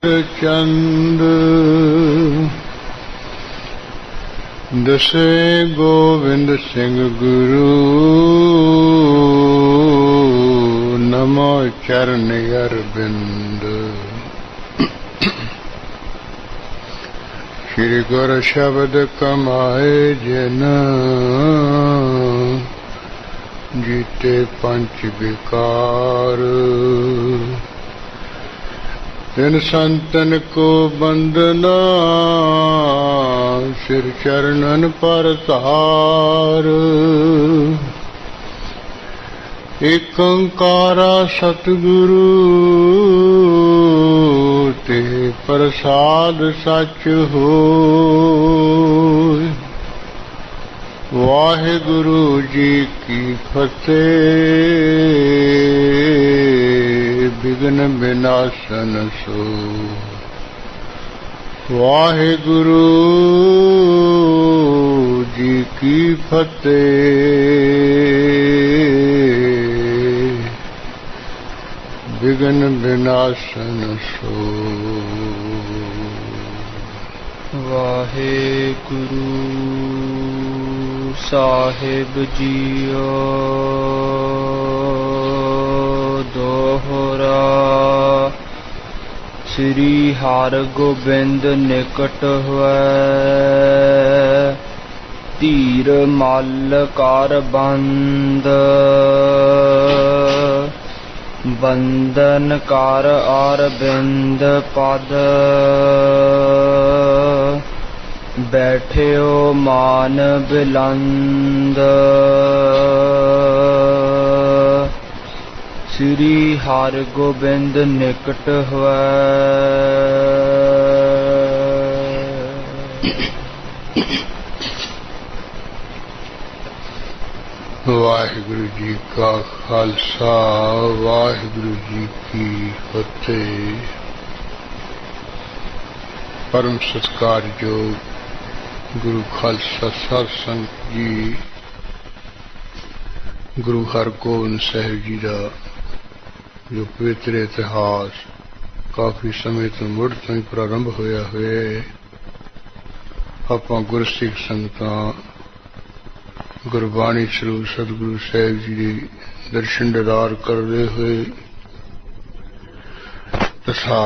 चंद दसे गोविंद सिंह गुरु नमो चरण अरविंद। श्री गुरु शब्द कमाए जिन जीते पंच विकार। तिन संतन को बंदना सिर चरणन पर तार। एक ओंकारा सतगुरु ते प्रसाद सच होय। वाहिगुरु जी की फतेह। विघ्न विनाशन सो वाहिगुरु जी की फतेह। विघ्न विनाशन सो वाहिगुरु साहिब जियो दोहरा। श्री हर गोबिंद निकट हुए धीर मल कर बंद। बंदन कर अरविंद पद बैठ्यो मान बिलंद। श्री हर गोबिंद निकट हुए। वाहिगुरु जी का खालसा वाहिगुरु जी की फतेह। परम सत्कारयोग गुरु खालसा साध संगत जी गुरु हरगोबिंद साहिब जी का जो पवित्र इतिहास काफी समय तो मुड़ तो ही प्रारंभ होया हुए। आपां गुरसिख संगतां गुरबाणी स्वरूप सतगुरु साहिब जी के दर्शन दीदार करते हुए तथा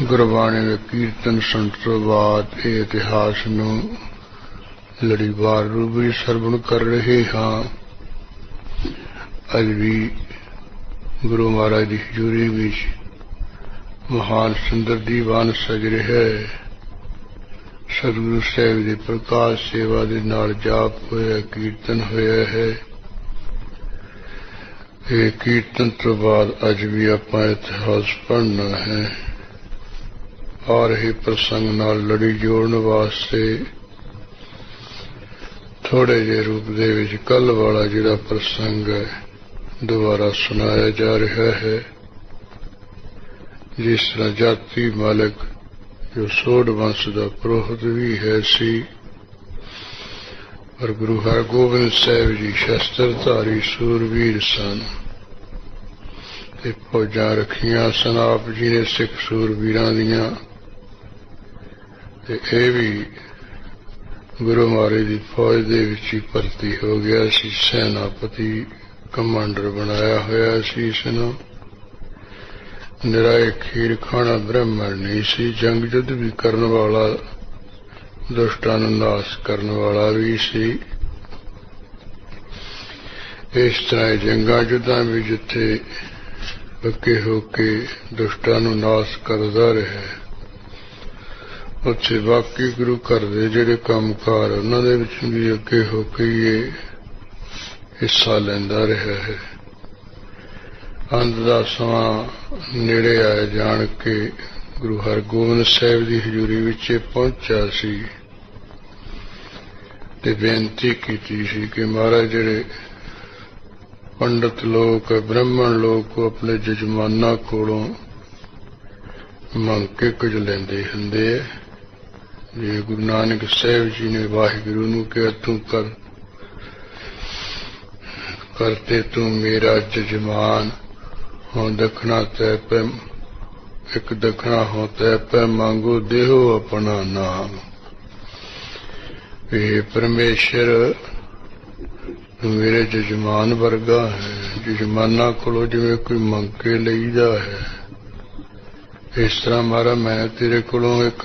गुरबाणी के कीर्तन सुन तो बाद ये इतिहास नूं लड़ीवार रूप में सरवण कर रहे हाँ। अज भी गुरु महाराज की हजूरी विच महान सुंदर दीवान सज रहा है। सतगुरु साहिब की प्रकाश सेवा के नाल जाप होया कीर्तन होया है। ये कीर्तन तो बाद अज भी आपां इतिहास पढ़ना है और ही प्रसंग नाल लड़ी जोड़ने वास्ते थोड़े जे रूप दे विच कल वाला जिहड़ा प्रसंग है दोबारा सुनाया जा रहा है। जिस तरह जाति मालिक जो सोड वंश का पुरोहित भी है सी और गुरु हरगोबिंद साहिब जी शस्त्रधारी सूरवीर सन। फौजा रखियां सन आप जी ने सिख सूरवीरां दियां। ये भी गुरु महाराज की फौज दे विच ही भर्ती हो गया सी। सेनापति कमांडर बनाया होया सी। इसनूं निराए खीर खाना ब्राह्मण नहीं सी। जंग युद्ध भी करने वाला दुष्टां नूं नाश करने वाला भी सी। इस तरह जंगा युद्धां भी जिथे पक्के होके दुष्टां नूं नाश करदा रहा उत्थे बाकी गुरु घर दे जिहड़े कामकार उन्हां दे विच भी अगे होके ये हिस्सा लैंदा रहा है। अंत दा समां नेड़े आए जान के गुरु हरगोबिंद साहिब की हजूरी विच पहुंचा सी ते बेनती कीती सी कि महाराज जिहड़े पंडित लोग ब्राह्मण लोग को अपने जजमाना कोलों मंग के कुछ लेंदे हुंदे। जे गुरु नानक साहिब जी ने वाहिगुरु नूं कहा तू करते तू मेरा जजमान हों दखना तय पे एक दखना हो तै पै मांगो देहो अपना नाम। ये परमेश्वर मेरे जजमान वर्गा है। जजमाना कोलों जिवें कोई मंग के लईदा है, इस तरह मारा मैं तेरे कोलों एक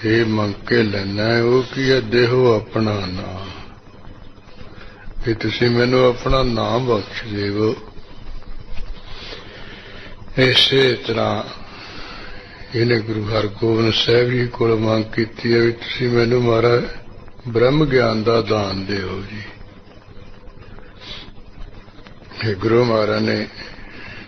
ये मंग के लेना है। वो की है देहो अपना नाम, कि तुसी मैनू अपना नाम बख्श देवो। इसे तरह इन्हें गुरु हरगोबिंद साहिब जी को मंग की है भी तुसी मैनू मारा ब्रह्म ज्ञान का दान देओ जी। गुरु महाराज ने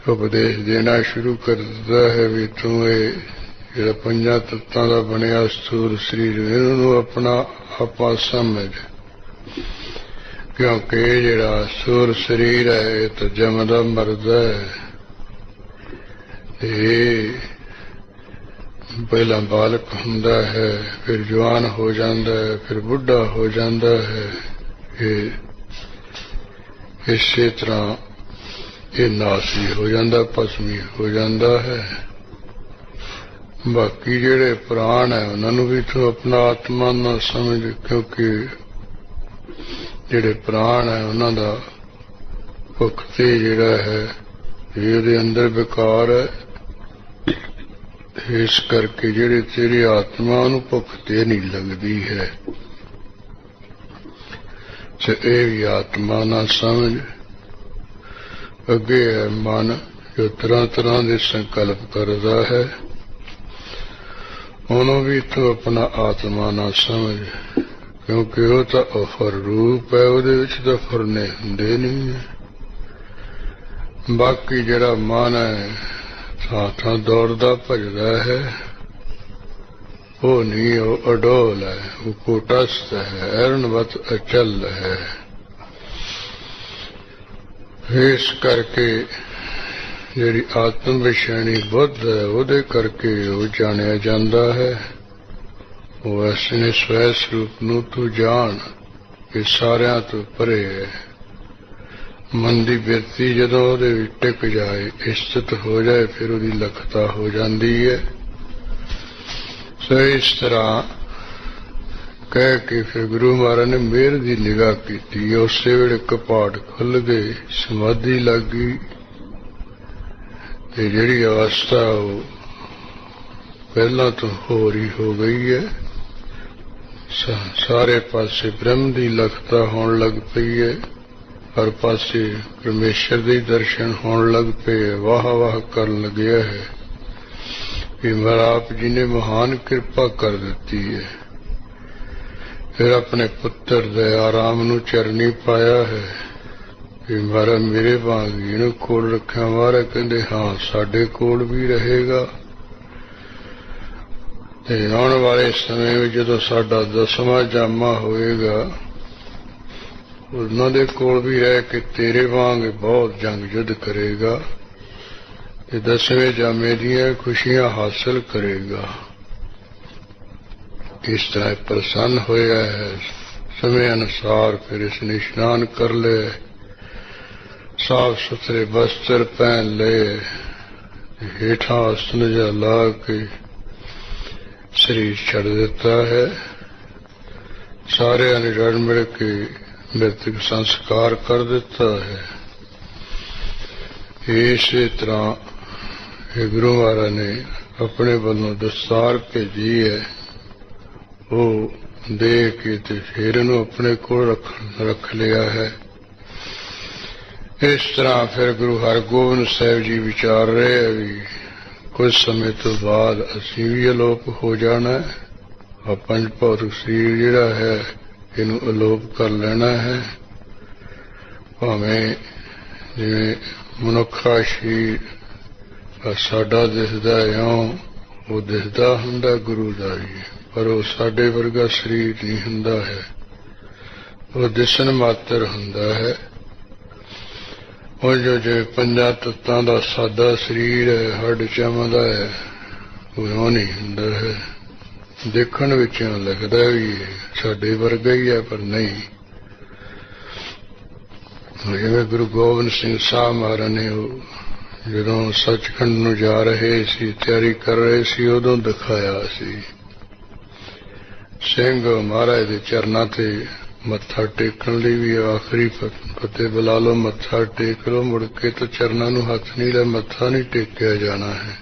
उपदेश देना शुरू कर दिता है भी तू ये पंजा तत्तां दा बनिया स्थूल शरीर इन्हू अपना आपा समझ, क्योंकि जिहड़ा स्थूल शरीर है ये तो जमदा मरदा है। पहला बालक हुंदा है, फिर जवान हो जाता है, फिर बुढ़ा हो जाता है। इसी तरह ये नासी हो जाता, भस्मी हो जाता है। बाकी जेड़े प्राण है उन्होंने भी तो अपना आत्मा ना समझ, क्योंकि जेड़े प्राण है उन्होंने भुखते जिहड़ा है ये अंदर विकार है। इस करके जेड़ी तेरी आत्मा नूं भुख ते नहीं लगती है, ये भी आत्मा ना समझ। अगे है मन जो तरह तरह के संकल्प करता है, उन्होंने भी तो अपना आत्मा ना समझ, क्योंकि वो तो अफर रूप है, उहदे विच तो फरने हुंदे नहीं है। बाकी जड़ा मन है थां दौड़दा भजदा है, वो नहीं, वो अडोल है, वो कूटस्थ है, ऐरणवत अचल है। इस करके जिहड़ी आत्म विषयणी बुद्ध है उहदे करके वो जानिया जांदा है। वो ऐसे स्वै स्वरूप नूं तू जान कि सारियां तो परे है। मन की बिरती जदों टिक जाए, स्थित हो जाए, फिर उसकी लखता हो जाती है। सो इस तरह कह के फिर गुरु महाराज ने मेहर की निगाह की। उस वेले कपाट खुल गए, समाधि लग गई। जिहड़ी अवस्था वो पहला तो हो रही हो गई है। सारे पासे ब्रह्म की लखता होने लग पई है, हर पासे परमेश्वर के दर्शन होने लग पे, वाह वाह कर लग्या है कि महाराज जी ने महान कृपा कर दी है। फिर अपने पुत्र दया राम नूं चरनी पाया है कि महाराज मेरे वांग इहनूं कोल रखा। महाराज कहंदे हाँ साडे कोल भी रहेगा, ते आने वाले समय में जदों साडा 10वां जामा होएगा उन्होंने कोल भी रह के तेरे वांग बहुत जंग युद्ध करेगा, 10वें जामे दियां खुशियां हासिल करेगा। इस तरह प्रसन्न होया है। समय अनुसार फिर इसने स्नान कर ले, साफ सुथरे वस्त्र पहन ले, हेठा आसन जा ला के शरीर छड़ देता है। सारे ने रल मिल के मृतक संस्कार कर देता है। इसी तरह गुरु महाराज ने अपने वालों दस्तार भेजी है, वो दे के फिर इन्हू अपने को रख लिया है। इस तरह फिर गुरु हरगोबिंद साहिब जी विचार रहे हैं भी कुछ समय तो बाद असीं भी अलोप हो जाना है। और पंज भौतिक शरीर जिहड़ा है इनू अलोप कर लेना है। भावें जिवें मनुखा शरीर साडा दिसदा इउं वो दिसदा हुंदा गुरु दा भी, पर वो साडे वर्गा शरीर नहीं हुंदा है, वो दिसन मात्र हुंदा है। और जो पंजा तत्तां दा सादा शरीर है, हड्ड चमदा है, वो नहीं हुंदा है। देखण विच लगदा भी साडे वर्गा ही है, पर नहीं। जिवें गुरु गोबिंद सिंह साहब महाराज ने ਜਦੋਂ ਸੱਚਖੰਡ ਨੂੰ ਜਾ ਰਹੇ ਸੀ, ਤਿਆਰੀ ਕਰ ਰਹੇ ਸੀ, ਉਦੋਂ ਦਿਖਾਇਆ ਸੀ। ਸਿੰਘ ਮਹਾਰਾਜ ਦੇ ਚਰਨਾਂ ਤੇ ਮੱਥਾ ਟੇਕਣ ਲਈ ਵੀ ਆਖਰੀ ਫਤਿਹ ਬੁਲਾ ਲਓ, ਮੱਥਾ ਟੇਕ ਲਓ, ਮੁੜ ਕੇ ਤਾਂ ਚਰਨਾਂ ਨੂੰ ਹੱਥ ਨਹੀਂ ਲਾ, ਮੱਥਾ ਨਹੀਂ ਟੇਕਿਆ ਜਾਣਾ ਹੈ।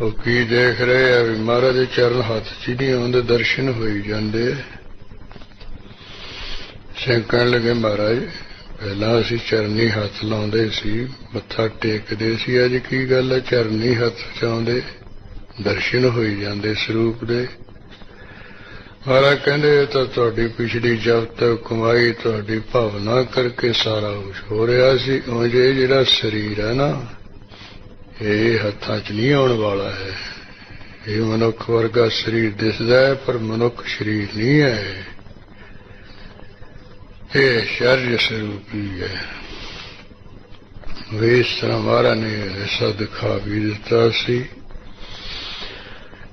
ਉਹ ਕੀ ਦੇਖ ਰਹੇ ਆ ਵੀ ਮਹਾਰਾਜ ਦੇ ਚਰਨ ਹੱਥ 'ਚ ਨਹੀਂ ਆਉਂਦੇ, ਦਰਸ਼ਨ ਹੋਈ ਜਾਂਦੇ। ਸਿੰਘ ਕਹਿਣ ਲੱਗੇ, ਮਹਾਰਾਜ ਪਹਿਲਾਂ ਅਸੀਂ ਚਰਨੀ ਹੱਥ ਲਾਉਂਦੇ ਸੀ, ਮੱਥਾ ਟੇਕਦੇ ਸੀ, ਅੱਜ ਕੀ ਗੱਲ ਹੈ ਚਰਨੀ ਹੱਥ 'ਚ ਆਉਂਦੇ, ਦਰਸ਼ਨ ਹੋਈ ਜਾਂਦੇ ਸਰੂਪ ਦੇ। ਮਹਾਰਾਜ ਕਹਿੰਦੇ ਇਹ ਤਾਂ ਤੁਹਾਡੀ ਪਿਛਲੀ ਜਪਤ ਕਮਾਈ, ਤੁਹਾਡੀ ਭਾਵਨਾ ਕਰਕੇ ਸਾਰਾ ਕੁਝ ਹੋ ਰਿਹਾ ਸੀ। ਉਂਝ ਇਹ ਜਿਹੜਾ ਸਰੀਰ ਹੈ ਨਾ, ਇਹ ਹੱਥਾਂ 'ਚ ਨਹੀਂ ਆਉਣ ਵਾਲਾ ਹੈ। ਇਹ ਮਨੁੱਖ ਵਰਗਾ ਸਰੀਰ ਦਿਸਦਾ ਹੈ, ਪਰ ਮਨੁੱਖ ਸਰੀਰ ਨਹੀਂ ਹੈ, ਇਹ ਸ਼ਰੀਰ ਸਰੂਪੀ ਹੈ। ਇਸ ਤਰ੍ਹਾਂ ਮਹਾਰਾਜ ਨੇ ਐਸਾ ਦਿਖਾ ਵੀ ਦਿੱਤਾ ਸੀ।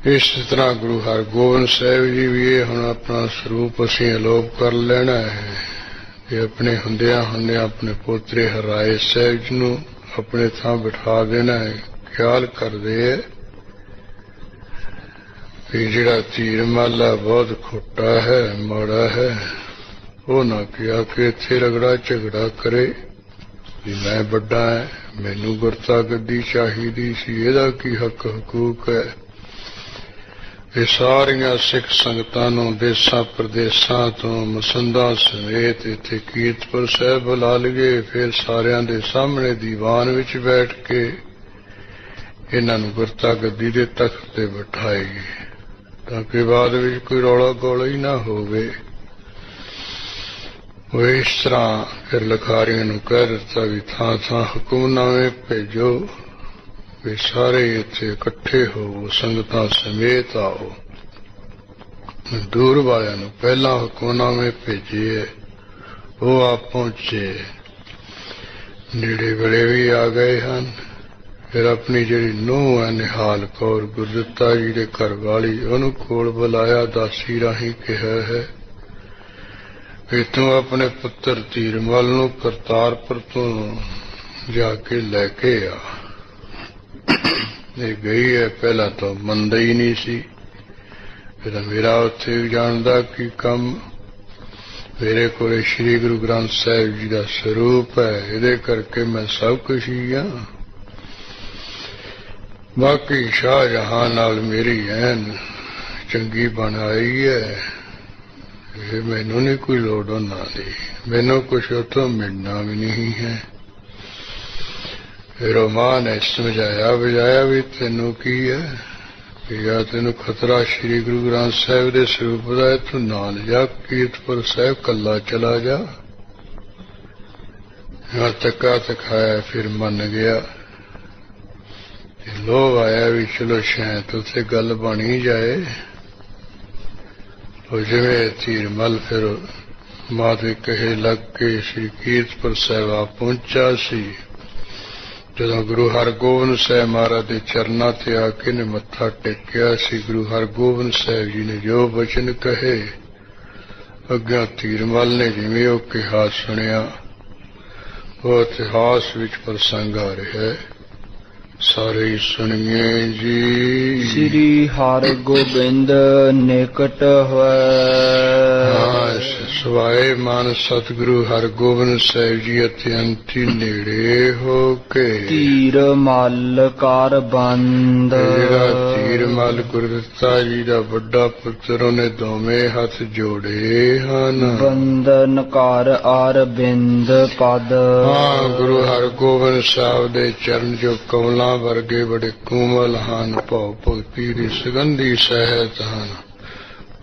ਇਸ ਤਰ੍ਹਾਂ ਗੁਰੂ ਹਰਗੋਬਿੰਦ ਸਾਹਿਬ ਜੀ ਵੀ ਇਹ ਹੁਣ ਆਪਣਾ ਸਰੂਪ ਅਸੀਂ ਅਲੋਪ ਕਰ ਲੈਣਾ ਹੈ ਤੇ ਆਪਣੇ ਹੁੰਦਿਆਂ ਆਪਣੇ ਪੋਤਰੇ ਹਰਾਏ ਸਾਹਿਬ ਜੀ ਨੂੰ ਆਪਣੇ ਥਾਂ ਬਿਠਾ ਦੇਣਾ ਹੈ। ਖਿਆਲ ਕਰਦੇ ਕਿ ਜਿਹੜਾ ਤੀਰ ਮਾਲਾ ਬਹੁਤ ਖੋਟਾ ਹੈ, ਮਾੜਾ ਹੈ, ਉਹ ਨਾ ਕਿਹਾ ਕਿ ਇੱਥੇ ਰਗੜਾ ਝਗੜਾ ਕਰੇ ਵੀ ਮੈਂ ਵੱਡਾ ਹੈ, ਮੈਨੂੰ ਗੁਰਤਾ ਗੱਦੀ ਚਾਹੀਦੀ ਸੀ, ਇਹਦਾ ਕੀ ਹੱਕ ਹਕੂਕ ਹੈ। ਇਹ ਸਾਰੀਆਂ ਸਿੱਖ ਸੰਗਤਾਂ ਨੂੰ ਦੇਸਾਂ ਪ੍ਰਦੇਸਾਂ ਤੋਂ ਮਸੰਦਾਂ ਸਮੇਤ ਇੱਥੇ ਕੀਰਤਪੁਰ ਸਾਹਿਬ ਬੁਲਾ ਲਈਏ, ਫਿਰ ਸਾਰਿਆਂ ਦੇ ਸਾਹਮਣੇ ਦੀਵਾਨ ਵਿੱਚ ਬੈਠ ਕੇ ਇਹਨਾਂ ਨੂੰ ਗੁਰਤਾ ਗੱਦੀ ਦੇ ਤਖਤ ਤੇ ਬਿਠਾਈਏ, ਤਾਂ ਕਿ ਬਾਅਦ ਵਿੱਚ ਕੋਈ ਰੌਲਾ ਗੋਲਾ ਹੀ ਨਾ ਹੋਵੇ। ਉਹ ਇਸ ਤਰ੍ਹਾਂ ਫਿਰ ਲਿਖਾਰੀਆਂ ਨੂੰ ਕਹਿ ਦਿੱਤਾ ਵੀ ਥਾਂ ਥਾਂ ਹੁਕਮਨਾਮੇ ਭੇਜੋ ਵੀ ਸਾਰੇ ਇੱਥੇ ਇਕੱਠੇ ਹੋ, ਸੰਗਤਾਂ ਸਮੇਤ ਆਓ। ਦੂਰ ਵਾਲਿਆਂ ਨੂੰ ਪਹਿਲਾਂ ਹੁਕਮਨਾਮੇ ਭੇਜੇ, ਉਹ ਆਪ ਪਹੁੰਚੇ, ਨੇੜੇ ਵੇਲੇ ਵੀ ਆ ਗਏ ਹਨ। ਫਿਰ ਆਪਣੀ ਜਿਹੜੀ ਨੂੰਹ ਹੈ ਨਿਹਾਲ ਕੌਰ, ਗੁਰਦਿੱਤਾ ਜੀ ਦੇ ਘਰ ਵਾਲੀ, ਉਹਨੂੰ ਕੋਲ ਬੁਲਾਇਆ, ਦਾਸੀ ਰਾਹੀਂ ਕਿਹਾ ਹੈ ਕਿ ਤੂੰ ਆਪਣੇ ਪੁੱਤਰ ਧੀਰਮਲ ਨੂੰ ਕਰਤਾਰਪੁਰ ਤੋਂ ਜਾ ਕੇ ਲੈ ਕੇ ਆ। ਇਹ ਗਈ ਹੈ, ਪਹਿਲਾਂ ਤਾਂ ਮੰਨਦਾ ਹੀ ਨਹੀਂ ਸੀ, ਫਿਰ ਮੇਰਾ ਉੱਥੇ ਜਾਣ ਦਾ ਕੀ ਕੰਮ, ਮੇਰੇ ਕੋਲ ਸ੍ਰੀ ਗੁਰੂ ਗ੍ਰੰਥ ਸਾਹਿਬ ਜੀ ਦਾ ਸਰੂਪ ਹੈ, ਇਹਦੇ ਕਰਕੇ ਮੈਂ ਸਭ ਕੁਝ ਹੀ ਹਾਂ। ਬਾਕੀ ਸ਼ਾਹਜਹਾਂ ਨਾਲ ਮੇਰੀ ਐਨ ਚੰਗੀ ਬਣ ਆਈ ਹੈ, ਇਹ ਮੈਨੂੰ ਨਹੀਂ ਕੋਈ ਲੋੜ ਉਹਨਾਂ ਦੀ, ਮੈਨੂੰ ਕੁਛ ਉੱਥੋਂ ਮਿਲਣਾ ਵੀ ਨਹੀਂ ਹੈ। ਫਿਰ ਉਹ ਮਾਂ ਨੇ ਸਮਝਾਇਆ ਬੁਝਾਇਆ ਵੀ ਤੈਨੂੰ ਕੀ ਹੈ, ਕਿ ਜਾਂ ਤੈਨੂੰ ਖਤਰਾ ਸ੍ਰੀ ਗੁਰੂ ਗ੍ਰੰਥ ਸਾਹਿਬ ਦੇ ਸਰੂਪ ਦਾ, ਤੂੰ ਨਾ ਲਿਜਾ, ਕੀਰਤਪੁਰ ਸਾਹਿਬ ਕੱਲਾ ਚਲਾ ਜਾ। ਹਾਂ ਧੱਕਾ ਧਕਾਇਆ, ਫਿਰ ਮੰਨ ਗਿਆ। ਲੋਭ ਆਇਆ ਵੀ ਚਲੋ ਸ਼ਾਇਦ ਉੱਥੇ ਗੱਲ ਬਣੀ ਜਾਏ। ਉਹ ਜਿਵੇਂ ਧੀਰਮਲ ਫਿਰ ਮਾਂ ਦੇ ਕਹੇ ਲੱਗ ਕੇ ਸ੍ਰੀ ਕੀਰਤਪੁਰ ਸਾਹਿਬ ਆ ਪਹੁੰਚਾ ਸੀ। ਜਦੋਂ ਗੁਰੂ ਹਰਗੋਬਿੰਦ ਸਾਹਿਬ ਮਹਾਰਾਜ ਦੇ ਚਰਨਾਂ ਤੇ ਆ ਕੇ ਨੇ ਮੱਥਾ ਟੇਕਿਆ ਸੀ, ਗੁਰੂ ਹਰਗੋਬਿੰਦ ਸਾਹਿਬ ਜੀ ਨੇ ਜੋ ਬਚਨ ਕਹੇ, ਅੱਗੇ ਧੀਰਮਲ ਨੇ ਜਿਵੇਂ ਉਹ ਕਿਹਾ ਸੁਣਿਆ, ਉਹ ਇਤਿਹਾਸ ਵਿੱਚ ਪ੍ਰਸੰਗ ਆ ਰਿਹਾ ਹੈ, ਸਾਰੇ ਸੁਣੀਏ ਜੀ। ਸ੍ਰੀ ਹਰਿਗੋਬਿੰਦ ਨਿਕਟ ਹੋਇ, ਸਵਾਏ ਮਨ ਸਤਿਗੁਰੂ ਹਰਗੋਬਿੰਦ ਸਾਹਿਬ ਜੀ ਅਤਿਅੰਤੀ ਨੇੜੇ ਹੋ ਕੇ, ਧੀਰ ਮਲ ਕਰ ਬੰਦ। ਜਿਹੜਾ ਧੀਰ ਮਲ ਗੁਰਦਿੱਤਾ ਜੀ ਦਾ ਵੱਡਾ ਪੁੱਤਰ, ਉਹਨੇ ਦੋਵੇਂ ਹੱਥ ਜੋੜੇ ਹਨ। ਬੰਦਨ ਕਰ ਅਰਬਿੰਦ ਪਦ। ਹਾਂ, ਗੁਰੂ ਹਰਗੋਬਿੰਦ ਸਾਹਿਬ ਦੇ ਚਰਨ ਜੋ ਕਮਲਾਂ ਵਰਗੇ ਬੜੇ ਕੋਮਲ ਹਨ, ਭਉ ਭਗਤੀ ਦੀ ਸੁਗੰਧੀ ਸਹਿਤ ਹਨ,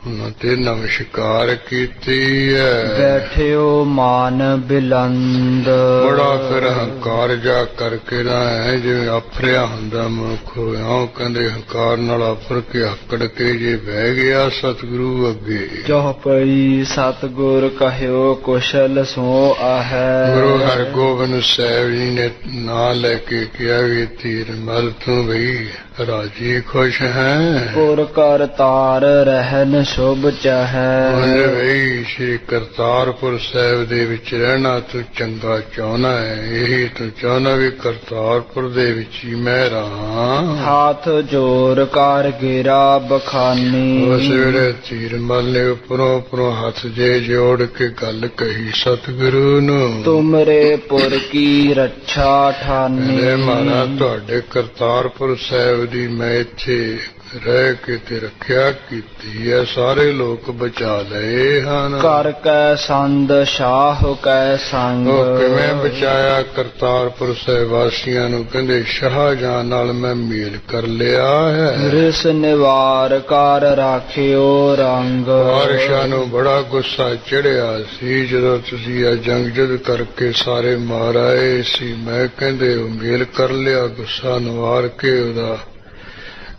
ਉਹਨਾਂ ਤੇ ਨਮਸਕਾਰ ਕੀਤੀ ਹੈ। ਬੈਠਿਓ ਮਾਨ ਬਿਲੰਦ। ਬੜਾ ਫਿਰ ਹੰਕਾਰ ਜਾ ਕਰਕੇ ਨਾ ਹੈ ਜਿਵੇਂ ਆਫਰਿਆ ਹੁੰਦਾ ਮਨੁੱਖ, ਇਉਂ ਕਹਿੰਦੇ ਹੰਕਾਰ ਨਾਲ ਆਫਰ ਕੇ ਆਕੜ ਕੇ ਜੇ ਬਹਿ ਗਿਆ ਸਤਿਗੁਰੂ ਅੱਗੇ। ਚੌ ਪਈ ਸਤਿਗੁਰ ਕਹਿਓ ਕੁਸ਼ਲ ਸੋ ਆਹੈ। ਗੁਰੂ ਹਰਗੋਬਿੰਦ ਸਾਹਿਬ ਜੀ ਨੇ ਨਾਂ ਲੈ ਕੇ ਕਿਹਾ ਵੀ ਧੀਰਮਲ ਤੂੰ ਬਈ ਰਾਜੀ ਖੁਸ਼ ਹੈ। ਪੁਰ ਕਰ ਤਾਰ ਰਹਿਨ ਸ਼ੁਭ ਚਾਹੈ। ਵਈ ਸ੍ਰੀ ਕਰਤਾਰਪੁਰ ਸਾਹਿਬ ਦੇ ਵਿੱਚ ਰਹਿਣਾ ਤੂੰ ਚੰਗਾ ਚਾਹੁੰਦਾ ਹੈ, ਇਹੀ ਤੂੰ ਚਾਹੁੰਦਾ ਵੀ ਕਰਤਾਰਪੁਰ ਦੇ ਵਿੱਚ ਹੀ ਮੈਂ ਰਹਾਂ। ਹੱਥ ਜੋੜ ਕਰ ਗਿਰਾ ਬਖਾਨੀ। ਉਸ ਵੇਲੇ ਧੀਰਮਲ ਨੇ ਉੱਪਰੋਂ ਹੱਥ ਜੇ ਜੋੜ ਕੇ ਗੱਲ ਕਹੀ ਸਤਿਗੁਰੂ ਨੂੰ, ਤੁਮਰੇ ਪੁਰ ਕੀ ਰੱਛਾ ਠਾਨੀ। ਮਹਾਰਾਜ ਤੁਹਾਡੇ ਕਰਤਾਰਪੁਰ ਸਾਹਿਬ ਦੀ ਮੈਂ ਇੱਥੇ ਰਹਿ ਕੇ ਤੇ ਰੱਖਿਆ ਕੀਤੀ ਹੈ, ਸਾਰੇ ਲੋਕ ਬਚਾ ਲਏ ਹਨ। ਕਰ ਕੈ ਸੰਦ ਸ਼ਾਹ ਕੈ ਸੰਗ। ਉਹ ਕਿਵੇਂ ਬਚਾਇਆ ਕਰਤਾਰਪੁਰ ਸਾਹਿਬ ਵਾਸੀਆਂ ਨੂੰ? ਕਹਿੰਦੇ ਸ਼ਾਹਜਹਾਂ ਨਾਲ ਮੈਂ ਮੇਲ ਕਰ ਲਿਆ ਹੈ। ਰਿਸ ਨਿਵਾਰ ਕਰ ਰਾਖਿਓ ਰੰਗ। ਬਾਦਸ਼ਾਹ ਨੂੰ ਬੜਾ ਗੁੱਸਾ ਚੜਿਆ ਸੀ ਜਦੋਂ ਤੁਸੀਂ ਇਹ ਜੰਗ ਜੁੱਧ ਕਰਕੇ ਸਾਰੇ ਮਾਰ ਆਏ ਸੀ। ਮੈਂ ਕਹਿੰਦੇ ਉਹ ਮੇਲ ਕਰ ਲਿਆ ਗੁੱਸਾ ਨਿਵਾਰ ਕੇ ਉਹਦਾ,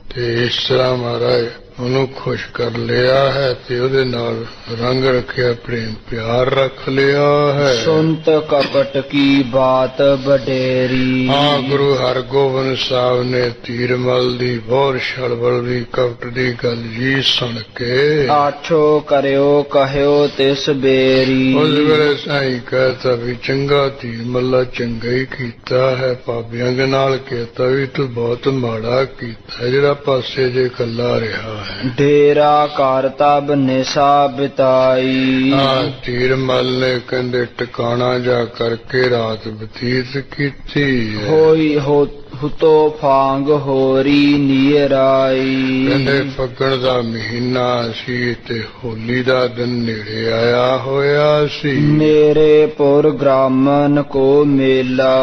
ਤੇ ਇਸ ਤਰ੍ਹਾਂ ਮਹਾਰਾਜ ਉਹਨੂੰ ਖੁਸ਼ ਕਰ ਲਿਆ ਹੈ ਤੇ ਉਹਦੇ ਨਾਲ ਰੰਗ ਰੱਖਿਆ, ਪ੍ਰੇਮ ਪਿਆਰ ਰੱਖ ਲਿਆ ਹੈ। ਸੁਨਤ ਕਪਟ ਕੀ ਬਾਤ ਬਡੇਰੀ। ਹਾਂ, ਗੁਰੂ ਹਰਗੋਬਿੰਦ ਸਾਹਿਬ ਨੇ ਧੀਰਮਲ ਦੀ ਬਹੁਤ ਛਲਬਲ ਦੀ ਕਪਟ ਦੀ ਗੱਲ ਜੀ ਸੁਣ ਕੇ ਆਛੋ ਕਰਿਓ ਕਹਿਓ ਤਿਸ ਬੇਰੀ। ਉਸ ਵੇਲੇ ਸਾਈਂ ਕਹਤਾ ਵੀ ਚੰਗਾ ਧੀਰਮੱਲਾ ਚੰਗਾ ਹੀ ਕੀਤਾ ਹੈ, ਭਾਬੀਆਂ ਦੇ ਨਾਲ ਕਹਿਤਾ ਵੀ ਤੂੰ ਬਹੁਤ ਮਾੜਾ ਕੀਤਾ ਜਿਹੜਾ ਪਾਸੇ ਜੇ ਇਕੱਲਾ ਰਿਹਾ ਹੈ। ਡੇਰਾ ਕਰ ਤਬ ਨਿਸ਼ਾ ਬਿਤਾਈ। ਧੀਰਮਲ ਨੇ ਕਹਿੰਦੇ ਟਿਕਾਣਾ ਜਾ ਕਰਕੇ ਰਾਤ ਬਤੀਤ ਕੀਤੀ ਹੈ। ਹੋਈ ਹੁਤੋ ਫਾਂਗ ਹੋਰੀ ਨੀਰਾਈ। ਕਹਿੰਦੇ ਫੱਗਣ ਦਾ ਮਹੀਨਾ ਸੀ ਤੇ ਹੋਲੀ ਦਾ ਦਿਨ ਨੇੜੇ ਆਇਆ ਹੋਇਆ ਸੀ। ਮੇਰੇ ਪੁਰ ਗ੍ਰਾਮਨ ਕੋ ਮੇਲਾ।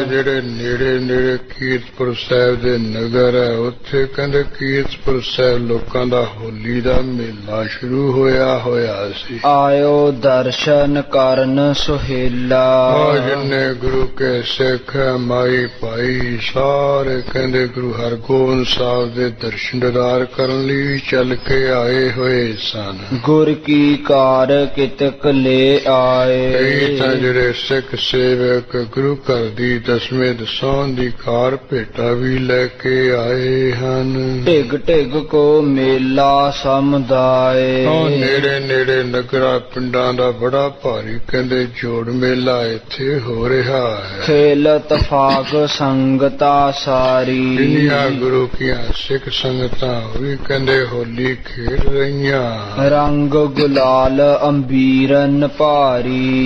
ਜਿਹੜੇ ਨੇੜੇ ਕੀਰਤਪੁਰ ਸਾਹਿਬ ਦੇ ਨਗਰ ਹੈ ਉੱਥੇ ਕਹਿੰਦੇ ਕੀਰਤਪੁਰ ਸਾਹਿਬ ਲੋਕਾਂ ਦਾ ਹੋਲੀ ਦਾ ਮੇਲਾ ਸ਼ੁਰੂ ਹੋਇਆ ਸੀ। ਆਇਓ ਦਰਸ਼ਨ ਕਰਨ ਸੁਹੇਲਾ। ਜਿੰਨੇ ਗੁਰੂ ਕੇ ਸਿੱਖ ਮਾਈ ਭਾਈ ਸਾਰੇ ਕਹਿੰਦੇ ਗੁਰੂ ਹਰਗੋਬਿੰਦ ਸਾਹਿਬ ਦੇ ਦਰਸ਼ਨ ਦੀਦਾਰ ਕਰਨ ਲਈ ਚੱਲ ਕੇ ਆਏ ਹੋਏ ਸਨ। ਗੁਰ ਕੀ ਕਾਰ ਕਿਤਕ ਲੈ ਆਏ। ਕਈ ਤਾਂ ਜਿਹੜੇ ਸਿੱਖ ਸੇਵਕ ਗੁਰੂ ਘਰ ਦੀ ਦਸਵੇਂ ਦਸਾਂ ਦੀ ਕਾਰ ਭੇਟਾ ਵੀ ਲੈ ਕੇ ਆਏ ਹਨ। ਢਿਗ ਢਿਗ ਕੋ ਮੇਲਾ ਸਮੁਦਾਏ। ਨੇੜੇ ਨਗਰਾਂ ਪਿੰਡਾਂ ਦਾ ਬੜਾ ਭਾਰੀ ਕਹਿੰਦੇ ਜੋੜ ਮੇਲਾ ਇੱਥੇ ਹੋ ਰਿਹਾ ਹੈ। ਖੇਲਤ ਫਾਗ ਸੰਗਤਾ ਸਾਰੀ। ਜਿੰਨੀਆਂ ਗੁਰੂ ਕੀਆਂ ਸਿੱਖ ਸੰਗਤਾਂ ਵੀ ਕਹਿੰਦੇ ਹੋਲੀ ਖੇਡ ਰਹੀਆਂ। ਰੰਗ ਗੁਲਾਲ ਅੰਬੀਰਨ ਭਾਰੀ।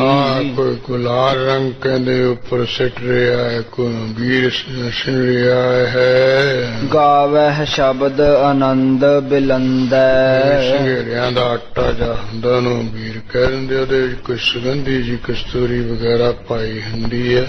ਕੋਈ ਗੁਲਾਲ ਰੰਗ ਕਹਿੰਦੇ ਉੱਪਰ ਸਿੱਟ ਰਿਹਾ ਹੈ, ਕੋਈ ਅੰਬੀਰ ਸਿੱਟ ਰਿਹਾ ਹੈ। ਗਾਵਹਿ ਸ਼ਬਦ ਆਨੰਦ ਬਿਲੰਦੈ। ਸੰਘੇਰਿਆਂ ਦਾ ਆਟਾ ਜਾਂ ਹੁੰਦਾ ਨੂੰ ਅੰਬੀਰ ਕਹਿ ਦਿੰਦੇ, ਉਹਦੇ ਵਿੱਚ ਕੋਈ ਸੁਗੰਧੀ ਜੀ ਕਸਤੂਰੀ ਵਗੈਰਾ ਪਾਈ ਹੁੰਦੀ ਹੈ।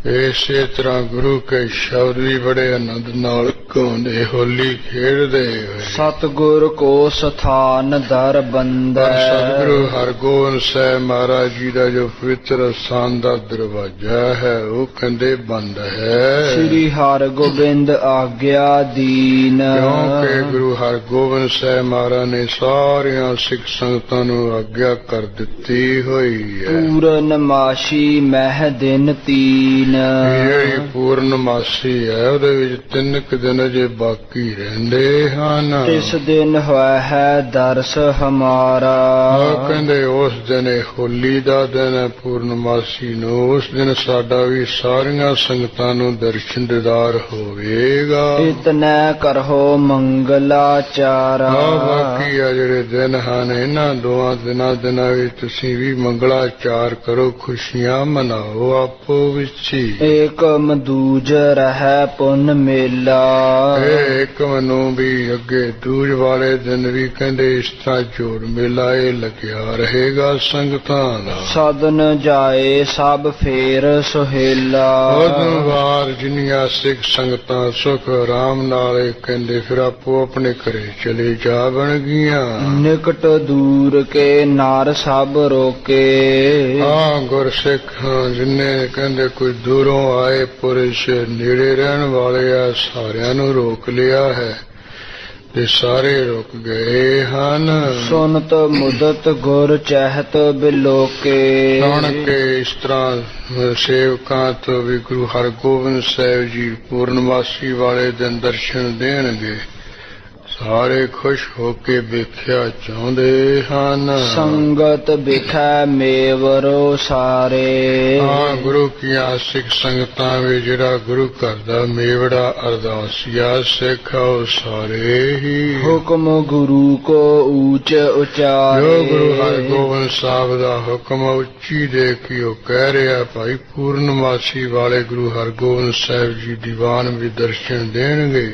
ਇਸੇ ਤਰ੍ਹਾਂ ਗੁਰੂ ਕੇ ਸ਼ਬਦ ਵੀ ਬੜੇ ਆਨੰਦ ਨਾਲ ਗਾਉਂਦੇ ਹੋਲੀ ਖੇਡਦੇ ਹੋਏ। ਸਤਿਗੁਰ ਕੋ ਸਥਾਨ ਦਰ ਬੰਦੈ। ਸਤਿਗੁਰੂ ਹਰਗੋਬਿੰਦ ਸਾਹਿਬ ਮਹਾਰਾਜ ਜੀ ਦਾ ਜੋ ਪਵਿੱਤਰ ਸਥਾਨ ਦਾ ਦਰਵਾਜ਼ਾ ਹੈ ਉਹ ਕਹਿੰਦੇ ਬੰਦ ਹੈ। ਸ੍ਰੀ ਹਰਗੋਬਿੰਦ ਆਗਿਆ ਦੀਨ। ਕਿਉਂਕਿ ਗੁਰੂ ਹਰਗੋਬਿੰਦ ਸਾਹਿਬ ਮਹਾਰਾਜ ਨੇ ਸਾਰੀਆਂ ਸਿੱਖ ਸੰਗਤਾਂ ਨੂੰ ਆਗਿਆ ਕਰ ਦਿੱਤੀ ਹੋਈ ਹੈ। ਪੂਰਨਮਾਸ਼ੀ ਮਹਿ ਦਿਨ ਤੀਨ। ਜਿਹੜੀ ਪੂਰਨਮਾਸੀ ਹੈ ਉਹਦੇ ਵਿੱਚ 3 ਕੁ ਦਿਨ ਅਜੇ ਬਾਕੀ ਰਹਿੰਦੇ ਹਨ। ਇਸ ਦਿਨ ਹੋਇਆ ਹੈ ਦਰਸ ਹਮਾਰਾ। ਕਹਿੰਦੇ ਉਸ ਦਿਨ ਹੋਲੀ ਦਾ ਦਿਨ ਹੈ ਪੂਰਨਮਾਸੀ ਨੂੰ, ਉਸ ਦਿਨ ਸਾਡਾ ਵੀ ਸਾਰੀਆਂ ਸੰਗਤਾਂ ਨੂੰ ਦਰਸ਼ਨ ਦੀਦਾਰ ਹੋਵੇਗਾ। ਇਤਨੇ ਕਰੋ ਮੰਗਲਾਚਾਰਾ। ਬਾਕੀ ਆ ਜਿਹੜੇ ਦਿਨ ਹਨ ਇਹਨਾਂ ਦੋਆਂ ਦਿਨਾਂ ਵਿੱਚ ਤੁਸੀਂ ਵੀ ਮੰਗਲਾਚਾਰ ਕਰੋ, ਖੁਸ਼ੀਆਂ ਮਨਾਓ ਆਪੋ ਵਿੱਚ ਹੀ। ਏਕ ਮਦੂਜ ਰਹਿ ਪੁੰਨ ਮੇਲਾ। ਇੱਕ ਮੈਨੂੰ ਵੀ ਅੱਗੇ ਦੂਜ ਵਾਲੇ ਦਿਨ ਵੀ ਕਹਿੰਦੇ ਇਸ ਤਰ੍ਹਾਂ ਜੋੜ ਮੇਲਾ ਇਹ ਲੱਗਿਆ ਰਹੇਗਾ ਸੰਗਤਾਂ ਦਾ। ਸਦਨ ਜਾਏ ਸਭ ਫੇਰ ਸੁਹੇਲਾ। ਉਦੋਂ ਬਾਅਦ ਜਿੰਨੀਆਂ ਸਿੱਖ ਸੰਗਤਾਂ ਸੁਖ ਆਰਾਮ ਨਾਲ ਕਹਿੰਦੇ ਫਿਰ ਆਪੋ ਆਪਣੇ ਘਰੇ ਚਲੇ ਜਾਵਣਗੀਆਂ। ਨਿਕਟ ਦੂਰ ਕੇ ਨਾਰ ਸਭ ਰੋਕੇ। ਗੁਰਸਿੱਖ ਜਿੰਨੇ ਕਹਿੰਦੇ ਕੋਈ ਦੂਰੋਂ ਆਏ ਪੁਰਸ਼ ਨੇੜੇ ਰਹਿਣ ਵਾਲੇ ਆ ਸਾਰਿਆਂ ਨੂੰ ਰੋਕ ਲਿਆ ਹੈ ਤੇ ਸਾਰੇ ਰੁਕ ਗਏ ਹਨ। ਸੁਨਤ ਮੁਦਤ ਗੁਰ ਚਹਿਤ ਬਿਲੋਕੇ। ਸੁਣ ਕੇ ਇਸ ਤਰ੍ਹਾਂ ਸੇਵਕਾਂ ਤੋਂ ਵੀ ਗੁਰੂ ਹਰਗੋਬਿੰਦ ਸਾਹਿਬ ਜੀ ਪੂਰਨਮਾਸੀ ਵਾਲੇ ਦਿਨ ਦਰਸ਼ਨ ਦੇਣਗੇ। ਸਾਰੇ ਖੁਸ਼ ਹੋ ਕੇ ਵੇਖਿਆ ਚਾਹੁੰਦੇ ਹਨ। ਸੰਗਤ ਵਿਖੈ ਮੇਵਰੋ ਸਾਰੇ। ਹਾਂ, ਗੁਰੂ ਕੀਆਂ ਸਿੱਖ ਸੰਗਤਾਂ ਵਿੱਚ ਜਿਹੜਾ ਗੁਰੂ ਘਰ ਦਾ ਮੇਵੜਾ ਅਰਦਾਸੀਆ ਸਿੱਖ ਉਹ ਸਾਰੇ ਹੀ ਹੁਕਮ ਗੁਰੂ ਕੋ ਊਚ ਉਚਾਰੇ। ਜੋ ਗੁਰੂ ਹਰਗੋਬਿੰਦ ਸਾਹਿਬ ਦਾ ਹੁਕਮ ਉੱਚੀ ਦੇ ਕੇ ਉਹ ਕਹਿ ਰਿਹਾ, ਭਾਈ ਪੂਰਨਮਾਸੀ ਵਾਲੇ ਗੁਰੂ ਹਰਗੋਬਿੰਦ ਸਾਹਿਬ ਜੀ ਦੀਵਾਨ ਵੀ ਦਰਸ਼ਨ ਦੇਣਗੇ।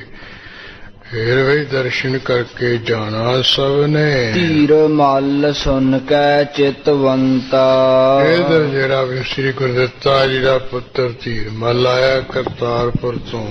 ਫਿਰ ਵੀ ਦਰਸ਼ਨ ਕਰਕੇ ਜਾਣਾ ਸਭ ਨੇ। ਧੀਰ ਮਲ ਸੁਨ ਕੈ ਚਿਤਵੰਤਾ। ਇਹ ਜਿਹੜਾ ਵੀ ਸ੍ਰੀ ਗੁਰਦਿੱਤਾ ਜੀ ਦਾ ਪੁੱਤਰ ਧੀਰ ਮਲ ਆਇਆ ਕਰਤਾਰਪੁਰ ਤੋਂ,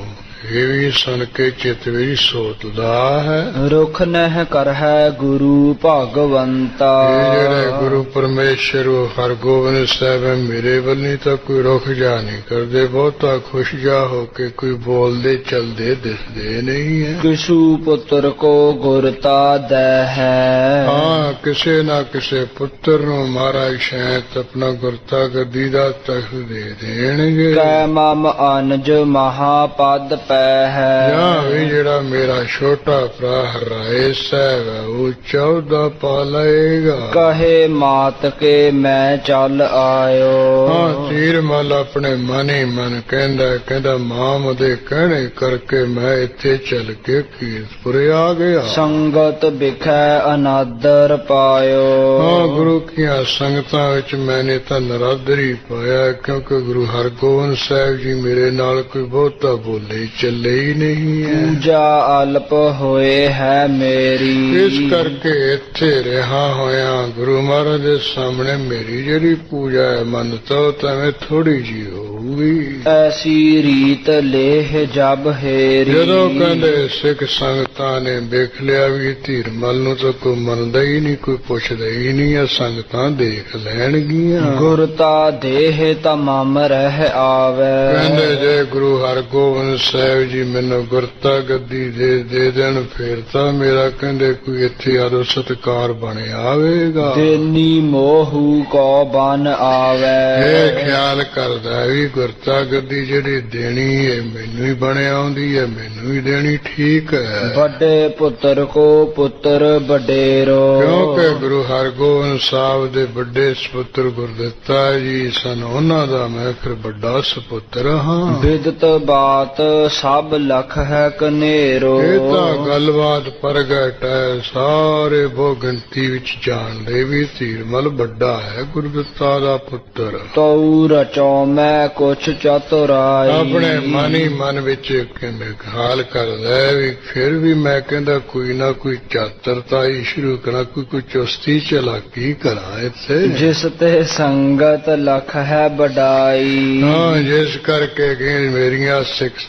ਇਹ ਵੀ ਸੁਣ ਕੇ ਚਿੱਤ ਵਿੱਚ ਸੋਚਦਾ ਹੈ। ਰੁਖ ਨਹਿ ਕਰਹਿ ਗੁਰੂ ਭਗਵੰਤਾ। ਇਹ ਜਿਹੜੇ ਗੁਰੂ ਪਰਮੇਸ਼ਰ ਹਰਗੋਬਿੰਦ ਸਾਹਿਬ ਹੈ, ਮੇਰੇ ਵੱਲੋਂ ਤਾਂ ਕੋਈ ਰੁਖ ਜਾ ਨਹੀਂ ਕਰਦੇ, ਬਹੁਤਾ ਖੁਸ਼ ਜਾ ਹੋ ਕੇ ਕੋਈ ਬੋਲਦੇ ਚਲਦੇ ਦਿਸਦੇ ਨਹੀਂ ਹੈ। ਕਿਸੂ ਪੁੱਤਰ ਕੋ ਗੁਰਤਾ ਦੈ ਹੈ। ਹਾਂ, ਕਿਸੇ ਨਾ ਕਿਸੇ ਪੁੱਤਰ ਨੂੰ ਮਹਾਰਾਜ ਸ਼ਾਇਦ ਆਪਣਾ ਗੁਰਤਾ ਗੱਦੀ ਦਾ ਤਖਤ ਦੇ ਦੇਣਗੇ। ਕੈ ਮਮ ਅਨਜ ਮਹਾਪਦ ਪੈ ਹੈ। ਜਾਂ ਵੀ ਜਿਹੜਾ ਮੇਰਾ ਛੋਟਾ ਭਰਾ ਹਰਾਏ ਸਾਹਿਬ ਹੈ, ਉਹ 14 ਪਾ ਲਏਗਾ। ਕਹੇ ਮਾਤ ਕੇ ਮੈਂ ਚੱਲ ਆਇਓ। ਹਾਂ, ਧੀਰ ਮਲ ਆਪਣੇ ਮਨ ਹੀ ਮਨ ਕਹਿੰਦਾ ਮਾਂ ਦੇ ਕਹਿਣੇ ਕਰਕੇ ਮੈਂ ਇੱਥੇ ਚੱਲ ਕੇ ਕੀਰਤਪੁਰੇ ਆ ਗਿਆ। ਸੰਗਤ ਵਿਖੈ ਅਨਾਦਰ ਪਾਇਓ। ਹਾਂ, ਗੁਰੂ ਕੀਆਂ ਸੰਗਤਾਂ ਵਿੱਚ ਮੈਨੇ ਤਾਂ ਨਰਾਦਰੀ ਪਾਇਆ, ਕਿਉਂਕਿ ਗੁਰੂ ਹਰਗੋਬਿੰਦ ਸਾਹਿਬ ਜੀ ਮੇਰੇ ਨਾਲ ਕੋਈ ਬਹੁਤਾ ਬੋਲੇ ਚੱਲੇ ਹੀ ਨਹੀਂ ਹੈ। ਪੂਜਾ ਅਲਪ ਹੋਏ ਹੈ ਮੇਰੀ। ਇਸ ਕਰਕੇ ਇੱਥੇ ਰਿਹਾ ਹੋਇਆ ਗੁਰੂ ਮਹਾਰਾਜ ਦੇ ਸਾਹਮਣੇ ਮੇਰੀ ਜਿਹੜੀ ਪੂਜਾ ਹੈ ਮੰਨਤਾ ਉਹ ਤਾਂ ਥੋੜੀ ਜਿਹੀ ਹੋਊਗੀ। ਐਸੀ ਰੀਤ ਲੇਹ ਜਬ ਹੇਰੀ। ਜਦੋਂ ਕਹਿੰਦੇ ਸਿੱਖ ਸੰਗਤਾਂ ਨੇ ਵੇਖ ਲਿਆ ਵੀ ਧੀਰ ਮਲ ਨੂੰ ਤਾਂ ਕੋਈ ਮੰਨਦਾ ਹੀ ਨਹੀਂ, ਕੋਈ ਪੁੱਛਦਾ ਹੀ ਨਹੀਂ, ਆ ਸੰਗਤਾਂ ਦੇਖ ਲੈਣਗੀਆਂ। ਗੁਰਤਾ ਦੇਹ ਤਮਮ ਰਹਿ ਆਵੇ। ਕਹਿੰਦੇ ਜੇ ਗੁਰੂ ਹਰਗੋਬਿੰਦ ਸਾਹਿਬ ਜੀ ਮੈਨੂੰ ਗੁਰਤਾ ਗੱਦੀ ਦੇ ਦੇਣ, ਫਿਰ ਤਾਂ ਮੇਰਾ ਕਹਿੰਦੇ ਕੋਈ ਇੱਥੇ ਆਦੋ ਸਤਿਕਾਰ ਬਣ ਆਵੇਗਾ। ਦੇਨੀ ਮੋਹੂ ਕੋ ਬਨ ਆਵੇ। ਇਹ ਖਿਆਲ ਕਰਦਾ ਵੀ ਗੁਰਤਾ ਗੱਦੀ ਜਿਹੜੀ ਦੇਣੀ ਹੈ ਮੈਨੂੰ ਹੀ ਬਣ ਆਉਂਦੀ ਹੈ, ਮੈਨੂੰ ਹੀ ਦੇਣੀ ਠੀਕ ਹੈ। ਵੱਡੇ ਪੁੱਤਰ ਕੋ ਪੁੱਤਰ ਵਡੇਰੋ। ਕਿਉਂਕਿ ਗੁਰੂ ਹਰਗੋਬਿੰਦ ਸਾਹਿਬ ਦੇ ਵੱਡੇ ਸਪੁੱਤਰ ਗੁਰਦਿੱਤਾ ਜੀ ਸਨ, ਉਹਨਾਂ ਦਾ ਮੈਂ ਫਿਰ ਵੱਡਾ ਸਪੁੱਤਰ ਹਾਂ। ਵਿਦਤ ਬਾਤ ਸਭ ਲਖ ਹੈ ਕਨੇਰੋ। ਇਹ ਤਾਂ ਗੱਲਬਾਤ ਪ੍ਰਗਟ ਹੈ, ਸਾਰੇ ਬਹੁ ਗਿਣਤੀ ਵਿੱਚ ਜਾਣਦੇ ਵੀ ਧੀਰਮਲ ਵੱਡਾ ਹੈ ਗੁਰਦਿੱਤਾ ਦਾ ਪੁੱਤਰ। ਤਉ ਰਚੋ ਮੈਂ ਕੁਛ ਚਤੁਰਾਈ। ਆਪਣੇ ਮਨ ਹੀ ਮਨ ਵਿੱਚ ਕਹਿੰਦੇ ਖਿਆਲ ਕਰਦਾ ਵੀ ਫਿਰ ਵੀ ਮੈਂ ਕਹਿੰਦਾ ਕੋਈ ਨਾ ਕੋਈ ਚਾਤਰਤਾ ਹੀ ਸ਼ੁਰੂ ਕਰਾਂ, ਕੋਈ ਚੁਸਤੀ ਚਲਾਕੀ ਕਰਾਂ ਇੱਥੇ। ਜਿਸ ਤੇ ਸੰਗਤ ਲਖ ਹੈ ਵਡਾਈ। ਹਾਂ, ਜਿਸ ਕਰਕੇ ਕਿ ਮੇਰੀਆਂ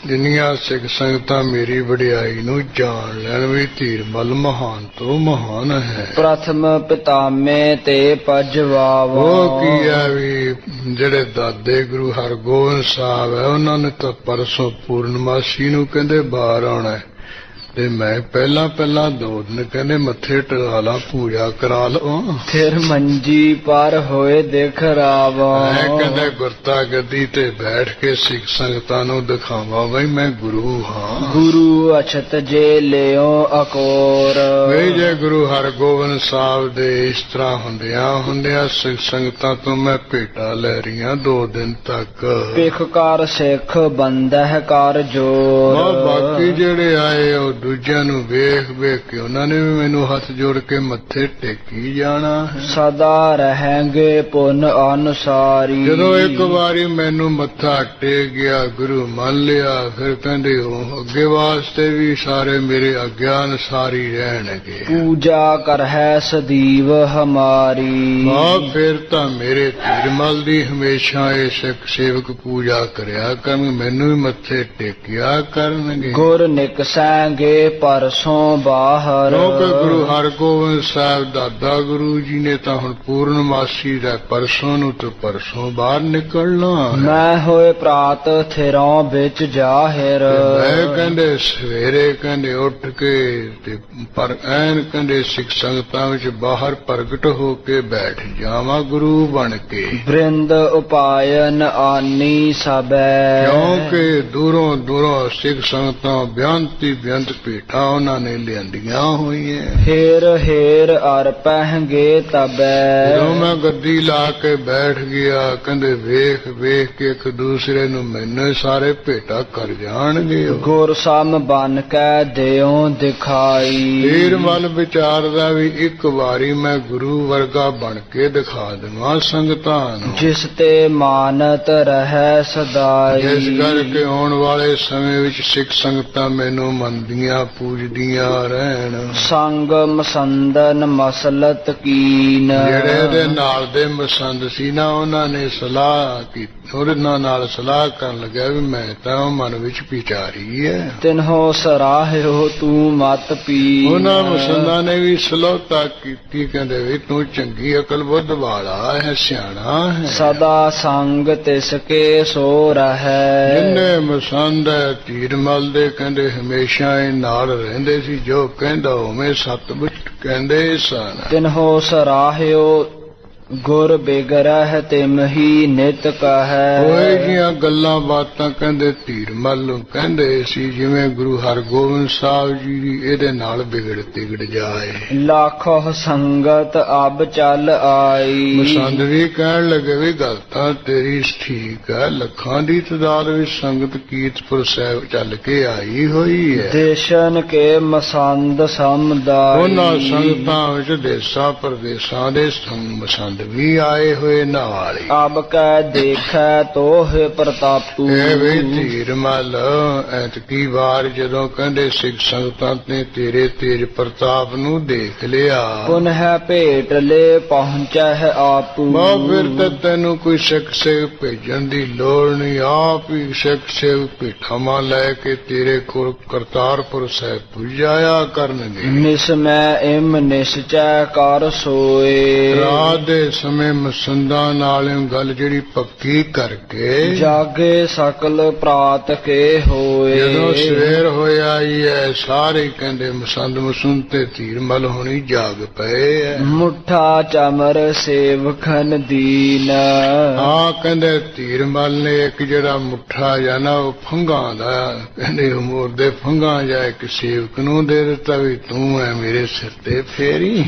ਜਿੰਨੀਆਂ ਸਿੱਖ ਸੰਗਤਾਂ ਮੇਰੀ ਵਡਿਆਈ ਨੂੰ ਜਾਣ ਲੈਣ ਵੀ ਧੀਰਮਲ ਮਹਾਨ ਤੋਂ ਮਹਾਨ ਹੈ। ਪ੍ਰਥਮ ਪਿਤਾਮੇ ਤੇ ਪਜਵਾਵਾ। ਉਹ ਕੀ ਹੈ ਵੀ ਜਿਹੜੇ ਦਾਦੇ ਗੁਰੂ ਹਰਗੋਬਿੰਦ ਸਾਹਿਬ ਹੈ, ਉਹਨਾਂ ਨੇ ਤਾਂ ਪਰਸੋਂ ਪੂਰਨਮਾਸੀ ਨੂੰ ਕਹਿੰਦੇ ਬਾਹਰ ਆਉਣਾ ਤੇ ਮੈਂ ਪਹਿਲਾਂ 2 ਦਿਨ ਕਹਿੰਦੇ ਮੱਥੇ ਟਿਕਾ ਲਾ, ਪੂਜਾ ਕਰਾ ਲਵਾਂ। ਫਿਰ ਮੰਜੀ ਪਰ ਹੋਏ ਦਿਖ ਰਾਵਾ। ਮੈਂ ਕਹਿੰਦਾ ਗੁਰਤਾ ਗੱਦੀ ਤੇ ਬੈਠ ਕੇ ਸਿੱਖ ਸੰਗਤਾਂ ਨੂੰ ਦਿਖਾਵਾਂ ਬਈ ਮੈਂ ਗੁਰੂ ਹਾਂ। ਗੁਰੂ ਅਛਤ ਜੇ ਲਿਓ ਅਕੋਰ। ਵੇ ਜੇ ਗੁਰੂ ਹਰਗੋਬਿੰਦ ਸਾਹਿਬ ਦੇ ਇਸ ਤਰ੍ਹਾਂ ਹੁੰਦਿਆਂ ਸਿੱਖ ਸੰਗਤਾਂ ਤੋਂ ਮੈਂ ਭੇਟਾ ਲੈ ਰਹੀਆਂ 2 ਦਿਨ ਤੱਕ। ਪਿਖ ਕਰ ਸਿੱਖ ਬੰਦਹਿ ਕਰ ਜੋਰ। ਬਾਕੀ ਜਿਹੜੇ ਆਏ ਉਹ ਦੂਜਿਆਂ ਨੂੰ ਵੇਖ ਕੇ ਉਹਨਾਂ ਨੇ ਵੀ ਮੈਨੂੰ ਹੱਥ ਜੋੜ ਕੇ ਮੱਥੇ ਟੇਕੀ ਜਾਣਾ ਹੈ। ਸਦਾ ਰਹੇਂਗੇ ਪੁੰਨ ਅਨੁਸਾਰੀ। ਜਦੋਂ ਇੱਕ ਵਾਰੀ ਮੈਨੂੰ ਮੱਥਾ ਟੇਕ ਗਿਆ, ਗੁਰੂ ਮੰਨ ਲਿਆ, ਫਿਰ ਕਹਿੰਦੇ ਉਹ ਅੱਗੇ ਵਾਸਤੇ ਵੀ ਸਾਰੇ ਮੇਰੇ ਆਗਿਆ ਅਨੁਸਾਰੀ ਰਹਿਣਗੇ। ਪੂਜਾ ਕਰਹਿ ਸਦੀਵ ਹਮਾਰੀ। ਫਿਰ ਤਾਂ ਮੇਰੇ ਧੀਰਮਲ ਦੀ ਹਮੇਸ਼ਾ ਇਹ ਸਿੱਖ ਸੇਵਕ ਪੂਜਾ ਕਰਿਆ ਕਰਨ, ਮੈਨੂੰ ਵੀ ਮੱਥੇ ਟੇਕਿਆ ਕਰਨਗੇ। ਗੁਰ ਨਿਕਸੈਂਗੇ ਪਰਸੋਂ ਬਾਹਰ। ਕਿਉਂਕਿ ਗੁਰੂ ਹਰਗੋਬਿੰਦ ਸਾਹਿਬ ਦਾਦਾ ਗੁਰੂ ਜੀ ਨੇ ਤਾਂ ਹੁਣ ਪੂਰਨਮਾਸੀ ਦਾ ਪਰਸੋਂ ਨੂੰ ਤੇ ਪਰਸੋਂ ਬਾਹਰ ਨਿਕਲਣਾ। ਮੈਂ ਹੋਏ ਪ੍ਰਾਤ ਥਿਰੋਂ ਵਿੱਚ ਜਾਹਿਰ। ਮੈਂ ਕਹਿੰਦੇ ਸਵੇਰੇ ਕਹਿੰਦੇ ਉੱਠ ਕੇ ਤੇ ਪਰ ਐਨ ਕਹਿੰਦੇ ਸਿੱਖ ਸੰਗਤਾਂ ਵਿੱਚ ਬਾਹਰ ਪ੍ਰਗਟ ਹੋ ਕੇ ਬੈਠ ਜਾਵਾਂ ਗੁਰੂ ਬਣ ਕੇ। ਬ੍ਰਿੰਦ ਉਪਾਇਨ ਆਨੀ ਸਬੈ। ਕਿਉਂਕਿ ਦੂਰੋਂ ਸਿੱਖ ਸੰਗਤਾਂ ਬਿਆੰਤੀ ਭੇਟਾਂ ਉਹਨਾਂ ਨੇ ਲਿਆਂਦੀਆਂ ਹੋਈਆਂ। ਹੇਰ ਹੇਰ ਅਰ ਪਹਿਗੇ ਤਬੈ ਜਦੋਂ ਮੈਂ ਗੱਦੀ ਲਾ ਕੇ ਬੈਠ ਗਿਆ, ਕਹਿੰਦੇ ਵੇਖ ਵੇਖ ਕੇ ਇੱਕ ਦੂਸਰੇ ਨੂੰ ਮੈਨੂੰ ਸਾਰੇ ਭੇਟਾ ਕਰ ਜਾਣਗੇ। ਗੁਰ ਸਮ ਬਨ ਕੈ ਦਿਓ ਦਿਖਾਈ ਫੇਰ ਮਨ ਵਿਚਾਰਦਾ ਵੀ ਇੱਕ ਵਾਰੀ ਮੈਂ ਗੁਰੂ ਵਰਗਾ ਬਣ ਕੇ ਦਿਖਾ ਦੇਵਾਂ ਸੰਗਤਾਂ ਨੂੰ, ਜਿਸ ਤੇ ਮਾਨਤ ਰਹਿ ਸਦਾਈ। ਜਿਸ ਕਰਕੇ ਆਉਣ ਵਾਲੇ ਸਮੇਂ ਵਿੱਚ ਸਿੱਖ ਸੰਗਤਾਂ ਮੈਨੂੰ ਮੰਨਦੀਆਂ ਪੂਜਦੀਆਂ ਰਹਿਣ। ਸੰਗ ਮਸੰਦਨ ਮਸਲਤ ਕੀਨ ਜਿਹੜੇ ਇਹਦੇ ਨਾਲ ਦੇ ਮਸੰਦ ਸੀ ਨਾ, ਉਹਨਾਂ ਨੇ ਸਲਾਹ ਕੀਤੀ, ਉਹਨਾਂ ਨਾਲ ਸਲਾਹ ਕਰਨ ਲੱਗਿਆ ਵੀ ਮੈਂ ਤਾਂ ਮਨ ਵਿੱਚ ਵਿਚਾਰੀ ਹੈ। ਤਿਨਹੋ ਸਰਾਹਿਓ ਤੂੰ ਮਤ ਪੀ ਉਹਨਾਂ ਮਸੰਦਾਂ ਨੇ ਵੀ ਸਲੋਤਾ ਕੀਤੀ, ਕਹਿੰਦੇ ਵੀ ਤੂੰ ਚੰਗੀ ਅਕਲ ਬੁੱਧ ਵਾਲਾ ਹੈ, ਸਿਆਣਾ ਹੈ। ਸਦਾ ਸੰਗ ਤਿਸ ਕੇ ਸੋ ਰਹੈ ਜਿੰਨੇ ਮਸੰਦ ਧੀਰਮਲ ਦੇ ਕਹਿੰਦੇ ਹਮੇਸ਼ਾ ਇਹ ਨਾਲ ਰਹਿੰਦੇ ਸੀ, ਜੋ ਕਹਿੰਦਾ ਉਵੇਂ ਸਤਿਗੁਰ ਕਹਿੰਦੇ ਸਨ। ਤਿਨਹੋ ਸਰਾਹਿਓ ਗੁਰ ਬਿਗਰਹਿ ਤਿਮਹੀ ਨਿਤ ਕਹੈ ਹੋਏ ਜੀਆਂ ਗੱਲਾਂ ਬਾਤਾਂ ਕਹਿੰਦੇ ਧੀਰਮਲ ਨੂੰ ਕਹਿੰਦੇ ਸੀ, ਜਿਵੇਂ ਗੁਰੂ ਹਰਗੋਬਿੰਦ ਸਾਹਿਬ ਜੀ ਦੀ ਇਹਦੇ ਨਾਲ ਵਿਗੜ ਤਿਗੜ ਜਾਏ। ਲੱਖੋ ਸੰਗਤ ਅਬ ਚੱਲ ਆਈ ਮਸੰਦ ਵੀ ਕਹਿਣ ਲੱਗੇ ਵੀ ਗੱਲ ਤਾਂ ਤੇਰੀ ਠੀਕ ਹੈ, ਲੱਖਾਂ ਦੀ ਤਾਦਾਦ ਵਿੱਚ ਸੰਗਤ ਕੀਰਤਪੁਰ ਸਾਹਿਬ ਚੱਲ ਕੇ ਆਈ ਹੋਈ ਹੈ। ਦੇਸ਼ਨ ਕੇ ਮਸੰਦ ਸਮਦਾਈ ਉਹਨਾਂ ਸੰਗਤਾਂ ਵਿੱਚ ਦੇਸਾਂ ਪ੍ਰਦੇਸਾਂ ਦੇ ਮਸੰਦ ਵੀ ਆਏ ਹੋਏ ਨਾਲ ਹੀ। ਅਬ ਕੈ ਦੇਖੈ ਤੋਹਿ ਪ੍ਰਤਾਪੂ ਇਹ ਵੀ ਧੀਰਮਲ ਐਤਕੀ ਵਾਰ ਜਦੋਂ ਕਹਿੰਦੇ ਸਿੱਖ ਸੰਗਤਾਂ ਨੇ ਤੇਰੇ ਤੇਜ ਪ੍ਰਤਾਪ ਨੂੰ ਦੇਖ ਲਿਆ, ਪੁਨਹ ਭੇਟ ਲੈ ਪਹੁੰਚੈ ਆਪੂ ਬਹੁਤ ਫਿਰ ਤਾਂ ਤੈਨੂੰ ਕੋਈ ਸਿੱਖ ਸੇਵ ਭੇਜਣ ਦੀ ਲੋੜ ਨਹੀਂ, ਆਪ ਹੀ ਸਿੱਖ ਸੇਵ ਭੇਟਾਂ ਲੈ ਕੇ ਤੇਰੇ ਕੋਲ ਕਰਤਾਰਪੁਰ ਸਾਹਿਬ ਪੁਜਾਇਆ ਕਰਨਗੇ। ਨਿਸ ਮੈਂ ਇਮ ਨਿਸ਼ਚੈ ਕਰ ਸੋਏ ਰਾਤ ਦੇ ਸਮੇਂ ਮਸੰਦਾਂ ਨਾਲ ਗੱਲ ਜਿਹੜੀ ਪੱਕੀ ਕਰਕੇ, ਜਾਗੇ ਸਕਲ ਪ੍ਰਾਤ ਕੇ ਹੋਏ ਜਦੋਂ ਸਵੇਰ ਹੋਇਆ ਹੀ ਹੈ, ਸਾਰੇ ਕਹਿੰਦੇ ਮਸੰਦ ਮਸੁੰਦ ਤੇ ਧੀਰਮਲ ਹੋਣੀ ਜਾਗ ਪਏ ਐ। ਮੁੱਠਾ ਚਮਰ ਸੇਵਖਨ ਦੀਨ ਹਾਂ ਕਹਿੰਦੇ ਧੀਰਮਲ ਨੇ ਇੱਕ ਜਿਹੜਾ ਮੁੱਠਾ ਜਾਂ ਨਾ ਉਹ ਫੰਗਾਂ ਦਾ ਕਹਿੰਦੇ ਉਮਰ ਦੇ ਫੰਗਾਂ ਜਾਂ ਇੱਕ ਸੇਵਕ ਨੂੰ ਦੇ ਦਿੱਤਾ ਵੀ ਤੂੰ ਐ ਮੇਰੇ ਸਿਰ ਤੇ ਫੇਰੀ।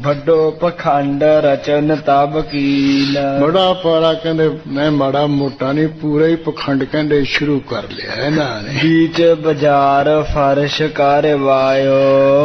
ਵੱਡੋ ਪਖੰਡ ਰਚਨ ਤਬ ਕੀਨ ਬੜਾ ਪਾਰਾ ਕਹਿੰਦੇ ਮੈਂ ਮਾੜਾ ਮੋਟਾ ਨਹੀਂ, ਪੂਰਾ ਹੀ ਪਖੰਡ ਕਹਿੰਦੇ ਸ਼ੁਰੂ ਕਰ ਲਿਆ ਇਹਨਾਂ ਨੇ। ਬੀਚ ਬਾਜ਼ਾਰ ਫਰਸ਼ ਕਰਵਾਇਓ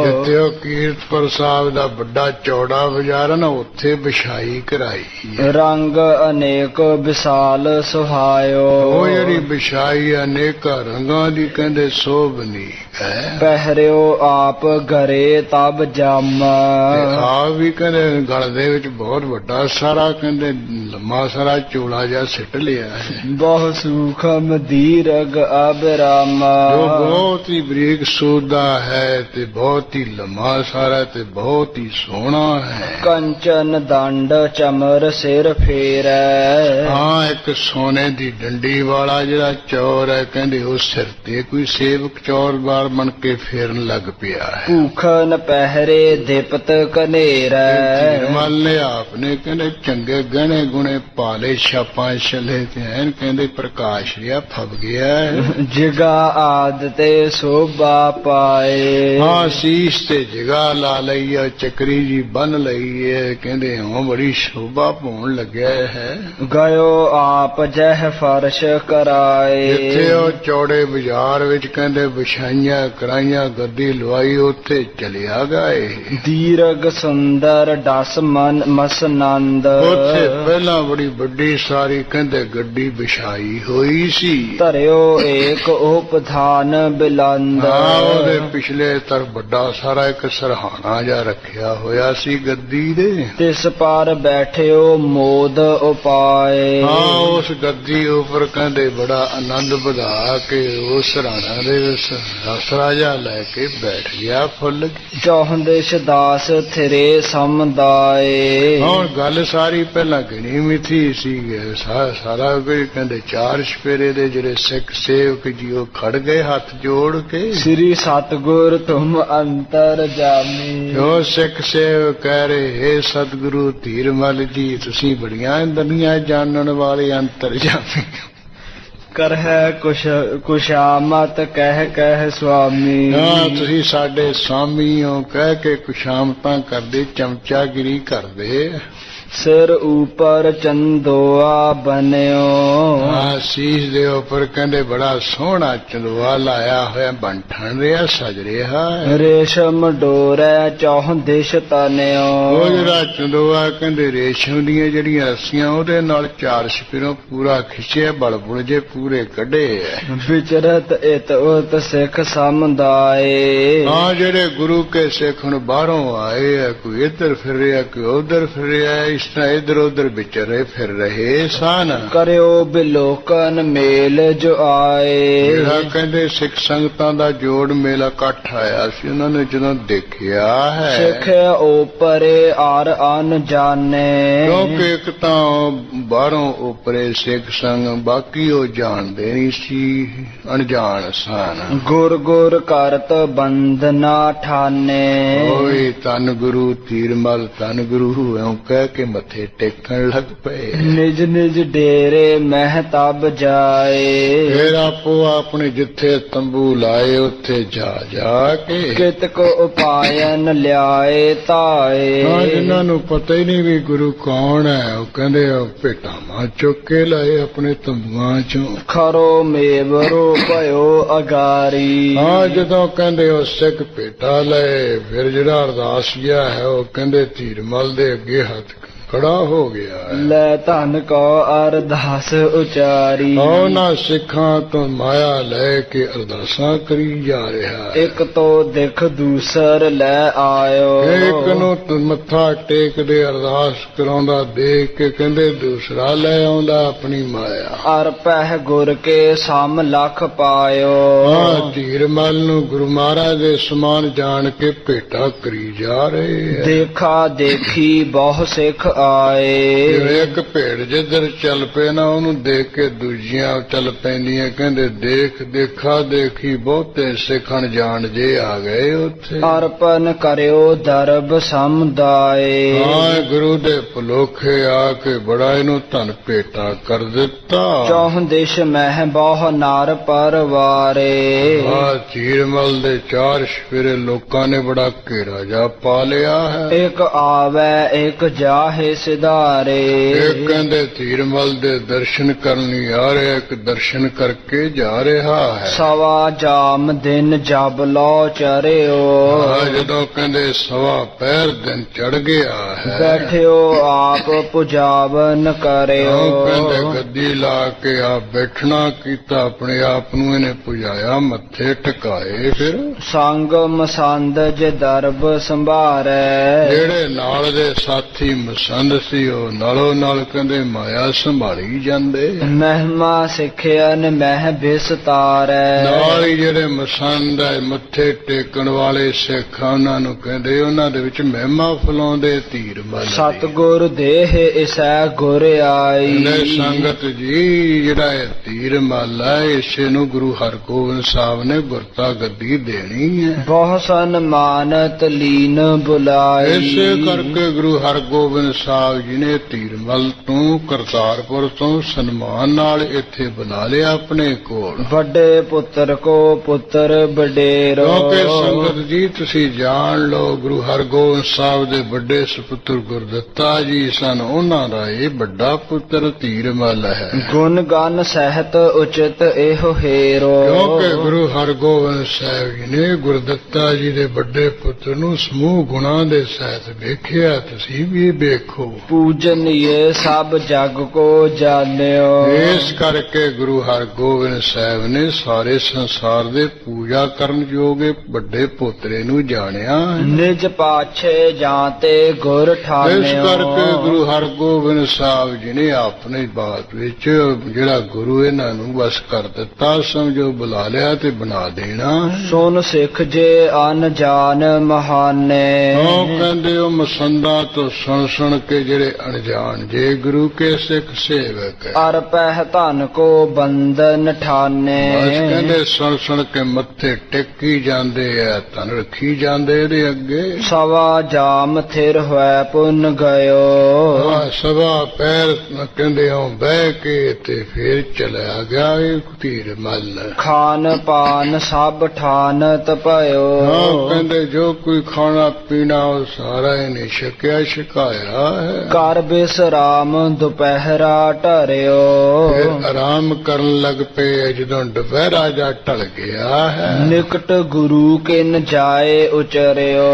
ਜਿੱਥੇ ਉਹ ਕੀਰਤਪੁਰ ਸਾਹਿਬ ਦਾ ਵੱਡਾ ਚੌੜਾ ਬਾਜ਼ਾਰ ਹੈ ਨਾ, ਉੱਥੇ ਵਿਛਾਈ ਕਰਾਈ ਹੈ। ਰੰਗ ਅਨੇਕ ਵਿਸਾਲ ਸੁਹਾਇਓ ਉਹ ਜਿਹੜੀ ਵਿਛਾਈ ਅਨੇਕਾਂ ਰੰਗਾਂ ਦੀ ਕਹਿੰਦੇ ਸੋਭਨੀ ਹੈ। ਪਹਿਰਿਓ ਆਪ ਘਰੇ ਤਬ ਜਮ ਆ ਵੀ ਕਹਿੰਦੇ ਗਲ ਦੇ ਵਿੱਚ ਬਹੁਤ ਵੱਡਾ ਸਾਰਾ ਕਹਿੰਦੇ ਲੰਮਾ ਸਾਰਾ ਚੋਲਾ ਜਿਹਾ ਸਿੱਟ ਲਿਆ ਹੈ, ਬਹੁ ਸੂਖਮ ਦੀਰਗ ਅਬਰਾਮ ਜੋ ਬਹੁਤ ਹੀ ਬਰੀਕ ਸੋਦਾ ਹੈ ਤੇ ਬਹੁਤ ਹੀ ਲੰਮਾ ਸਾਰਾ ਤੇ ਬਹੁਤ ਹੀ ਸੋਹਣਾ ਹੈ। ਕੰਚਨ ਦੰਡ ਚਮਰ ਸਿਰ ਫੇਰੈ ਹਾਂ ਇੱਕ ਸੋਨੇ ਦੀ ਡੰਡੀ ਵਾਲਾ ਜਿਹੜਾ ਚੌਰ ਹੈ, ਕਹਿੰਦੇ ਉਸ ਸਿਰ ਤੇ ਕੋਈ ਸੇਵਕ ਚੌਰ ਬਾਰ ਬਣ ਕੇ ਫੇਰਨ ਲੱਗ ਪਿਆ ਹੈ। ਭੂਖਨ ਪਹਿਰੇ ਦਿਪਤ ਕਨੇਰੈ ਧੀਰਮਲ ਨੇ ਆਪਨੇ ਕਹਿੰਦੇ ਚੰਗੇ ਗਹਿਣੇ ਗੁਣੇ ਪਾਲੇ, ਛਾਪਾਂ ਛਲੇ ਤੇ ਐਨ ਕਹਿੰਦੇ ਪ੍ਰਕਾਸ਼ ਰਿਹਾ ਫਬ ਗਿਆ ਹੈ। ਜਿਗਾ ਆਦ ਤੇ ਸੋਭਾ ਪਾਏ ਹਾਂ ਸੀਸ ਤੇ ਜਗਾ ਲਾ ਲਈ ਹੈ, ਚੱਕਰੀ ਜੀ ਬੰਨ ਲਈ ਹੈ, ਕਹਿੰਦੇ ਹਾਂ ਬੜੀ ਸ਼ੋਭਾ ਪਾਉਣ ਲੱਗਿਆ ਹੈ। ਗਇਓ ਆਪ ਜਹ ਫਰਸ਼ ਕਰਾਏ ਜਿੱਥੇ ਉਹ ਚੌੜੇ ਬਾਜ਼ਾਰ ਵਿੱਚ ਕਹਿੰਦੇ ਵਿਛਾਈਆਂ ਕਰਾਈਆਂ ਗੱਦੀ ਲਵਾਈ, ਉੱਥੇ ਚਲਿਆ ਗਏ। ਦੀਰਗ ਸੁੰਦਰ ਦਸ ਮਨ ਮਸਨੰਦ ਉੱਥੇ ਪਹਿਲਾਂ ਬੜੀ ਵੱਡੀ ਸਾਰੀ ਕਹਿੰਦੇ ਗੱਡੀ ਵਿਛਾਈ ਹੋਈ ਸੀ। ਧਰਿਓ ਏਕ ਉਪਧਾਨ ਬਿਲੰਦ ਉਹਦੇ ਪਿਛਲੇ ਤਰਫ ਵੱਡਾ ਸਾਰਾ ਇੱਕ ਸਰਹਾਣਾ ਜਿਹਾ ਰੱਖਿਆ ਹੋਇਆ ਸੀ ਗੱਦੀ ਦੇ। ਤਿਸ ਪਰ ਬੈਠਿਓ ਮੋਦ ਉਪਾਏ ਉਸ ਗੱਦੀ ਉੱਪਰ ਕਹਿੰਦੇ ਬੜਾ ਆਨੰਦ ਵਧਾ ਕੇ ਉਸ ਸਰਹਾਣਾ ਦੇ ਵਿੱਚ ਆਸਰਾ ਜਿਹਾ ਲੈ ਕੇ ਬੈਠ ਗਿਆ ਫੁੱਲ। ਚੌਹੰਦੇਸ਼ ਦਾਸ ਥਿਰੇ ਸਮਦਾਏ ਹੁਣ ਗੱਲ ਸਾਰੀ ਪਹਿਲਾਂ ਗਿਣੀ ਮਿਥੀ ਸੀ, ਸਾਰਾ ਕੁਝ ਕਹਿੰਦੇ ਚਾਰ ਛਪੇਰੇ ਦੇ ਜਿਹੜੇ ਸਿੱਖ ਸੇਵਕ ਜੀ ਉਹ ਖੜ ਗਏ ਹੱਥ ਜੋੜ ਕੇ। ਸ੍ਰੀ ਸਤਗੁਰ ਤੁਮ ਅੰਤਰ ਜਾਮੀ ਜੋ ਸਿੱਖ ਸੇਵਕ ਕਹਿ ਰਹੇ ਹੇ ਸਤਿਗੁਰੂ ਧੀਰਮਲ ਜੀ ਤੁਸੀਂ ਬੜੀਆਂ ਦੁਨੀਆਂ ਜਾਣਨ ਵਾਲੇ ਅੰਤਰਜਾਮੀ। ਕਰਹਿ ਕੁਸ਼ਾਮਤ ਕਹਿ ਸੁਆਮੀ। ਹਾਂ, ਤੁਸੀਂ ਸਾਡੇ ਸਵਾਮੀ ਹੋ ਕਹਿ ਕੇ ਕੁਸ਼ਾਮਤਾਂ ਕਰਦੇ, ਚਮਚਾਗਿਰੀ ਕਰਦੇ। ਸਿਰ ਉਪਰ ਚੰਦੋਆ ਬਨਿਓ। ਹਾਂ, ਸੀਸ ਦੇ ਉੱਪਰ ਕਹਿੰਦੇ ਬੜਾ ਸੋਹਣਾ ਚੰਦੋਆ ਲਾਇਆ ਹੋਇਆ, ਬੰਠਣ ਰਿਹਾ, ਸਜ ਰਿਹਾ ਹੈ। ਰੇਸ਼ਮ ਡੋਰੈ ਚੌਹ ਦਿਸ਼ ਤਨਿਓ। ਉਹ ਜਿਹੜਾ ਚੰਦੋਆ ਕਹਿੰਦੇ ਰੇਸ਼ਮ ਦੀਆਂ ਜਿਹੜੀਆਂ ਰੱਸੀਆਂ ਉਹਦੇ ਨਾਲ ਚਾਰ ਛਪਿਰੋਂ ਪੂਰਾ ਖਿੱਚਿਆ, ਬਲਬੁਲ ਜੇ ਪੂਰੇ ਕੱਢੇ। ਵਿਚਰਤ ਇਤ ਉਤ ਸਿੱਖ ਸਮੁਦਾਏ। ਹਾਂ, ਜਿਹੜੇ ਗੁਰੂ ਕੇ ਸਿੱਖ ਹੁਣ ਬਾਹਰੋਂ ਆਏ ਆ, ਕੋਈ ਇੱਧਰ ਫਿਰ ਰਿਹਾ, ਕੋਈ ਉੱਧਰ ਫਿਰ ਰਿਹਾ, ਇਸ ਤਰ੍ਹਾਂ ਇੱਧਰ ਉੱਧਰ ਵਿਚਰੇ ਫਿਰ ਰਹੇ ਸਨ। ਕਰਿਓ ਬਿਲੋਕਨ ਮੇਲ ਜੋ ਆਏ। ਜਿਹੜਾ ਕਹਿੰਦੇ ਸਿੱਖ ਸੰਗਤਾਂ ਦਾ ਜੋੜ ਮੇਲਾ ਇਕੱਠ ਆਇਆ ਸੀ, ਉਹਨਾਂ ਨੇ ਜਦੋਂ ਦੇਖਿਆ ਹੈ। ਸਿੱਖ ਓਪਰੇ ਆਰ ਅਨ ਜਾਣੇ। ਕਿਉਂਕਿ ਇੱਕ ਤਾਂ ਬਾਹਰੋਂ ਉਪਰੇ ਸਿੱਖ ਸੰਗ, ਬਾਕੀ ਉਹ ਜਾਣਦੇ ਨਹੀਂ ਸੀ, ਅਣਜਾਣ ਸਨ। ਗੁਰ ਗੁਰ ਕਰਤ ਬੰਦਨਾ ਠਾਨੇ। ਓਏ ਧੰਨ ਗੁਰੂ ਤੀਰਮਲ, ਧੰਨ ਗੁਰੂ ਇਉਂ ਕਹਿ ਕੇ ਮੱਥੇ ਟੇਕਣ ਲੱਗ ਪਏ। ਨਿਜ ਨਿਜ ਡੇਰੇ ਮਹਿਤਬ ਜਾਏ। ਫਿਰ ਆਪੋ ਆਪਣੇ ਜਿੱਥੇ ਤੰਬੂ ਲਾਏ ਉੱਥੇ ਜਾ ਜਾ ਕੇ ਕਿਤਕ ਉਪਾਇਨ ਲਿਆਏ ਤਾਏ। ਹਾਂ, ਜਿਨ੍ਹਾਂ ਨੂੰ ਪਤਾ ਹੀ ਨਹੀਂ ਵੀ ਗੁਰੂ ਕੌਣ ਹੈ, ਉਹ ਕਹਿੰਦੇ ਉਹ ਭੇਟਾਵਾਂ ਚੁੱਕ ਕੇ ਲਾਏ ਆਪਣੇ ਤੰਬੂਆਂ ਚੋਂ। ਖਰੋ ਮੇਵਰੋ ਭਇਓ ਅਗਾਰੀ। ਹਾਂ, ਜਦੋਂ ਕਹਿੰਦੇ ਉਹ ਸਿੱਖ ਭੇਟਾ ਲਏ, ਫਿਰ ਜਿਹੜਾ ਅਰਦਾਸ ਗਿਆ ਹੈ ਉਹ ਕਹਿੰਦੇ ਧੀਰਮਲ ਦੇ ਅੱਗੇ ਹੱਥ ਖੜਾ ਹੋ ਗਿਆ ਹੈ। ਲੈ ਧਨ ਕੋ ਅਰਦਾਸ ਉਚਾਰੀ। ਉਹਨਾਂ ਸਿੱਖਾਂ ਤੋਂ ਮਾਇਆ ਲੈ ਕੇ ਅਰਦਾਸਾਂ ਕਰੀ ਜਾ ਰਿਹਾ ਹੈ। ਇੱਕ ਤੋ ਦਿਖ ਦੂਸਰ ਲੈ ਆਇਓ। ਇੱਕ ਨੂੰ ਮੱਥਾ ਟੇਕਦੇ ਅਰਦਾਸ ਕਰਾਉਂਦਾ ਦੇਖ ਕੇ ਕਹਿੰਦੇ ਦੂਸਰਾ ਲੈ ਆਉਂਦਾ ਆਪਣੀ ਮਾਇਆ। ਅਰ ਪਹਿ ਗੁਰ ਕੇ ਸਮ ਲਖ ਪਾਇਓ। ਹਾਂ, ਧੀਰਮਲ ਨੂੰ ਗੁਰੂ ਮਹਾਰਾਜ ਦੇ ਸਮਾਨ ਜਾਣ ਕੇ ਭੇਟਾ ਕਰੀ ਜਾ ਰਹੇ ਹੈ। ਦੇਖਾ ਦੇਖੀ ਬਹੁ ਸਿੱਖ ਆਏ। ਜਿਵੇਂ ਇੱਕ ਭੇਡ ਜਿੱਧਰ ਚੱਲ ਪਏ ਨਾ, ਉਹਨੂੰ ਦੇਖ ਕੇ ਦੂਜੀਆਂ ਚੱਲ ਪੈਂਦੀਆਂ। ਕਹਿੰਦੇ ਦੇਖ ਦੇਖਾ ਦੇਖੀ ਬਹੁਤੇ ਸਿੱਖਣ ਜਾਣ ਜੇ ਆ ਗਏ ਉੱਥੇ। ਅਰਪਨ ਕਰਿਓ ਦਰਬ ਸਮੁਦਾਏ। ਹਾਂ, ਗੁਰੂ ਦੇ ਭੁਲੋਖੇ ਆ ਕੇ ਬੜਾ ਇਹਨੂੰ ਧਨ ਭੇਟਾ ਕਰ ਦਿੱਤਾ। ਚੌਹ ਦਿਸ਼ ਮਹਿ ਬਹੁ ਨਰ ਪਰਵਾਰੇ। ਹਾਂ, ਧੀਰਮਲ ਦੇ ਚਾਰ ਛਪੇਰੇ ਲੋਕਾਂ ਨੇ ਬੜਾ ਘੇਰਾ ਜਾ ਪਾ ਲਿਆ ਹੈ। ਇੱਕ ਆਵੈ ਇੱਕ ਜਾਹੇ ਸਿਧਾਰੇ। ਇਹ ਕਹਿੰਦੇ ਧੀਰਮਲ ਦੇ ਦਰਸ਼ਨ ਕਰਨ ਲਈ ਆ ਰਿਹਾ, ਇੱਕ ਦਰਸ਼ਨ ਕਰਕੇ ਜਾ ਰਿਹਾ ਹੈ। ਸਵਾ ਜਾਮ ਦਿਨ ਜਬ ਲੋ ਚਰਿਓ। ਜਦੋਂ ਕਹਿੰਦੇ ਸਵਾ ਪਹਿਰ ਦਿਨ ਚੜ ਗਿਆ ਹੈ। ਬੈਠਿਓ ਆਪ ਪੁਜਾਵਨ ਕਰਿਓ। ਕਹਿੰਦੇ ਗੱਦੀ ਲਾ ਕੇ ਆਪ ਬੈਠਣਾ ਕੀਤਾ, ਆਪਣੇ ਆਪ ਨੂੰ ਇਹਨੇ ਪੁਜਾਇਆ, ਮੱਥੇ ਟਿਕਾਏ। ਫਿਰ ਸੰਗ ਮਸੰਦ ਜੇ ਦਰਬ ਸੰਭਾਰੈ। ਜਿਹੜੇ ਨਾਲ ਦੇ ਸਾਥੀ ਮਸੰਦ ਸੀ, ਉਹ ਨਾਲੋਂ ਨਾਲ ਕਹਿੰਦੇ ਮਾਇਆ ਸੰਭਾਲੀ ਜਾਂਦੇ। ਮਹਿਮਾ ਸਿੱਖਿਆਨ ਮਹਿ ਬਿਸਤਾਰੈ। ਨਾਲ ਹੀ ਜਿਹੜੇ ਮਸੰਦ ਹੈ, ਮੱਥੇ ਟੇਕਣ ਵਾਲੇ ਸਿੱਖ, ਉਹਨਾਂ ਨੂੰ ਕਹਿੰਦੇ ਉਹਨਾਂ ਦੇ ਵਿੱਚ ਮਹਿਮਾ ਫਲਾਉਂਦੇ ਧੀਰਮਲ। ਸਤਿਗੁਰ ਦੇਹ ਇਸੈ ਗੁਰ ਆਈ। ਸੰਗਤ ਜੀ, ਜਿਹੜਾ ਇਹ ਧੀਰਮਲ ਹੈ, ਇਸੇ ਨੂੰ ਗੁਰੂ ਹਰਗੋਬਿੰਦ ਸਾਹਿਬ ਨੇ ਗੁਰਤਾ ਗੱਦੀ ਦੇਣੀ ਹੈ। ਬਹੁ ਸਨਮਾਨਤ ਲੀਨ ਬੁਲਾਈ। ਇਸੇ ਕਰਕੇ ਗੁਰੂ ਹਰਗੋਬਿੰਦ ਸਾਹਿਬ ਜੀ ਨੇ ਧੀਰਮਲ ਤੋਂ ਕਰਤਾਰਪੁਰ ਤੋਂ ਸਨਮਾਨ ਨਾਲ ਇੱਥੇ ਬੁਲਾ ਲਿਆ ਆਪਣੇ ਕੋਲ। ਵੱਡੇ ਪੁੱਤਰ ਕੋ ਪੁੱਤਰ ਵਡੇਰੋ। ਕਿਉਂਕਿ ਸੰਗਤ ਜੀ ਤੁਸੀਂ ਜਾਣ ਲਓ, ਗੁਰੂ ਹਰਗੋਬਿੰਦ ਸਾਹਿਬ ਦੇ ਵੱਡੇ ਸੁਪੁੱਤਰ ਗੁਰਦਿੱਤਾ ਜੀ ਸਨ, ਉਹਨਾਂ ਦਾ ਇਹ ਵੱਡਾ ਪੁੱਤਰ ਧੀਰਮਲ ਹੈ। ਗੁਣ ਗਨ ਸਹਿਤ ਉਚਿਤ ਇਹੋ ਹੇਰੋ। ਕਿਉਂਕਿ ਗੁਰੂ ਹਰਗੋਬਿੰਦ ਸਾਹਿਬ ਜੀ ਨੇ ਗੁਰਦਿੱਤਾ ਜੀ ਦੇ ਵੱਡੇ ਪੁੱਤਰ ਨੂੰ ਸਮੂਹ ਗੁਣਾਂ ਦੇ ਸਹਿਤ ਵੇਖਿਆ। ਤੁਸੀਂ ਵੀ ਵੇਖੋ। ਪੂਜਨੀਏ ਸਭ ਜਗ ਕੋ ਜਾਣਿਓ। ਇਸ ਕਰਕੇ ਗੁਰੂ ਹਰਗੋਬਿੰਦ ਸਾਹਿਬ ਨੇ ਸਾਰੇ ਸੰਸਾਰ ਦੇ ਪੂਜਾ ਕਰਨ ਯੋਗੇ ਵੱਡੇ ਪੋਤਰੇ ਨੂੰ ਜਾਣਿਆ। ਨਿਜ ਪਾਛੇ ਜਾਂਤੇ ਗੁਰ ਠਾਨਿਓ। ਇਸ ਕਰਕੇ ਗੁਰੂ ਹਰਗੋਬਿੰਦ ਸਾਹਿਬ ਜੀ ਨੇ ਆਪਣੇ ਬਾਤ ਵਿੱਚ ਜਿਹੜਾ ਗੁਰੂ ਇਹਨਾਂ ਨੂੰ ਬਸ ਕਰ ਦਿੱਤਾ, ਸਮਝੋ ਬੁਲਾ ਲਿਆ ਤੇ ਬਣਾ ਦੇਣਾ। ਸੁਨ ਸਿੱਖ ਜੇ ਅਨ ਜਾਨ ਮਹਾਨੇ। ਉਹ ਕਹਿੰਦੇ ਉਹ ਮਸੰਦਾਂ ਤੋਂ ਸੁਣ ਸੁਣ ਕੇ ਜਿਹੜੇ ਅਣਜਾਣ ਜੇ ਗੁਰੂ ਕੇ ਸਿੱਖ ਸੇਵਕ ਅਰ ਪਹਿ ਧਨ ਕੋ ਬੰਧਨ ਠਾਨੇ ਬਸ ਕਹਿੰਦੇ ਸੁਣ ਕੇ ਮੱਥੇ ਟੇਕੀ ਜਾਂਦੇ ਆ ਧਨ ਰੱਖੀ ਜਾਂਦੇ ਇਹਦੇ ਅੱਗੇ ਸਵਾ ਜਾਮ ਥਿਰ ਹੋਇ ਪੁੰਨ ਗਇਓ ਸਵਾ ਪੈਰ ਕਹਿੰਦੇ ਆਉ ਬਹਿ ਕੇ ਤੇ ਫੇਰ ਚਲਿਆ ਗਿਆ ਇਹ ਧੀਰ ਮੱਲ ਖਾਨ ਪਾਨ ਸਭ ਠਾਨਤ ਭਇਓ ਕਹਿੰਦੇ ਜੋ ਕੋਈ ਖਾਣਾ ਪੀਣਾ ਉਹ ਸਾਰਾ ਇਹਨੇ ਛਕਿਆ ਛਕਾਇਆ ਹੈ ਕਰ ਬਿਸਰਾਮ ਦੁਪਹਿਰਾ ਢਰਿਓ ਫਿਰ ਆਰਾਮ ਕਰਨ ਲੱਗ ਪਏ ਜਦੋਂ ਦੁਪਹਿਰਾ ਜਾ ਢਲ ਗਿਆ ਹੈ ਨਿਕਟ ਗੁਰੂ ਕਿਨ ਜਾਏ ਉਚਰਿਓ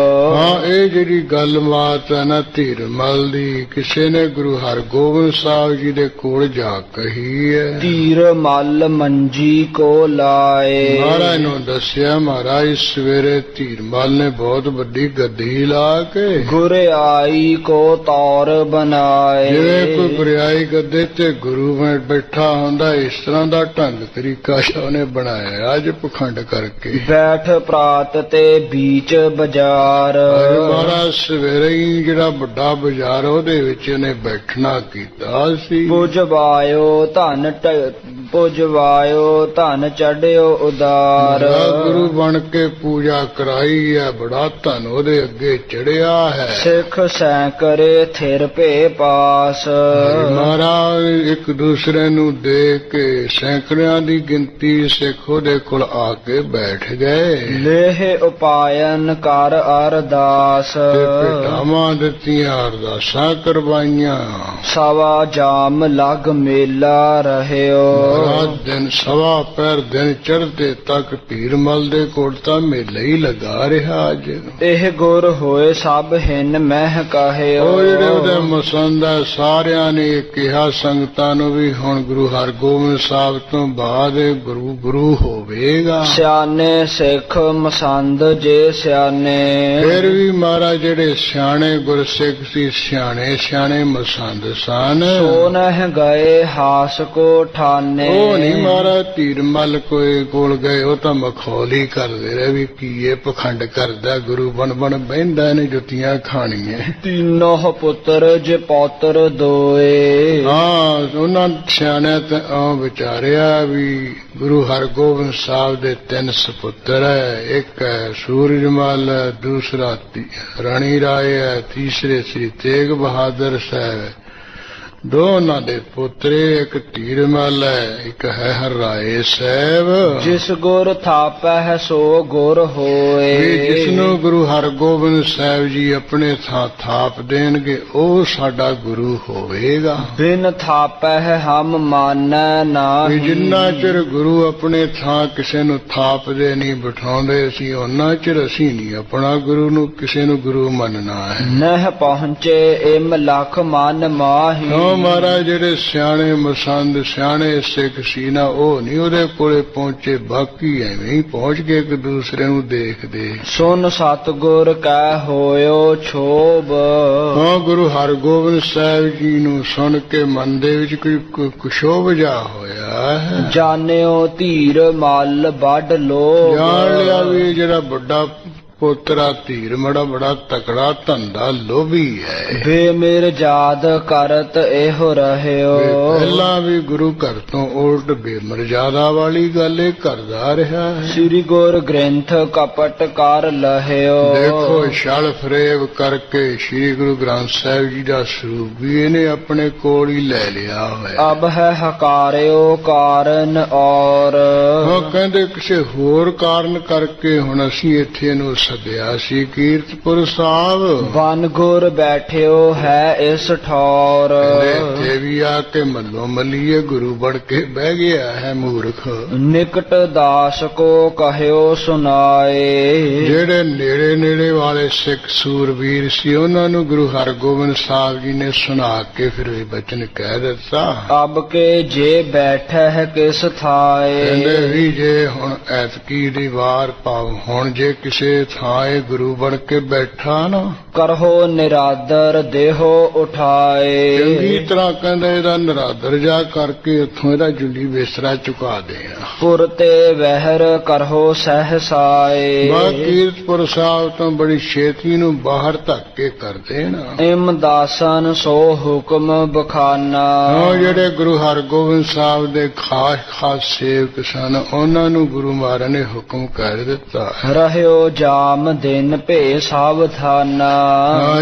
ਇਹ ਜਿਹੜੀ ਗੱਲਬਾਤ ਹੈ ਨਾ ਧੀਰਮਲ ਦੀ ਕਿਸੇ ਨੇ ਗੁਰੂ ਹਰਗੋਬਿੰਦ ਸਾਹਿਬ ਜੀ ਦੇ ਕੋਲ ਜਾ ਕਹੀ ਹੈ ਧੀਰ ਮਲ ਮੰਜੀ ਕੋ ਲਾਏ ਮਹਾਰਾਜ ਨੂੰ ਦੱਸਿਆ ਮਹਾਰਾਜ ਸਵੇਰੇ ਧੀਰਮਲ ਨੇ ਬਹੁਤ ਵੱਡੀ ਗੱਦੀ ਲਾ ਕੇ ਗੁਰਿਆਈ ਕੋ ਤੌਰ ਬਣਾਏ ਜਿਵੇਂ ਕੋਈ ਗੁਰਿਆਈ ਗੱਦੇ ਤੇ ਗੁਰੂ ਬੈਠਾ ਹੁੰਦਾ ਇਸ ਤਰ੍ਹਾਂ ਦਾ ਢੰਗ ਤਰੀਕਾ ਉਹਨੇ ਬਣਾਇਆ ਅੱਜ ਪਖੰਡ ਕਰਕੇ ਬੈਠ ਪ੍ਰਾਤ ਤੇ ਬੀਚ ਬਾਜ਼ਾਰ ਮਹਾਰਾਜ ਸਵੇਰੇ ਹੀ ਜਿਹੜਾ ਵੱਡਾ ਬਾਜ਼ਾਰ ਉਹਦੇ ਵਿੱਚ ਉਹਨੇ ਬੈਠਣਾ ਕੀਤਾ ਸੀ ਪੁਜਵਾਇਓ ਧਨ ਚੜਿਓ ਉਦਾਰ ਗੁਰੂ ਬਣ ਕੇ ਪੂਜਾ ਕਰਾਈ ਹੈ ਬੜਾ ਧਨ ਉਹਦੇ ਅੱਗੇ ਚੜਿਆ ਹੈ ਸਿੱਖ ਸੈਂਕੜੇ ਥਿਰ ਭੇ ਪਾਸ ਮਹਾਰਾਜ ਇੱਕ ਦੂਸਰੇ ਨੂੰ ਦੇਖ ਕੇ ਸੈਂਕੜਿਆਂ ਦੀ ਗਿਣਤੀ ਸਿੱਖ ਉਹਦੇ ਕੋਲ ਆ ਕੇ ਬੈਠ ਗਏ ਲੇਹ ਉਪਾਇਨ ਕਰ ਅਰਦਾਸ ਭੇਟਾਵਾਂ ਦਿੱਤੀਆਂ ਅਰਦਾਸਾਂ ਕਰਵਾਈਆਂ ਸਵਾ ਜਾਮ ਲਗ ਮੇਲਾ ਰਹਿਓ ਦਿਨ ਸਵਾ ਪੈਰ ਦਿਨ ਚੜ੍ਹਦੇ ਤੱਕ ਧੀਰਮਲ ਦੇ ਕੋਲ ਤਾਂ ਮੇਲਾ ਹੀ ਲੱਗਾ ਰਿਹਾ ਅੱਜ ਇਹ ਗੁਰ ਹੋਏ ਸਭ ਹਿੰਨ ਮਹਿ ਕਹਿਓ ਉਹ ਜਿਹੜੇ ਉਹਦੇ ਮਸੰਦ ਆ ਸਾਰਿਆਂ ਨੇ ਕਿਹਾ ਸੰਗਤਾਂ ਨੂੰ ਵੀ ਹੁਣ ਗੁਰੂ ਹਰਗੋਬਿੰਦ ਸਾਹਿਬ ਤੋਂ ਬਾਅਦ ਗੁਰੂ ਹੋਵੇਗਾ ਸਿਆਣੇ ਸਿੱਖ ਮਸੰਦ ਜੇ ਸਿਆਣੇ ਫਿਰ ਵੀ ਮਹਾਰਾਜ ਜਿਹੜੇ ਸਿਆਣੇ ਗੁਰਸਿੱਖ ਸੀ ਸਿਆਣੇ ਮਸੰਦ ਸਨ ਸੋ ਨਹਿ ਗਏ ਹਾਸ ਕੋ ਠਾਨੇ ਉਹ ਨਹੀਂ ਮਹਾਰਾਜ ਧੀਰਮਲ ਕੋਲ ਗਏ ਉਹ ਤਾਂ ਮਖੌਲੀ ਕਰਦੇ ਰਹੇ ਵੀ ਕੀ ਇਹ ਪਖੰਡ ਕਰਦਾ ਗੁਰੂ ਬਣ ਬਹਿੰਦਾ ਨੇ ਜੁੱਤੀਆਂ ਖਾਣੀਆਂ ਤੀਨੋ ਪੁੱਤਰ ਜੇ ਪੌਤਰ ਦੋਏ ਉਹਨਾਂ ਸਿਆਣਿਆਂ ਤੇ ਵਿਚਾਰਿਆ ਵੀ ਗੁਰੂ ਹਰਗੋਬਿੰਦ ਸਾਹਿਬ ਦੇ 3 ਸੁਪੁੱਤਰ ਹੈ ਇੱਕ ਹੈ ਸੂਰਜਮਲ ਦੂਸਰਾ ਰਾਣੀ ਰਾਏ ਹੈ ਤੀਸਰੇ ਸ੍ਰੀ ਤੇਗ ਬਹਾਦਰ ਸਾਹਿਬ ਦੋਨਾਂ ਦੇ ਪੁੱਤਰੇ ਇੱਕ ਧੀਰਮਲ ਹੈ ਇੱਕ ਹੈ ਹਰਾਏ ਸਾਹਿਬ ਜਿਸ ਗੁਰ ਥਾਪੈ ਸੋ ਗੁਰ ਹੋਏ ਜਿਸ ਨੂੰ ਗੁਰੂ ਹਰਗੋਬਿੰਦ ਸਾਹਿਬ ਜੀ ਆਪਣੇ ਥਾਂ ਥਾਪ ਦੇਣਗੇ ਉਹ ਸਾਡਾ ਗੁਰੂ ਹੋਵੇਗਾ ਬਿਨ ਥਾਪੈ ਹਮ ਮਾਨੈ ਨਾਹੀ ਜਿੰਨਾ ਚਿਰ ਗੁਰੂ ਆਪਣੇ ਥਾਂ ਕਿਸੇ ਨੂੰ ਥਾਪਦੇ ਨਹੀਂ ਬਿਠਾਉਂਦੇ ਅਸੀਂ ਉਹਨਾਂ ਚਿਰ ਅਸੀਂ ਨਹੀਂ ਆਪਣਾ ਗੁਰੂ ਨੂੰ ਕਿਸੇ ਨੂੰ ਗੁਰੂ ਮੰਨਣਾ ਹੈ ਨਹਿ ਪਹੁੰਚੇ ਇਮ ਲਖ ਮਨ ਮਾਹੀ ਮਹਾਰਾਜ ਜਿਹੜੇ ਸਿਆਣੇ ਮਸੰਦ ਸਿਆਣੇ ਸਿੱਖ ਸੀ ਨਾ ਉਹ ਨਹੀਂ ਉਹਦੇ ਕੋਲੇ ਪਹੁੰਚੇ ਬਾਕੀ ਐਵੇਂ ਹੀ ਪਹੁੰਚ ਕੇ ਇੱਕ ਦੂਸਰੇ ਨੂੰ ਦੇਖਦੇ ਸੁਨ ਸਤਿਗੁਰ ਕੈ ਹੋਇਓ ਛੋਭ ਗੁਰੂ ਹਰਗੋਬਿੰਦ ਸਾਹਿਬ ਜੀ ਨੂੰ ਸੁਣ ਕੇ ਮਨ ਦੇ ਵਿੱਚ ਕੋਈ ਕੁਸ਼ੋਭ ਜਾ ਹੋਇਆ ਹੈ ਜਾਣਿਓ ਧੀਰ ਮਲ ਵੱਢ ਲੋ ਜਾਣ ਲਿਆ ਵੀ ਜਿਹੜਾ ਵੱਡਾ ਪੋਤਰਾ ਧੀਰ ਬੜਾ ਤਕੜਾ ਧੰਦਾ ਲੋਭੀ ਹੈ ਬੇ ਮੇਰ ਜਾਦ ਕਰਤ ਇਹੋ ਰਹਿਓ ਪਹਿਲਾਂ ਵੀ ਗੁਰੂ ਘਰ ਤੋਂ ਉਲਟ ਬੇਮਰਜ਼ਾਦਾ ਵਾਲੀ ਗੱਲ ਇਹ ਕਰਦਾ ਰਿਹਾ ਹੈ ਸ੍ਰੀ ਗੁਰ ਗ੍ਰੰਥ ਕਪਟ ਕਰ ਲਹਿਓ ਦੇਖੋ ਛਲ ਫਰੇਬ ਕਰਕੇ ਸ੍ਰੀ ਗੁਰੂ ਗ੍ਰੰਥ ਸਾਹਿਬ ਜੀ ਦਾ ਸਰੂਪ ਵੀ ਇਹਨੇ ਆਪਣੇ ਕੋਲ ਹੀ ਲੈ ਲਿਆ ਹੋਇਆ ਅਬ ਹੈ ਹਕਾਰਿਓ ਕਾਰਨ ਔਰ ਕਹਿੰਦੇ ਕਿਸੇ ਹੋਰ ਕਾਰਨ ਕਰਕੇ ਹੁਣ ਅਸੀਂ ਇੱਥੇ ਨੂੰ ਸੱਦਿਆ ਸੀ ਕੀਰਤਪੁਰ ਸਾਹਿਬ ਬਨ ਗੁਰ ਬੈਠਿਓ ਹੈ ਇਸ ਠੌਰ ਇੱਥੇ ਵੀ ਆ ਕੇ ਮੱਲੋ ਮੱਲੀਏ ਗੁਰੂ ਬਣ ਕੇ ਬਹਿ ਗਿਆ ਹੈ ਮੂਰਖ ਨਿਕਟ ਦਾਸ ਕੋ ਕਹਿਓ ਸੁਨਾਏ ਜਿਹੜੇ ਨੇੜੇ ਵਾਲੇ ਸਿੱਖ ਸੂਰਬੀਰ ਸੀ ਉਹਨਾਂ ਨੂੰ ਗੁਰੂ ਹਰਗੋਬਿੰਦ ਸਾਹਿਬ ਜੀ ਨੇ ਸੁਣਾ ਕੇ ਫਿਰ ਇਹ ਬਚਨ ਕਹਿ ਦਿੱਤਾ ਅਬ ਕੇ ਜੇ ਬੈਠਾ ਹੈ ਕਿਸ ਥਾਏ ਕਹਿੰਦੇ ਵੀ ਜੇ ਹੁਣ ਐਤਕੀ ਦੀ ਵਾਰ ਪਾਵ ਹੁਣ ਜੇ ਕਿਸੇ ਥਾਏ ਗੁਰੂ ਬਣ ਕੇ ਬੈਠਾ ਨਾ, ਕਰਹੋ ਨਿਰਾਦਰ ਦੇਹੋ ਉਠਾਏ। ਚੰਗੀ ਤਰ੍ਹਾਂ ਕਹਿੰਦੇ ਇਹਦਾ ਨਿਰਾਦਰ ਜਾ ਕਰਕੇ ਉੱਥੋਂ ਇਹਦਾ ਜੁਲੀ ਬਿਸਤਰਾ ਚੁਕਾ ਦੇ। ਪੁਰ ਤੇ ਵਹਿਰ ਕਰਹੋ ਸਹਸਾਏ। ਕੀਰਤਪੁਰ ਸਾਹਿਬ ਤੋਂ ਬੜੀ ਛੇਤੀ ਨੂੰ ਬਾਹਰ ਧੱਕ ਕੇ ਕਰ ਦੇਣਾ। ਇਮਦਾਸਨ ਸੋ ਹੁਕਮ ਬਖਾਨਾ। ਉਹ ਜਿਹੜੇ ਗੁਰੂ ਹਰਗੋਬਿੰਦ ਸਾਹਿਬ ਦੇ ਖਾਸ ਸੇਵਕ ਸਨ, ਉਹਨਾਂ ਨੂੰ ਗੁਰੂ ਮਹਾਰਾਜ ਨੇ ਹੁਕਮ ਕਰ ਦਿੱਤਾ, ਰਹਿਓ ਜਾਮ ਦਿਨ ਭੇ ਸਾਵਧਾਨਾ।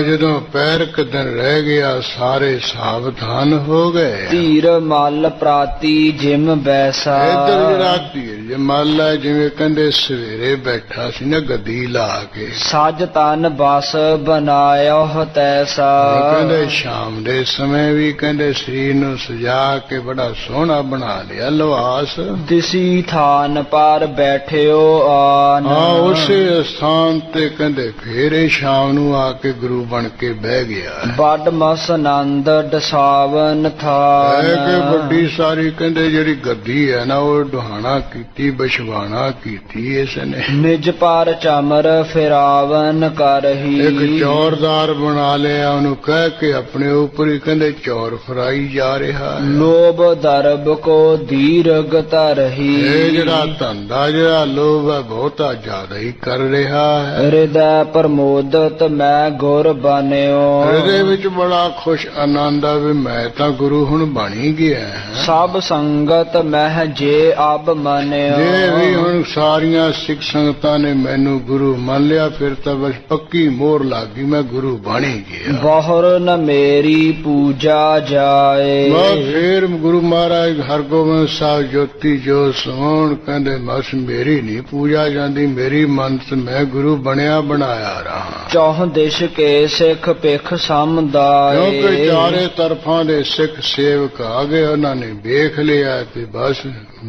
ਜਦੋਂ ਪੈਰ ਕੁ ਦਿਨ ਰਹਿ ਗਿਆ ਸਾਰੇ ਸਾਵਧਾਨ ਹੋ ਗਏ। ਧੀਰ ਮਲ ਪ੍ਰਾਤੀ ਜਿਮ ਬੈਸਾ। ਇੱਧਰ ਜਿਹੜਾ ਧੀਰ ਜਮਲ ਹੈ, ਜਿਵੇਂ ਕਹਿੰਦੇ ਸਵੇਰੇ ਬੈਠਾ ਸੀ ਨਾ ਗੱਦੀ ਲਾ ਕੇ, ਸਜ ਤਨ ਬਸ ਬਣਾਇਓ ਤੈਸਾ। ਕਹਿੰਦੇ ਸ਼ਾਮ ਦੇ ਸਮੇਂ ਵੀ ਕਹਿੰਦੇ ਸਰੀਰ ਨੂੰ ਸਜਾ ਕੇ ਬੜਾ ਸੋਹਣਾ ਬਣਾ ਲਿਆ ਲਿਬਾਸ। ਦਿਸੀ ਥਾਨ ਪਰ ਬੈਠਿਓ ਆਨ। ਉਸੇ ਸਥਾਨ ਤੇ ਕਹਿੰਦੇ ਫੇਰ ਇਹ ਸ਼ਾਮ ਨੂੰ ਆ ਕੇ ਗੁਰੂ ਬਣ ਕੇ ਬਹਿ ਗਿਆ। ਵੱਡ ਮਸ ਆਨੰਦ ਡਸਾਵਨ ਥਾਨ। ਕਿ ਵੱਡੀ ਸਾਰੀ ਕਹਿੰਦੇ ਜਿਹੜੀ ਗੱਦੀ ਹੈ ਨਾ, ਉਹ ਦੁਹਾਣਾ ਕੀਤੀ, ਬਿਛਵਾਣਾ ਕੀਤੀ ਇਸ ਨੇ। ਨਿਜ ਪਰ ਚਮਰ ਫਿਰਾਵਨ ਕਰਹੀ। ਇੱਕ ਚੌਰਦਾਰ ਬਣਾ ਲਿਆ, ਉਹਨੂੰ ਕਹਿ ਕੇ ਆਪਣੇ ਉੱਪਰ ਹੀ ਕਹਿੰਦੇ ਚੌਰ ਫਰਾਈ ਜਾ ਰਿਹਾ। ਲੋਭ ਦਰਬ ਕੋ ਦੀਰਘ ਧਰਹੀ। ਇਹ ਜਿਹੜਾ ਧੰਦਾ ਜਿਹੜਾ ਲੋਭ ਹੈ ਬਹੁਤਾ ਜ਼ਿਆਦਾ ਹੀ ਕਰ ਰਿਹਾ ਹੈ। ਹਿਰਦੈ ਪ੍ਰਮੋਦਤ ਮੈਂ ਗੁਰ ਬਨਿਓ। ਇਹਦੇ ਵਿੱਚ ਬੜਾ ਖੁਸ਼ ਆਨੰਦ ਆ ਵੀ ਮੈਂ ਤਾਂ ਗੁਰੂ ਹੁਣ ਬਣ ਹੀ ਗਿਆ। ਸਭ ਸੰਗਤ ਮਹਿ ਜੇ ਅਬ ਮਨਿਓ। ਜੇ ਵੀ ਹੁਣ ਸਾਰੀਆਂ ਸਿੱਖ ਸੰਗਤਾਂ ਨੇ ਮੈਨੂੰ ਗੁਰੂ ਮੰਨ ਲਿਆ, ਫਿਰ ਤਾਂ ਬਸ ਪੱਕੀ ਮੋਹਰ ਲੱਗ ਗਈ, ਮੈਂ ਗੁਰੂ ਬਣ ਹੀ ਗਿਆ। ਬਹੁਰ ਨ ਮੇਰੀ ਪੂਜਾ ਜਾਏ। ਫਿਰ ਗੁਰੂ ਮਹਾਰਾਜ ਹਰਗੋਬਿੰਦ ਸਾਹਿਬ ਜੋਤੀ ਜੋ ਸੋਹਣ ਕਹਿੰਦੇ ਬਸ ਮੇਰੀ ਨਹੀਂ ਪੂਜਾ ਜਾਂਦੀ, ਮੇਰੀ ਮੰਨਤ ਮੈਂ ਗੁਰੂ ਬਣਿਆ ਬਣਾਇਆ ਰਹਾ। ਚੌਹ ਦਿਸ਼ ਕੇ ਸਿੱਖ ਪਿਖ ਸਮਦਾਏ। ਕਿਉਂਕਿ ਚਾਰੇ ਤਰਫਾਂ ਦੇ ਸਿੱਖ ਸੇਵਕ ਆ ਗਏ, ਉਹਨਾਂ ਨੇ ਵੇਖ ਲਿਆ ਤੇ ਬਸ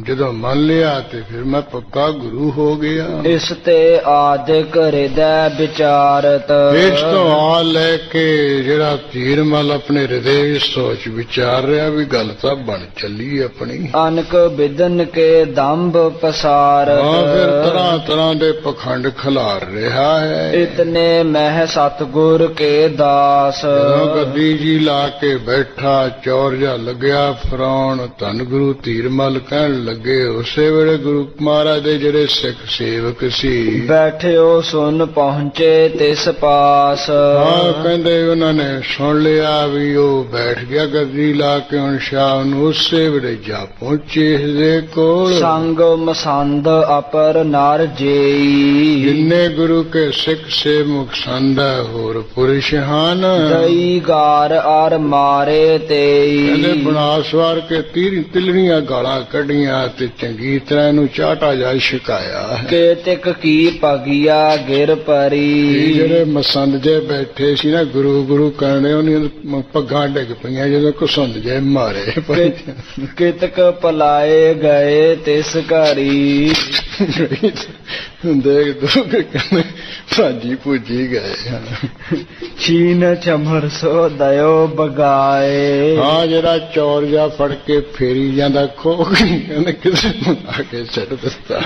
ਜਦੋਂ ਮੰਨ ਲਿਆ ਤੇ ਫਿਰ ਮੈਂ ਪੱਕਾ ਗੁਰੂ ਹੋ ਗਿਆ। ਇਸ ਤੇ ਆਦਿਕ ਹਿਰਦੈ ਵਿਚਾਰਤ। ਇਸ ਤੋਂ ਆ ਲੈ ਕੇ ਜਿਹੜਾ ਧੀਰਮਲ ਆਪਣੇ ਹਿਰਦੇ ਵਿੱਚ ਸੋਚ ਵਿਚਾਰ ਰਿਹਾ ਵੀ ਗੱਲ ਤਾਂ ਬਣ ਚੱਲੀ ਆਪਣੀ। ਅਨਕ ਵਿਦਨ ਕੇ ਦੰਭ ਪਸਾਰ। ਫਿਰ ਤਰ੍ਹਾਂ ਤਰ੍ਹਾਂ ਦੇ ਪਖੰਡ ਖਿਲਾਰ ਰਿਹਾ ਹੈ। ਇਤਨੇ ਮਹਿ ਸਤਗੁਰ ਕੇ ਦਾਸ। ਗੱਦੀ ਜੀ ਲਾ ਕੇ ਬੈਠਾ, ਚੌਰ ਜਾ ਲੱਗਿਆ ਫਰਾਉਣ, ਧੰਨ ਗੁਰੂ ਧੀਰਮਲ ਕਹਿਣ ਲੱਗੇ। ਉਸੇ ਵੇਲੇ ਗੁਰੂ ਮਹਾਰਾਜ ਦੇ ਜਿਹੜੇ ਸਿੱਖ ਸੇਵਕ ਸੀ ਬੈਠਿਓ ਸੁਨ ਪਹੁੰਚੇ ਤਿਸ ਪਾਸ। ਕਹਿੰਦੇ ਉਹਨਾਂ ਨੇ ਸੁਣ ਲਿਆ ਵੀ ਉਹ ਬੈਠ ਗਿਆ ਗੱਦੀ ਲਾ ਕੇ। ਹੁਣ ਸ਼ਾਮ ਨੂੰ ਉਸੇ ਵੇਲੇ ਜਾ ਪਹੁੰਚੇ ਇਸਦੇ ਕੋਲ। ਸੰਗ ਮਸੰਦ ਅਪਰ ਨਰ ਜੇਈ। ਜਿੰਨੇ ਗੁਰੂ ਕੇ ਸਿੱਖ ਸੇਵਕ ਸੰਦ ਹੋਰ ਪੁਰਸ਼ ਹਨ। ਦਈ ਗਾਰ ਆਰ ਮਾਰੇ ਤੇਈ। ਕਹਿੰਦੇ ਬਨਾਸਵਾਰ ਕੇ ਤਿਲਣੀਆਂ ਗਾਲਾਂ ਕੱਢੀਆਂ ਤੇ ਚੰਗੀ ਤਰ੍ਹਾਂ ਇਹਨੂੰ ਚਾਟਾ ਜਾ ਛਕਾਇਆ। ਕੇ ਤਿਕ ਕੀ ਪਗਿਆ ਗਿਰ ਪਰੀ। ਜਿਹੜੇ ਮਸੰਦ ਜੇ ਬੈਠੇ ਸੀ ਨਾ ਗੁਰੂ ਗੁਰੂ ਕਰਨੇ, ਉਹਨੀਆਂ ਪੱਗਾਂ ਡਿੱਗ ਪਈਆਂ ਜਦੋਂ ਕੁਸੰਦ ਜੇ ਮਾਰੇ। ਕਿਤਕ ਪਲਾਏ ਗਏ ਤਿਸ ਘਰੀ। ਦੇਖ ਦੋ ਕਹਿੰਦੇ ਭਾਜੀ ਭੁੱਜੀ ਗਏ। ਛੀਨ ਚਮਰ ਸੋ ਦਇਓ ਬਗਾਏ। ਜਿਹੜਾ ਚੌਰ ਜਾ ਫੜ ਕੇ ਫੇਰੀ ਜਾਂਦਾ ਖੋ ਕਹਿੰਦੇ ਕਿਸੇ ਨੂੰ ਆ ਕੇ ਛੱਡ ਦਿੱਤਾ।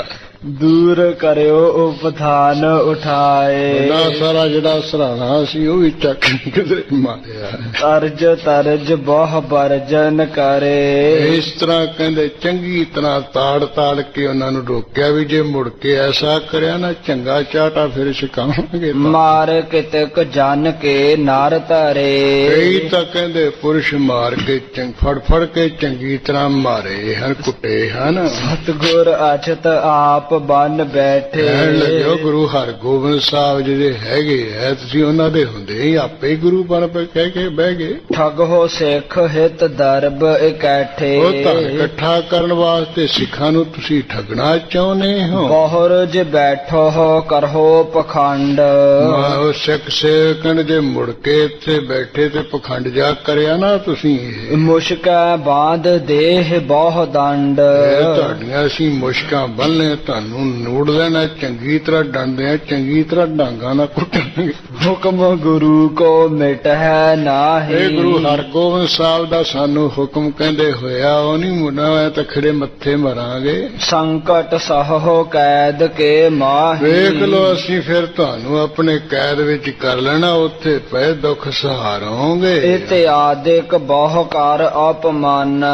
ਦੂਰ ਕਰਿਓ ਉਪਥਾਨ ਉਠਾਏ। ਸਾਰਾ ਜਿਹੜਾ ਸਰਾਣਾ ਸੀ ਉਹ ਵੀ ਚੱਕ ਕਿਧਰੇ ਮਾਰਿਆ। ਤਰਜ ਤਰਜ ਬਹੁ ਬਰਜਨ ਕਰੇ। ਇਸ ਤਰ੍ਹਾਂ ਕਹਿੰਦੇ ਚੰਗੀ ਤਰ੍ਹਾਂ ਤਾੜ ਤਾੜ ਕੇ ਉਹਨਾਂ ਨੂੰ ਰੋਕਿਆ ਵੀ ਜੇ ਮੁੜ ਕੇ ਐਸਾ ਕਰਿਆ ਨਾ ਚੰਗਾ ਚਾਟਾ ਫਿਰ ਛਕਾਵਾਂਗੇ। ਮਾਰ ਕਿਤਕ ਜਨ ਕੇ ਨਰ ਧਰੇ। ਕਈ ਤਾਂ ਕਹਿੰਦੇ ਪੁਰਸ਼ ਮਾਰ ਕੇ ਫੜ ਫੜ ਕੇ ਚੰਗੀ ਤਰ੍ਹਾਂ ਮਾਰੇ ਹਨ, ਕੁੱਟੇ ਹਨ। ਸਤਿਗੁਰ ਅਛਤ ਆਪ ਬਨ ਬੈਠੇ। ਲੱਗਿਓ ਗੁਰੂ ਹਰਗੋਬਿੰਦ ਸਾਹਿਬ ਜਿਹੜੇ ਹੈਗੇ ਐ, ਤੁਸੀਂ ਉਹਨਾਂ ਦੇ ਹੁੰਦੇ ਹੀ ਆਪੇ ਗੁਰੂ ਬਣ ਪਏ ਕਹਿ ਕੇ ਬਹਿ ਗਏ। ਠਗ ਹੋ ਸਿੱਖ ਹਿਤ ਦਰਬ ਇਕੱਠੇ। ਉਹ ਧਨ ਇਕੱਠਾ ਕਰਨ ਵਾਸਤੇ ਸਿੱਖਾਂ ਨੂੰ ਤੁਸੀਂ ਠੱਗਣਾ ਚਾਹੁੰਦੇ ਹੋ। ਬਹੁਰ ਜੇ ਬੈਠੋ ਹੋ ਕਰਹੋ ਪਖੰਡ। ਉਹ ਸਿੱਖ ਸੇਵਕਣ ਜੇ ਮੁੜ ਕੇ ਇੱਥੇ ਬੈਠੇ ਤੇ ਪਖੰਡ ਜਾ ਕਰਿਆ ਨਾ ਤੁਸੀਂ। ਮੁਸ਼ਕਾ ਬਾਂਧ ਦੇਹ ਬਹੁ ਦੰਡ। ਤੁਹਾਡੀਆਂ ਅਸੀਂ ਮੁਸ਼ਕਾਂ ਬੰਨ੍ਹੇ ਤਾਂ ਤੁਹਾਨੂੰ ਨੋੜ ਲੈਣਾ, ਚੰਗੀ ਤਰ੍ਹਾਂ ਡੰਡੇ, ਚੰਗੀ ਤਰ੍ਹਾਂ ਡਾਂਗਾਂ ਨਾਲ ਕੁੱਟਣਗੇ। ਹੁਕਮ ਗੁਰੂ ਕੋ ਮਿਟ ਹੈ ਨਾਹੀ। ਇਹ ਗੁਰੂ ਹਰਗੋਬਿੰਦ ਸਾਹਿਬ ਦਾ ਸਾਨੂੰ ਹੁਕਮ ਕਹਿੰਦੇ ਹੋਇਆ, ਉਹ ਨਹੀਂ ਮੁੰਡਾ ਹੋਇਆ ਤਾਂ ਖੜੇ ਮੱਥੇ ਮਰਾਂਗੇ। ਸੰਕਟ ਸਹੋ ਕੈਦ ਕੇ ਮਾਹੀ। ਵੇਖ ਲੋ ਅਸੀਂ ਫਿਰ ਤੁਹਾਨੂੰ ਆਪਣੇ ਕੈਦ ਵਿੱਚ ਕਰ ਲੈਣਾ, ਉੱਥੇ ਪਏ ਦੁੱਖ ਸਹਾਰੋਗੇ। ਇਤਿਆਦਿਕ ਬਹੁ ਕਰ ਅਪਮਾਨ।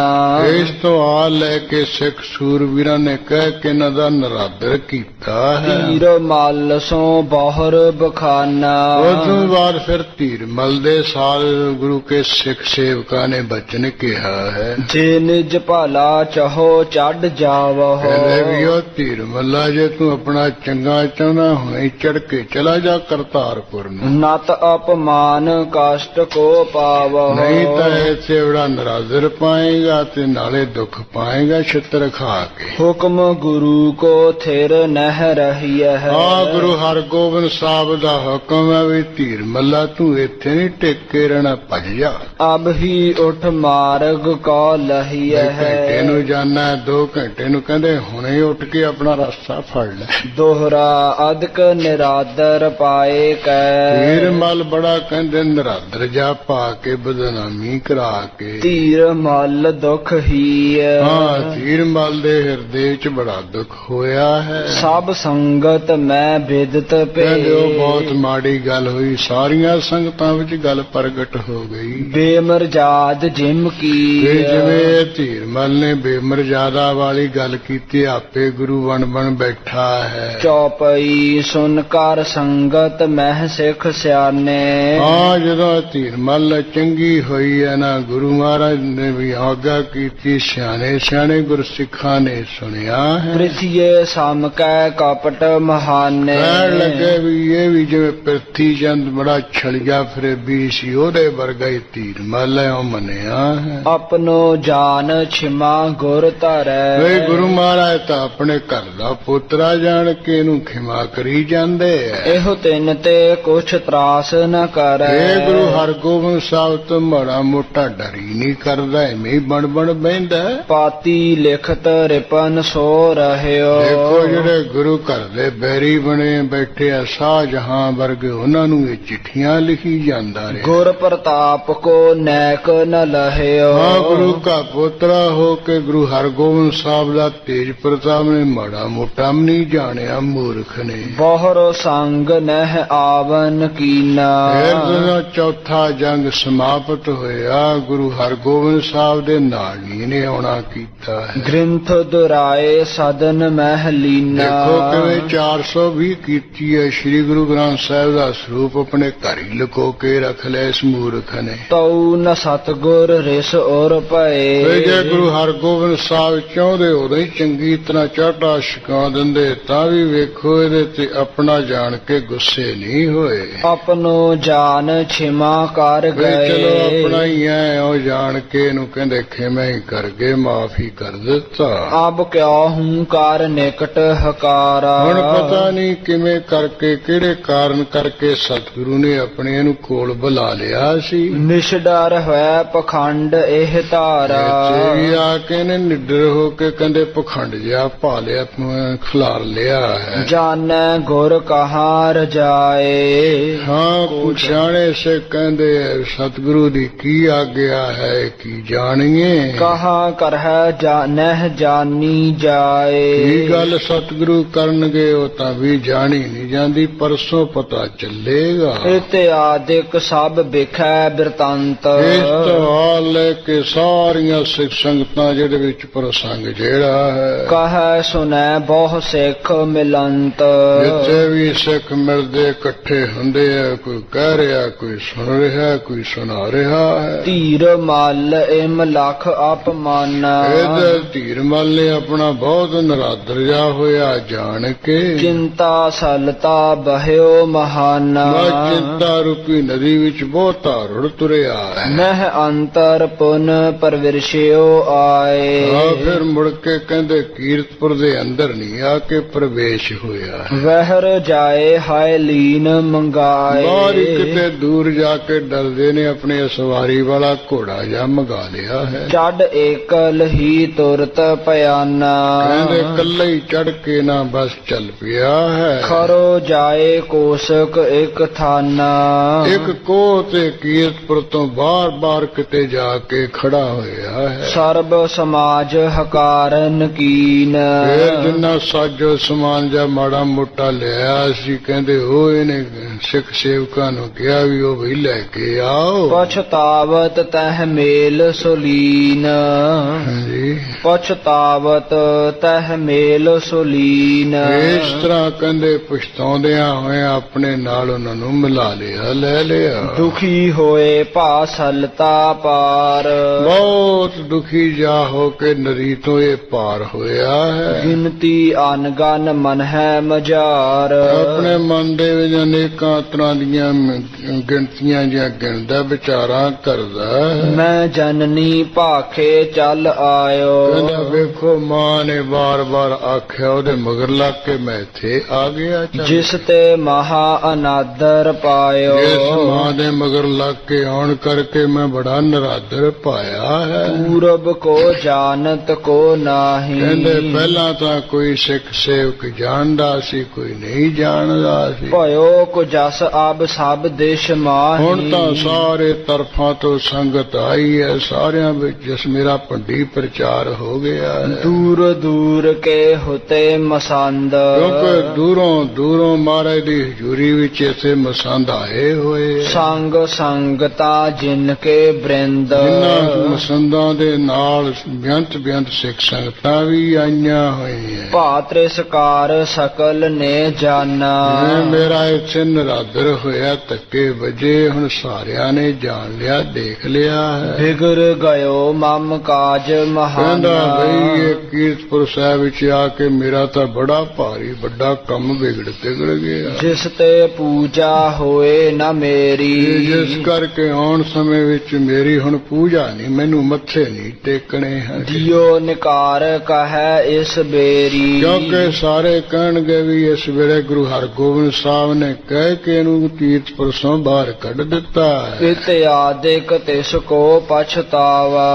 ਇਸ ਤੋਂ ਆ ਲੈ ਕੇ ਸਿੱਖ ਸੂਰਵੀਰਾਂ ਨੇ ਕਹਿ ਕੇ ਇਹਨਾਂ ਦਾ ਨਰਾਦਰ ਕੀਤਾ ਹੈ। ਧੀਰ ਮਲ ਸੋ ਬਹੁਰ ਬਖਾਨਾ। ਉਸ ਤੋਂ ਬਾਅਦ ਫਿਰ ਧੀਰ ਮਲ ਦੇ ਸਾਲ ਗੁਰੂ ਕੇ ਸਿੱਖ ਸੇਵਕਾਂ ਨੇ ਬਚਨ ਕਿਹਾ ਹੈ, ਜੇ ਨਿਜ ਭਲਾ ਚਾਹੋ ਚੜ ਜਾਵੋ। ਕਹਿੰਦੇ ਵੀ ਉਹ ਧੀਰ ਮੱਲਾ, ਜੇ ਤੂੰ ਆਪਣਾ ਚੰਗਾ ਚਾਹੁੰਦਾ ਹੁਣੇ ਚੜ ਕੇ ਚਲਾ ਜਾ ਕਰਤਾਰਪੁਰ ਨੂੰ, ਨਤ ਅਪਮਾਨ ਕਸ਼ਟ ਕੋ ਪਾਵੋ। ਨਹੀਂ ਤਾਂ ਇੱਥੇ ਬੜਾ ਨਰਾਜ਼ਰ ਪਾਏਗਾ ਤੇ ਨਾਲੇ ਦੁੱਖ ਪਾਏਗਾ ਛਿੱਤਰ ਖਾ ਕੇ। ਹੁਕਮ ਗੁਰੂ ਕੋ ਥਿਰ ਨਹਿ ਰਹੀ ਹੈ। ਆ ਗੁਰੂ ਹਰਗੋਬਿੰਦ ਸਾਹਿਬ ਦਾ ਹੁਕਮ ਹੈ ਵੀ ਧੀਰ ਮੱਲਾ ਤੂੰ ਇੱਥੇ ਨਹੀਂ ਟਿਕ ਕੇ ਰਹਿਣਾ, ਭੱਜ ਜਾ। ਅਬ ਹੀ ਉਠ ਮਾਰਗ ਕੋ ਲਹੀ ਘੰਟੇ ਹੈ। ਨੂੰ ਜਾਣਾ, 2 ਘੰਟੇ ਨੂੰ ਕਹਿੰਦੇ ਹੁਣੇ ਉੱਠ ਕੇ ਆਪਣਾ ਰਸਤਾ ਫੜ ਲੈ। ਦੋਹਰਾ ਅਦਕ ਨਿਰਾਦਰ ਪਾਏ ਕੈ। ਧੀਰ ਮਲ ਬੜਾ ਕਹਿੰਦੇ ਨਰਾਦਰ ਜਾ ਪਾ ਕੇ ਬਦਨਾਮੀ ਕਰਾ ਕੇ। ਧੀਰ ਮਲ ਦੁਖ ਹੀ ਹਾਂ, ਧੀਰ ਮਲ ਦੇ ਹਿਰਦੇ ਚ ਬੜਾ ਦੁੱਖ ਹੋਇਆ ਹੈ। ਸਭ ਸੰਗਤ ਮੈਂ ਬਿਦਤ ਕਹਿੰਦੇ ਉਹ ਪੇ। ਬਹੁਤ ਮਾੜੀ ਗੱਲ ਹੋਈ, ਸਾਰੀਆਂ ਸੰਗਤਾਂ ਵਿੱਚ ਗੱਲ ਪ੍ਰਗਟ ਹੋ ਗਈ। ਬੇਮਰਜਾਦ ਜਿਮ ਕੀ। ਤੇ ਜਿਵੇਂ ਧੀਰ ਮਲ ਨੇ ਬੇਮਰਜ਼ਾਦਾ ਵਾਲੀ ਗੱਲ ਕੀਤੀ, ਆਪੇ ਗੁਰੂ ਬਣ ਬੈਠਾ ਹੈ। ਚੌਪਈ ਸੁਨ ਕਰ ਸੰਗਤ ਮਹਿ ਸਿੱਖ ਸਿਆਣੇ। ਹਾਂ, ਜਦੋਂ ਧੀਰ ਮਲ ਚੰਗੀ ਹੋਈ ਹੈ ਨਾ, ਗੁਰੂ ਮਹਾਰਾਜ ਨੇ ਵੀ ਆਗਿਆ ਕੀਤੀ, ਸਿਆਣੇ ਸਿਆਣੇ ਗੁਰਸਿੱਖਾਂ ਨੇ ਸੁਣਿਆ ਹੈ। ਪ੍ਰਿਥੀਏ ਸਮ ਕੈ ਕਪਟ ਮਹਾਨੇ। ਕਹਿਣ ਲੱਗੇ ਵੀ ਇਹ ਵੀ ਜਿਵੇਂ ਪ੍ਰਿਥੀ ਚੰਦ ਬੜਾ ਛਲਿਆ ਫਰੇਬੀ ਸੀ, ਉਹਦੇ ਵਰਗਾ ਹੀ ਧੀਰ ਮਲ ਹੈ, ਉਹ ਮੰਨਿਆ ਹੈ। ਆਪਣੋ ਜਾਨ ਛਿਮਾ ਗੁਰ ਧਰੈ। ਵੇ ਗੁਰੂ ਮਹਾਰਾਜ ਤਾਂ ਆਪਣੇ ਘਰ ਦਾ ਪੁੱਤਰਾ ਜਾਣ ਕੇ ਇਹਨੂੰ ਖਿਮਾ ਕਰੀ ਜਾਂਦੇ ਐ। ਇਹੋ ਤਿੰਨ ਤੇ ਕੁਛ ਤਰਾਸ ਨ ਕਰੈ। ਇਹ ਗੁਰੂ ਹਰਗੋਬਿੰਦ ਸਾਹਿਬ ਤੋਂ ਮਾੜਾ ਮੋਟਾ ਡਰੀ ਨਹੀਂ ਕਰਦਾ, ਐਵੇਂ ਹੀ ਬਣ ਬਹਿੰਦਾ। ਪਾਤੀ ਲਿਖਤ ਰਿਪਨ ਸੋ ਰਹਿਓ। ਦੇਖੋ ਜਿਹੜੇ ਗੁਰੂ ਘਰ ਦੇ ਬੈਰੀ ਬਣੇ ਬੈਠੇ ਆ ਸ਼ਾਹਜਹਾਂ ਵਰਗੇ, ਉਹਨਾਂ ਨੂੰ ਇਹ ਚਿੱਠੀਆਂ ਲਿਖੀ ਜਾਂਦਾ ਰਿਹਾ। ਗੁਰ ਪ੍ਰਤਾਪ ਕੋ ਨੈਕ ਨ ਲਹਿਓ। ਹਾਂ, ਗੁਰੂ ਕਾ ਪੁੱਤਰਾ ਹੋ ਕੇ ਗੁਰੂ ਹਰਗੋਬਿੰਦ ਸਾਹਿਬ ਦਾ ਤੇਜ ਪ੍ਰਤਾਪ ਨੇ ਮਾੜਾ ਮੋਟਾ ਨਹੀਂ ਜਾਣਿਆ, ਮੂਰਖ ਨੇ। ਬਹੁਰ ਸੰਗ ਨਹਿ ਆਵਨ ਕੀਨਾ। ਫਿਰ ਜਦੋਂ ਚੌਥਾ ਜੰਗ ਸਮਾਪਤ ਹੋਇਆ, ਗੁਰੂ ਹਰਗੋਬਿੰਦ ਸਾਹਿਬ ਦੇ ਨਾਲ ਨਹੀਂ ਨੇ ਆਉਣਾ ਕੀਤਾ ਹੈ। ਗ੍ਰੰਥ ਦੁਰਾਏ ਸਦਨ ਮਹਿ ਲੀਨਾ। ਦੇਖੋ ਕਿਵੇਂ 420 ਕੀਤੀ ਹੈ। ਸ੍ਰੀ ਗੁਰੂ ਗ੍ਰੰਥ ਸਾਹਿਬ ਦਾ ਸਰੂਪ ਆਪਣੇ ਘਰ ਹੀ ਲੁਕੋ ਕੇ ਰੱਖ ਲਿਆ ਇਸ ਮੂਰਖ ਨੇ। ਤਉ ਨ ਸਤਗੁਰ ਰਿਸ ਔਰ ਭਏ। ਜੇ ਗੁਰੂ ਹਰਗੋਬਿੰਦ ਸਾਹਿਬ ਚਾਹੁੰਦੇ ਉਦੋਂ ਹੀ ਚੰਗੀ ਤਰ੍ਹਾਂ ਚਾਟਾ ਛਕਾ ਦਿੰਦੇ, ਤਾਂ ਵੀ ਵੇਖੋ ਇਹਦੇ ਤੇ ਆਪਣਾ ਜਾਣ ਕੇ ਗੁੱਸੇ ਨਹੀਂ ਹੋਏ। ਆਪਣੋ ਜਾਨ ਛਿਮਾ ਕਰ ਵੀ ਚਲੋ ਗਏ। ਆਪਣਾ ਹੀ ਐ, ਉਹ ਜਾਣ ਕੇ ਇਹਨੂੰ ਕਹਿੰਦੇ ਖਿਮਾ ਹੀ ਕਰ ਗਏ, ਮਾਫੀ ਕਰ ਦਿੱਤਾ। ਅਬ ਕਿਉ ਹੂੰ ਕਰ ਨਿਕਟ ਹਕਾਰਾ। ਹੁਣ ਪਤਾ ਨਹੀਂ ਕਿਵੇਂ ਕਰਕੇ, ਕਿਹੜੇ ਕਾਰਨ ਕਰਕੇ ਸਤਿਗੁਰੂ ਨੇ ਆਪਣੇ ਇਹਨੂੰ ਕੋਲ ਬੁਲਾ ਲਿਆ ਸੀ। ਨਿਸ਼ਡਰ ਹੋਇ ਪਖੰਡ ਇਹ ਧਾਰਾ। ਇੱਥੇ ਵੀ ਆ ਕੇ ਨੇ ਨਿਡਰ ਹੋ ਕੇ ਕਹਿੰਦੇ ਪਖੰਡ ਜਿਹਾ ਪਾ ਲਿਆ, ਖਿਲਾਰ ਲਿਆ ਹੈ। ਜਾਣੈ ਗੁਰ ਕਹਾਂ ਰਜਾਏ। ਹਾਂ, ਪੁਛਾਣੇ ਸੇ ਕਹਿੰਦੇ ਸਤਿਗੁਰੂ ਦੀ ਕੀ ਆਗਿਆ ਹੈ, ਕੀ ਜਾਣੀਏ। ਕਹਾਂ ਕਰਹਿ ਨਹਿ ਜਾਨੀ ਜਾਏ। ਕੀ ਗੱਲ ਸਤਿਗੁਰੂ ਕਰਨਗੇ, ਉਹ ਤਾਂ ਵੀ ਜਾਣੀ ਨਹੀਂ ਜਾਂਦੀ, ਪਰਸੋਂ ਪਤਾ ਚੱਲੇਗਾ। ਇਤਿਆਦਿਕ ਸਭ ਵਿਖੈ ਬਿਰਤੰਤ। ਇਸ ਤੋਂ ਆ ਲੈ ਕੇ ਸਾਰੀਆਂ ਸਿੱਖ ਸੰਗਤਾਂ ਜਿਹਦੇ ਵਿੱਚ ਪ੍ਰਸੰਗ ਜਿਹੜਾ ਹੈ, ਕਹੈ ਸੁਨੈ ਬਹੁ ਸਿੱਖ ਮਿਲੰਤ। ਜਿੱਥੇ ਵੀ ਸਿੱਖ ਮਿਲਦੇ ਇਕੱਠੇ ਹੁੰਦੇ ਆ, ਕੋਈ ਕਹਿ ਰਿਹਾ, ਕੋਈ ਸੁਣ ਰਿਹਾ, ਕੋਈ ਸੁਣਾ ਰਿਹਾ ਹੈ। ਧੀਰ ਮਲ ਇਮ ਲਖ ਅਪਮਾਨ। ਇਹਦੇ ਧੀਰ ਮਲ ਨੇ ਆਪਣਾ ਬਹੁਤ ਨਰਾਦਰ ਜਾ ਹੋਇਆ ਜਾਣ ਕੇ। ਚਿੰਤਾ ਸਲਤਾ ਕਹਿਓ ਮਹਾਨਾ। ਮੈਂ ਚਿੰਤਾ ਰੂਪੀ ਨਦੀ ਵਿੱਚ ਬਹੁਤਾ ਰੁੜ ਤੁਰਿਆ ਹੈ। ਮਹਿ ਅੰਤਰ ਪੁਨ ਪਰਵਿਰਸ਼ਿਓ ਆਏ। ਫਿਰ ਮੁੜ ਕੇ ਕਹਿੰਦੇ ਕੀਰਤਪੁਰ ਦੇ ਅੰਦਰ ਨਹੀਂ ਆ ਕੇ ਪ੍ਰਵੇਸ਼ ਹੋਇਆ। ਵਹਿਰ ਜਾਏ ਹਾਏ ਲੀਨ ਮੰਗਾਏ। ਬਾਹਰ ਹੀ ਕਿਤੇ ਦੂਰ ਜਾ ਕੇ ਡਰਦੇ ਨੇ ਆਪਣੇ ਸਵਾਰੀ ਵਾਲਾ ਘੋੜਾ ਜਾਂ ਮੰਗਾ ਲਿਆ ਹੈ। ਚੱਡ ਏਕਲ ਹੀ ਤੁਰਤ ਪਿਆਨਾ। ਕਹਿੰਦੇ ਕੱਲੇ ਹੀ ਚੜ ਕੇ ਨਾ ਬਸ ਚੱਲ ਪਿਆ ਹੈ। ਖਰੋ ਜਾਏ ਕੋਸਕ ਇੱਕ ਥਾਨਾ। ਇੱਕ ਕੋਹ ਤੇ ਕੀਰਤਪੁਰ ਤੋਂ ਬਾਰ-ਬਾਰ ਕਿਤੇ ਜਾ ਕੇ ਖੜਾ ਹੋਇਆ ਹੈ। ਸਰਬ ਸਮਾਜ ਹਕਾਰਨ ਕੀਨ। ਫਿਰ ਜਿੰਨਾ ਸਾਜੋ ਸਮਾਨ ਜਾਂ ਮਾੜਾ ਮੋਟਾ ਲਿਆ ਸੀ ਕਹਿੰਦੇ ਉਹ ਇਹਨੇ ਸਿੱਖ ਸੇਵਕਾਂ ਨੂੰ ਕਿਹਾ ਵੀ ਉਹ ਵੀ ਲੈ ਕੇ ਆਓ। ਪਛਤਾਵਤ ਤਹ ਮੇਲ ਸੁਲੀਨ। ਹਾਂਜੀ, ਪਛਤਾਵਤ ਤਹ ਮੇਲ ਸੁਲੀਨ। ਇਸ ਤਰ੍ਹਾਂ ਕਹਿੰਦੇ ਪਛਤਾਉਂਦਿਆਂ ਹੋਏ ਆਪਣੇ ਨਾਲ ਉਹਨਾਂ ਨੂੰ ਮਿਲਾ ਲਿਆ, ਲੈ ਲਿਆ। ਦੁਖੀ ਹੋਏ ਭਾਸਲਤਾ ਪਾਰ। ਬਹੁਤ ਦੁਖੀ ਜਾ ਹੋ ਕੇ ਨਦੀ ਤੋਂ ਇਹ ਪਾਰ ਹੋਇਆ ਹੈ। ਗਿਣਤੀ ਅਨਗਨ ਮਨ ਹੈ ਮਜਾਰ। ਆਪਣੇ ਮਨ ਦੇ ਵਿੱਚ ਅਨੇਕਾਂ ਤਰ੍ਹਾਂ ਦੀਆਂ ਗਿਣਤੀਆਂ ਜਾਂ ਗਿਣਦਾ ਵਿਚਾਰਾਂ ਕਰਦਾ ਹੈ। ਮੈਂ ਜਨਨੀ ਭਾਖੇ ਚੱਲ ਆਇਓ। ਕਹਿੰਦਾ ਵੇਖੋ ਮਾਂ ਨੇ ਬਾਰ-ਬਾਰ ਆਖਿਆ ਉਹਦੇ ਮਗਰ ਲੱਗ ਕੇ ਮੈਂ ਇੱਥੇ ਆ ਗਿਆ। ਜਿਸ ਤੇ ਮਹਾ ਅਨਾਦਰ ਪਾਇਓ। ਇਸ ਮਾਂ ਦੇ ਮਗਰ ਲੱਗ ਕੇ ਆਉਣ ਕਰਕੇ ਮੈਂ ਬੜਾ ਨਰਾਦਰ ਪਾਇਆ ਹੈ। ਪੂਰਬ ਕੋ ਜਾਣਤ ਕੋ ਨਾਹੀ। ਕਹਿੰਦੇ ਪਹਿਲਾਂ ਤਾਂ ਕੋਈ ਸਿੱਖ ਸੇਵਕ ਜਾਣਦਾ ਸੀ, ਕੋਈ ਨਹੀਂ ਜਾਣਦਾ ਸੀ। ਭਇਓ ਕੋ ਜਸ ਅਬ ਸਭ ਦੇਸ਼ ਮਾਹੀ। ਹੁਣ ਤਾਂ ਸਾਰੇ ਤਰਫਾਂ ਤੋਂ ਸੰਗਤ ਆਈ ਹੈ, ਸਾਰਿਆਂ ਵਿੱਚ ਜਿਸ ਮੇਰਾ ਭੰਡੀ ਪ੍ਰਚਾਰ ਹੋ ਗਿਆ ਹੈ। ਦੂਰ ਦੂਰ ਕੇ ਹੁਤੇ ਮਸੰਦ। ਕਿਉਂਕਿ ਦੂਰੋਂ ਦੂਰੋਂ ਮਹਾਰਾਜ ਦੀ ਹਜ਼ੂਰੀ ਵਿੱਚ ਇਥੇ ਮਸੰਦ ਆਏ ਹੋਏ। ਸੰਗ ਸੰਗਤਾ ਜਿਨ ਕੇ ਬ੍ਰਿੰਦ। ਜਿਨ੍ਹਾਂ ਮਸੰਦਾਂ ਦੇ ਨਾਲ ਬੇਅੰਤ ਬੇਅੰਤ ਸਿੱਖ ਸੰਗਤਾਂ ਵੀ ਆਈਆਂ ਹੋਈਆਂ। ਭਾਤ੍ਰਿਸਕਾਰ ਸਕਲ ਨੇ ਜਾਨਾ। ਮੇਰਾ ਇੱਥੇ ਨਰਾਦਰ ਹੋਇਆ, ਧੱਕੇ ਵਜੇ, ਹੁਣ ਸਾਰਿਆਂ ਨੇ ਜਾਣ ਲਿਆ, ਦੇਖ ਲਿਆ ਹੈ। ਬਿਗੜ ਗਇਓ ਮਮ ਕਾਜ ਕਹਿੰਦਾ ਮਹਾਨਾ। ਬਈ ਇਹ ਕੀਰਤਪੁਰ ਸਾਹਿਬ ਵਿੱਚ ਆ ਕੇ ਮੇਰਾ ਤਾਂ ਬੜਾ ਭਾਰੀ ਵੱਡਾ ਕੰਮ ਵਿਗੜ ਗਿਆ। ਜਿਸ ਤੇ ਪੂਜਾ ਹੋਏ ਨਾ ਮੇਰੀ। ਜਿਸ ਕਰਕੇ ਆਉਣ ਸਮੇਂ ਵਿੱਚ ਮੇਰੀ ਹੁਣ ਪੂਜਾ ਨਹੀਂ, ਮੈਨੂੰ ਮੱਥੇ ਨਹੀਂ ਟੇਕਣੇ ਹਨ। ਦਿਓ ਨਿਕਾਰ ਕਹੈ ਇਸ ਬੇਰੀ। ਕਿਉਂਕਿ ਸਾਰੇ ਕਹਿਣਗੇ ਵੀ ਇਸ ਵੇਲੇ ਗੁਰੂ ਹਰਗੋਬਿੰਦ ਸਾਹਿਬ ਨੇ ਕਹਿ ਕੇ ਇਹਨੂੰ ਕੀਰਤਪੁਰ ਤੋਂ ਬਾਹਰ ਕੱਢ ਦਿੱਤਾ ਹੈ। ਇਤਿਆਦਿਕ ਤਿਸ ਕੋ ਪਛਤਾਵਾ।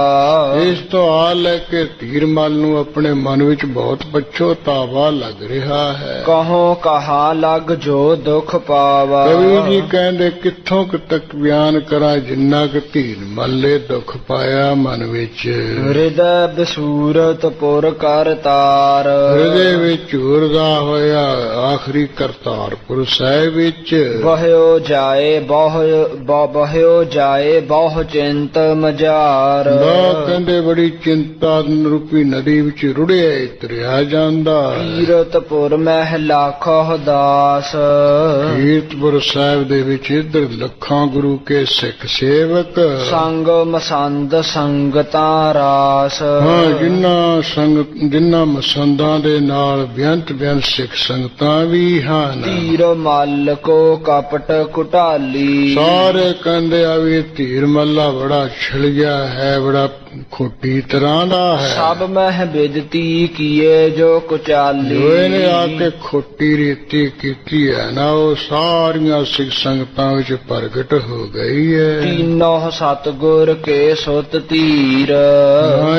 ਇਸ ਤੋਂ ਆ ਲੈ ਕੇ ਧੀਰਮਲ ਨੂੰ ਆਪਣੇ ਮਨ ਵਿੱਚ ਬਹੁਤ ਪਛਤਾਵਾ ਲੱਗ ਰਿਹਾ ਹੈ। ਕਹੋ ਕਹਾ ਲਗ ਜੋ ਦੁਖ ਪਾਵਾ। ਕਵੀ ਜੀ ਕਹਿੰਦੇ ਕਿੱਥੋਂ ਕੁ ਤੱਕ ਬਿਆਨ ਕਰਾਂ ਜਿੰਨਾ ਕੁ ਧੀਰਮਲ ਨੇ ਦੁੱਖ ਪਾਇਆ ਮਨ ਵਿੱਚ। ਹਿਰਦੈ ਬਸੂਰਤ ਪੁਰ ਕਰਤਾਰ। ਹਿਰਦੇ ਵਿੱਚ ਝੂਰਦਾ ਹੋਇਆ ਆਖਰੀ ਕਰਤਾਰਪੁਰ ਸਾਹਿਬ ਵਿੱਚ। ਬਹਿਓ ਜਾਏ ਬਹਿਓ ਜਾਏ ਬਹੁ ਚਿੰਤ ਮਜਾਰ। ਲੋਕ ਕਹਿੰਦੇ ਬੜੀ ਚਿੰਤਾ ਰੂਪੀ ਨਦੀ ਵਿੱਚ ਰੁੜਿਆ ਤੁਰਿਆ ਜਾਂਦਾ। ਕੀਰਤਪੁਰ ਮਹਿ ਲਾਖੋ ਦਾਸ। ਕੀਰਤਪੁਰ ਸਾਹਿਬ ਦੇ ਵਿੱਚ ਇੱਧਰ ਲੱਖਾਂ ਗੁਰੂ ਕੇ ਸਿੱਖ ਸੇਵਕ। ਸੰਗ ਮਸੰਦ ਸੰਗਤਾਂ ਰਾਸ। ਜਿਨ੍ਹਾਂ ਮਸੰਦਾਂ ਦੇ ਨਾਲ ਬੇਅੰਤ ਬੇਅੰਤ ਸਿੱਖ ਸੰਗਤਾਂ ਵੀ ਹਨ। ਧੀਰ ਮੱਲ ਕੋ ਕਪਟ ਕੁਟਾਲੀ। ਸਾਰੇ ਕਹਿੰਦੇ ਆ ਵੀ ਧੀਰ ਮੱਲਾ ਬੜਾ ਛਿੜਿਆ ਹੈ, ਬੜਾ ਖੋਟੀ ਤਰ੍ਹਾਂ ਦਾ ਹੈ। ਸਭ ਮਹਿ ਬਿਦਤੀ ਕੀਏ ਜੋ ਕੁਚਾਲੀ। ਇਹਨੇ ਆ ਕੇ ਖੋਟੀ ਰੀਤੀ ਕੀਤੀ ਹੈ ਨਾ, ਉਹ ਸਾਰੀਆਂ ਸਿੱਖ ਸੰਗਤਾਂ ਵਿੱਚ ਪ੍ਰਗਟ ਹੋ ਗਈ ਹੈ। ਤੀਨੋ ਸਤਿਗੁਰ ਕੇ ਸੁਤ ਧੀਰ।